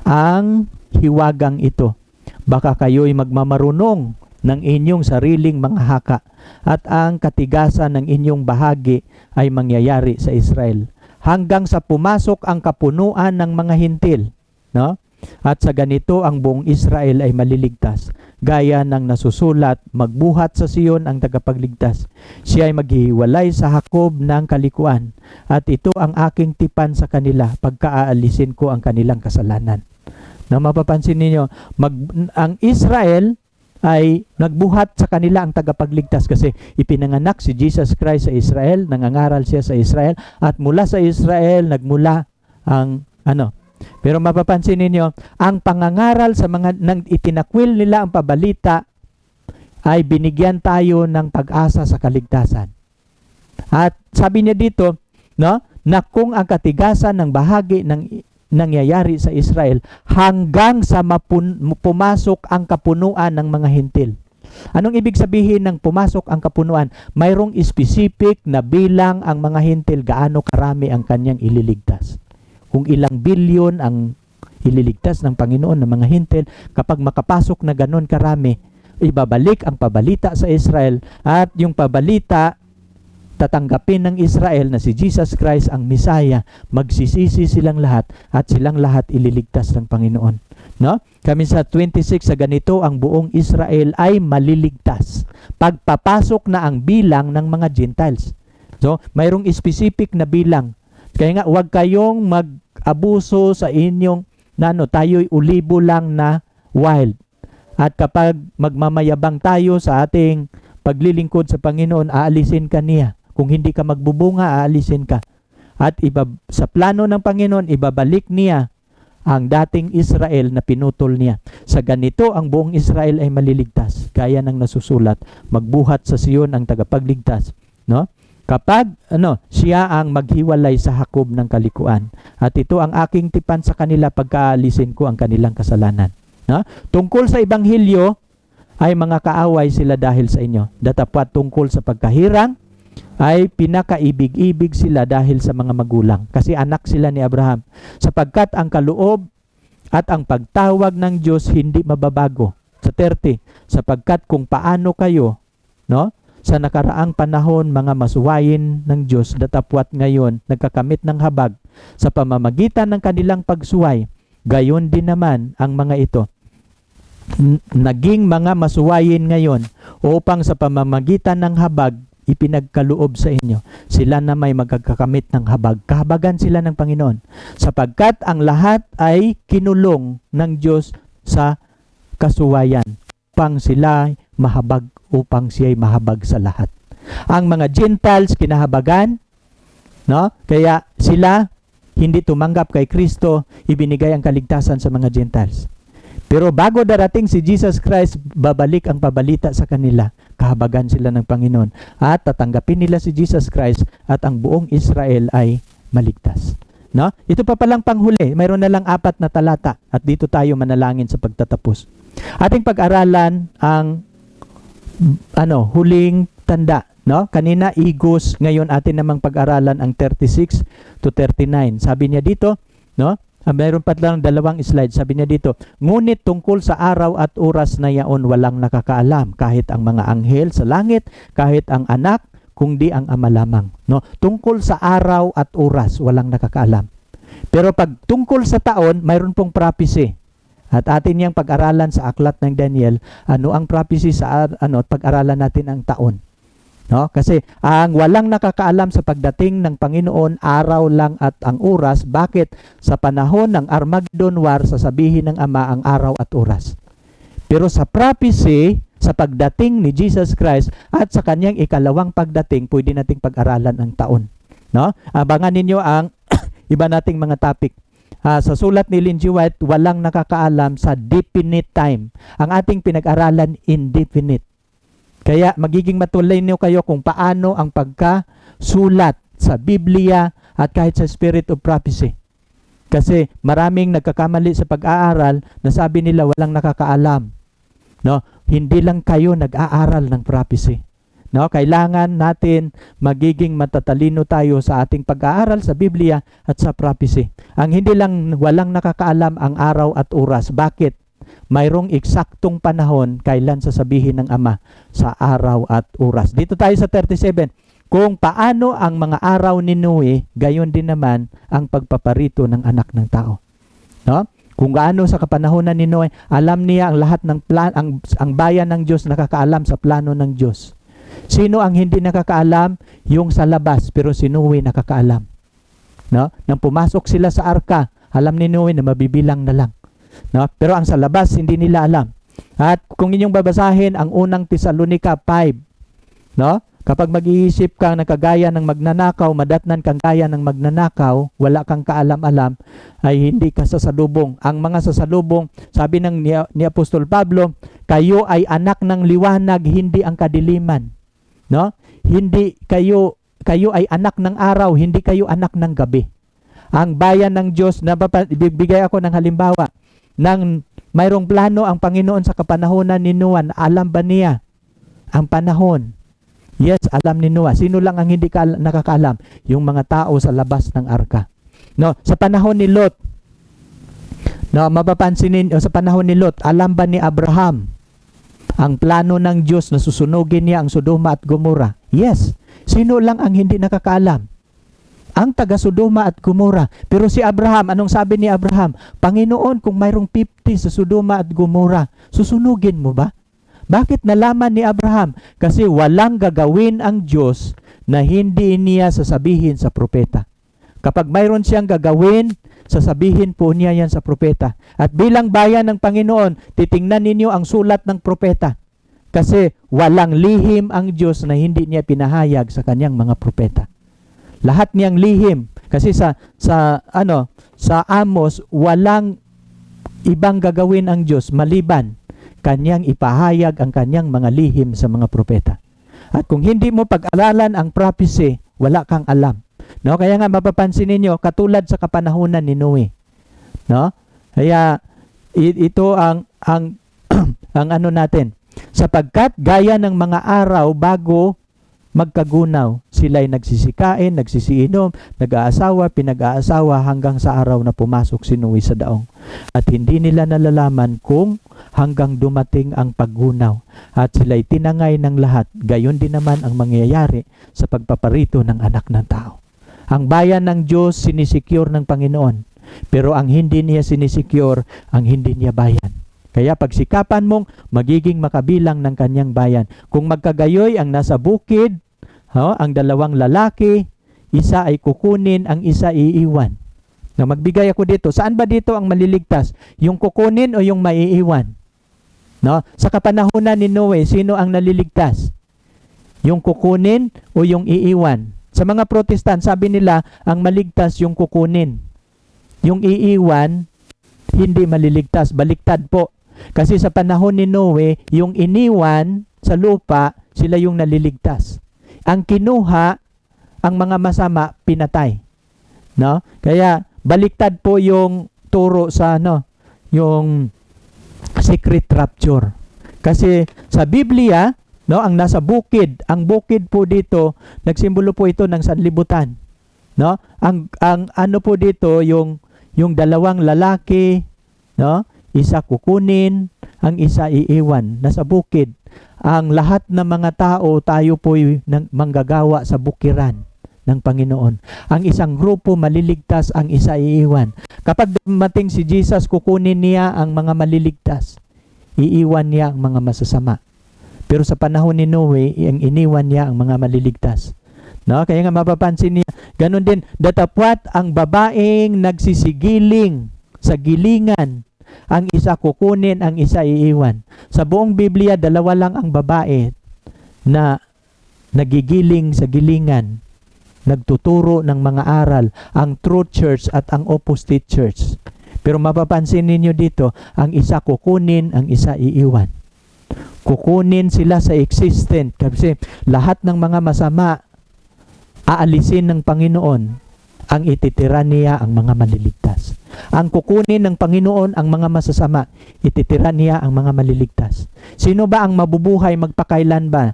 ang hiwagang ito. Baka kayo'y magmamarunong ng inyong sariling mga haka at ang katigasan ng inyong bahagi ay mangyayari sa Israel hanggang sa pumasok ang kapunuan ng mga hintil, no? At sa ganito ang buong Israel ay maliligtas, gaya ng nasusulat, magbuhat sa Sion ang tagapagligtas. Siya ay maghihiwalay sa Jacob ng kalikuan, at ito ang aking tipan sa kanila pagkaaalisin ko ang kanilang kasalanan. Na mapapansin ninyo, ang Israel ay nagbuhat sa kanila ang tagapagligtas kasi ipinanganak si Jesus Christ sa Israel, nangangaral siya sa Israel, at mula sa Israel nagmula ang Pero mapapansin ninyo, ang pangangaral sa mga nang itinakwil nila ang pabalita ay binigyan tayo ng pag-asa sa kaligtasan. At sabi niya dito, no, na kung ang katigasan ng bahagi ng nangyayari sa Israel hanggang sa pumasok ang kapunuan ng mga hintil. Anong ibig sabihin ng pumasok ang kapunuan? Mayroong specific na bilang ang mga hintil gaano karami ang kanyang ililigtas. Kung ilang bilyon ang ililigtas ng Panginoon ng mga hintil, kapag makapasok na ganon karami, ibabalik ang pabalita sa Israel, at yung pabalita tatanggapin ng Israel na si Jesus Christ ang Messiah, magsisisi silang lahat at silang lahat ililigtas ng Panginoon. No? Kami sa 26, sa ganito ang buong Israel ay maliligtas pagpapasok na ang bilang ng mga Gentiles. So, mayroong specific na bilang. Kaya nga, huwag kayong mag-abuso sa inyong, tayo'y ulibo lang na wild. At kapag magmamayabang tayo sa ating paglilingkod sa Panginoon, aalisin ka niya. Kung hindi ka magbubunga, aalisin ka. At sa plano ng Panginoon, ibabalik niya ang dating Israel na pinutol niya. Sa ganito, ang buong Israel ay maliligtas. Gaya ng nasusulat, magbuhat sa Sion ang tagapagligtas. No? Kapag siya ang maghiwalay sa Jacob ng kalikuan, at ito ang aking tipan sa kanila pagkaalisin ko ang kanilang kasalanan. No? Tungkol sa Ebanghelyo ay mga kaaway sila dahil sa inyo. Datapwat tungkol sa pagkahirang ay pinakaibig-ibig sila dahil sa mga magulang. Kasi anak sila ni Abraham. Sapagkat ang kaloob at ang pagtawag ng Diyos hindi mababago. Sa 30, sapagkat kung paano kayo, sa nakaraang panahon mga masuwayin ng Diyos, datapwat ngayon nagkakamit ng habag sa pamamagitan ng kanilang pagsuway, gayon din naman ang mga ito. Naging mga masuwayin ngayon upang sa pamamagitan ng habag ipinagkaloob sa inyo. Sila na may magkakamit ng habag. Kahabagan sila ng Panginoon. Sapagkat ang lahat ay kinulong ng Diyos sa kasuwayan upang sila mahabag, upang siya'y mahabag sa lahat. Ang mga Gentiles kinahabagan, kaya sila hindi tumanggap kay Kristo, ibinigay ang kaligtasan sa mga Gentiles. Pero bago darating si Jesus Christ, babalik ang pabalita sa kanila. Kahabagan sila ng Panginoon. At tatanggapin nila si Jesus Christ at ang buong Israel ay maligtas. Ito pa palang panghuli. Mayroon na lang 4 na talata at dito tayo manalangin sa pagtatapos. Ating pag-aralan ang huling tanda. Kanina igos, ngayon atin namang pag-aralan ang 36 to 39. Sabi niya dito, mayroon pa lang 2 slide. Sabi niya dito, ngunit tungkol sa araw at oras na yaon walang nakakaalam, kahit ang mga anghel sa langit, kahit ang anak, kundi ang ama lamang. Tungkol sa araw at oras walang nakakaalam. Pero pag tungkol sa taon, mayroon pong prophecy. At atin niyang pag-aralan sa aklat ng Daniel, ano ang prophecy sa pag-aralan natin ang taon. Kasi ang walang nakakaalam sa pagdating ng Panginoon, araw lang at ang oras. Bakit? Sa panahon ng Armageddon War, sasabihin ng Ama ang araw at oras. Pero sa prophecy, sa pagdating ni Jesus Christ at sa kanyang ikalawang pagdating, pwede nating pag-aralan ang taon. Abangan ninyo ang iba nating mga topic. Sa sulat ni Ellen G. White, walang nakakaalam sa definite time. Ang ating pinag-aralan, indefinite. Kaya magiging matulay niyo kayo kung paano ang pagkasulat sa Biblia at kahit sa Spirit of Prophecy. Kasi maraming nagkakamali sa pag-aaral na sabi nila walang nakakaalam. No, hindi lang kayo nag-aaral ng prophecy. No, kailangan natin magiging matatalino tayo sa ating pag-aaral sa Biblia at sa prophecy. Ang hindi lang walang nakakaalam ang araw at oras. Bakit? Mayroong eksaktong panahon kailan sasabihin ng Ama sa araw at oras. Dito tayo sa 37. Kung paano ang mga araw ni Noe, gayon din naman ang pagpaparito ng anak ng tao. No? Kung gaano sa kapanahonan ni Noe, alam niya ang lahat ng ang bayan ng Diyos nakakaalam sa plano ng Diyos. Sino ang hindi nakakaalam? Yung sa labas, pero si Noe nakakaalam. No? Nang pumasok sila sa arka, alam ni Noe na mabibilang na lang. No? Pero ang sa labas, hindi nila alam. At kung inyong babasahin ang unang Tesalonica 5, no? Kapag mag-iisip kang nakagaya ng magnanakaw, madatnan kang kaya ng magnanakaw, wala kang kaalam-alam, ay hindi ka sasalubong. Ang mga sasalubong, sabi ni Apostol Pablo, kayo ay anak ng liwanag, hindi ang kadiliman. No? Hindi kayo ay anak ng araw, hindi kayo anak ng gabi. Ang bayan ng Diyos, bibigay ako ng halimbawa, nang mayroong plano ang Panginoon sa kapanahonan ni Noah, alam ba niya ang panahon? Yes, alam ni Noah. Sino lang ang hindi nakakaalam? Yung mga tao sa labas ng arka. No, sa panahon ni Lot, no, mapapansin ninyo, sa panahon ni Lot, alam ba ni Abraham ang plano ng Diyos na susunugin niya ang Sodoma at Gomora? Yes. Sino lang ang hindi nakakaalam? Ang taga Sodoma at Gomora. Pero si Abraham, anong sabi ni Abraham? Panginoon, kung mayroong 50 sa Sodoma at Gomora, susunugin mo ba? Bakit nalaman ni Abraham? Kasi walang gagawin ang Diyos na hindi niya sasabihin sa propeta. Kapag mayroon siyang gagawin, sasabihin po niya yan sa propeta. At bilang bayan ng Panginoon, titingnan ninyo ang sulat ng propeta. Kasi walang lihim ang Diyos na hindi niya pinahayag sa kanyang mga propeta. Lahat niyang lihim. Kasi sa Amos, walang ibang gagawin ang Diyos maliban kanyang ipahayag ang kanyang mga lihim sa mga propeta. At kung hindi mo pag-aralan ang prophecy, wala kang alam. No? Kaya nga mapapansin ninyo, katulad sa kapanahunan ni Noe. No? Kaya ito ang ano natin. Sapagkat gaya ng mga araw bago magkagunaw, sila'y nagsisikain, nagsisiinom, nag-aasawa, pinag-aasawa hanggang sa araw na pumasok si Noe sa daong. At hindi nila nalalaman kung hanggang dumating ang paggunaw. At sila'y tinangay ng lahat. Gayon din naman ang mangyayari sa pagpaparito ng anak ng tao. Ang bayan ng Diyos sinisecure ng Panginoon. Pero ang hindi niya sinisecure, ang hindi niya bayan. Kaya pagsikapan mong magiging makabilang ng kanyang bayan. Kung magkagayoy ang nasa bukid, ang dalawang lalaki, isa ay kukunin, ang isa iiwan. Na magbigay ako dito. Saan ba dito ang maliligtas? Yung kukunin o yung maiiwan? No? Sa kapanahunan ni Noe, sino ang naliligtas? Yung kukunin o yung iiwan? Sa mga Protestant, sabi nila, ang maligtas yung kukunin. Yung iiwan, hindi maliligtas. Baliktad po. Kasi sa panahon ni Noe, yung iniwan sa lupa, sila yung naliligtas. Ang kinuha, ang mga masama, pinatay. No? Kaya, baliktad po yung turo sa yung secret rapture. Kasi sa Biblia, no, ang nasa bukid, ang bukid po dito, nagsimbolo po ito ng sanlibutan. No? Ang ano po dito, yung dalawang lalaki, no? Isa kukunin, ang isa iiwan. Nasa bukid. Ang lahat ng mga tao, tayo po'y manggagawa sa bukiran ng Panginoon. Ang isang grupo maliligtas, ang isa iiwan. Kapag dumating si Jesus, kukunin niya ang mga maliligtas. Iiwan niya ang mga masasama. Pero sa panahon ni Noe, ang iniwan niya ang mga maliligtas. No? Kaya nga mapapansin niya, ganun din, datapwat ang babaeng nagsisigiling sa gilingan, ang isa kukunin, ang isa iiwan. Sa buong Biblia, dalawa lang ang babae na nagigiling sa gilingan, nagtuturo ng mga aral, ang true church at ang opposite church. Pero mapapansin ninyo dito, ang isa kukunin, ang isa iiwan. Kukunin sila sa existent kasi lahat ng mga masama aalisin ng Panginoon, ang ititira niya ang mga maliligtas. Ang kukunin ng Panginoon ang mga masasama, ititira niya ang mga maliligtas. Sino ba ang mabubuhay magpakailan ba?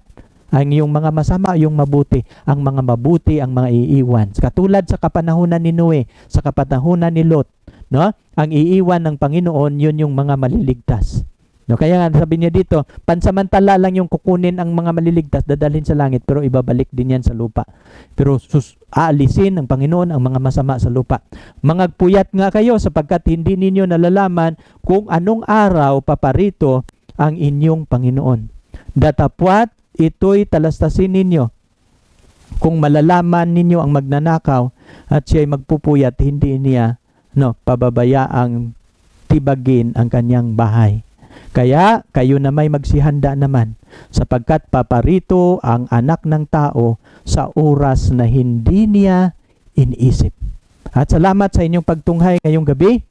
Ang yung mga masama, yung mabuti. Ang mga mabuti, ang mga iiwan. Katulad sa kapanahunan ni Noe, sa kapanahunan ni Lot, no? Ang iiwan ng Panginoon, yun yung mga maliligtas. No, kaya nga sabi niya dito, pansamantala lang yung kukunin ang mga maliligtas, dadalhin sa langit, pero ibabalik din yan sa lupa. Pero aalisin ng Panginoon ang mga masama sa lupa. Mangagpuyat nga kayo sapagkat hindi ninyo nalalaman kung anong araw paparito ang inyong Panginoon. Datapwat, ito'y talastasin ninyo. Kung malalaman ninyo ang magnanakaw at siya'y magpupuyat, hindi niya pababayaang tibagin ang kanyang bahay. Kaya kayo na may magsihanda naman sapagkat paparito ang anak ng tao sa oras na hindi niya iniisip. At salamat sa inyong pagtunghay ngayong gabi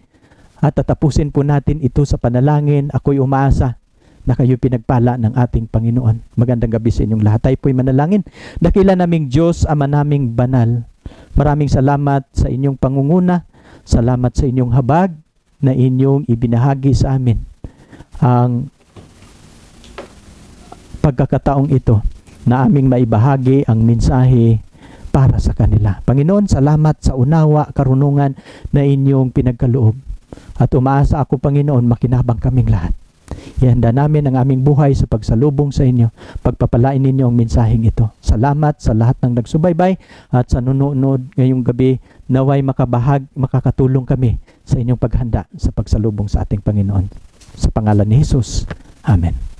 at tatapusin po natin ito sa panalangin. Ako'y umaasa na kayo pinagpala ng ating Panginoon. Magandang gabi sa inyong lahat. Tayo po'y manalangin. Dakila naming Diyos, Ama naming banal. Maraming salamat sa inyong pangunguna. Salamat sa inyong habag na inyong ibinahagi sa amin. Ang pagkakataong ito na aming maibahagi ang mensahe para sa kanila. Panginoon, salamat sa unawa, karunungan na inyong pinagkaloob. At umaasa ako, Panginoon, makinabang kaming lahat. Ihanda namin ang aming buhay sa pagsalubong sa inyo. Pagpapalain ninyo ang mensaheng ito. Salamat sa lahat ng nagsubaybay at sa nanonood ngayong gabi. Naway makakatulong kami sa inyong paghanda sa pagsalubong sa ating Panginoon. Sa pangalan ni Jesus. Amen.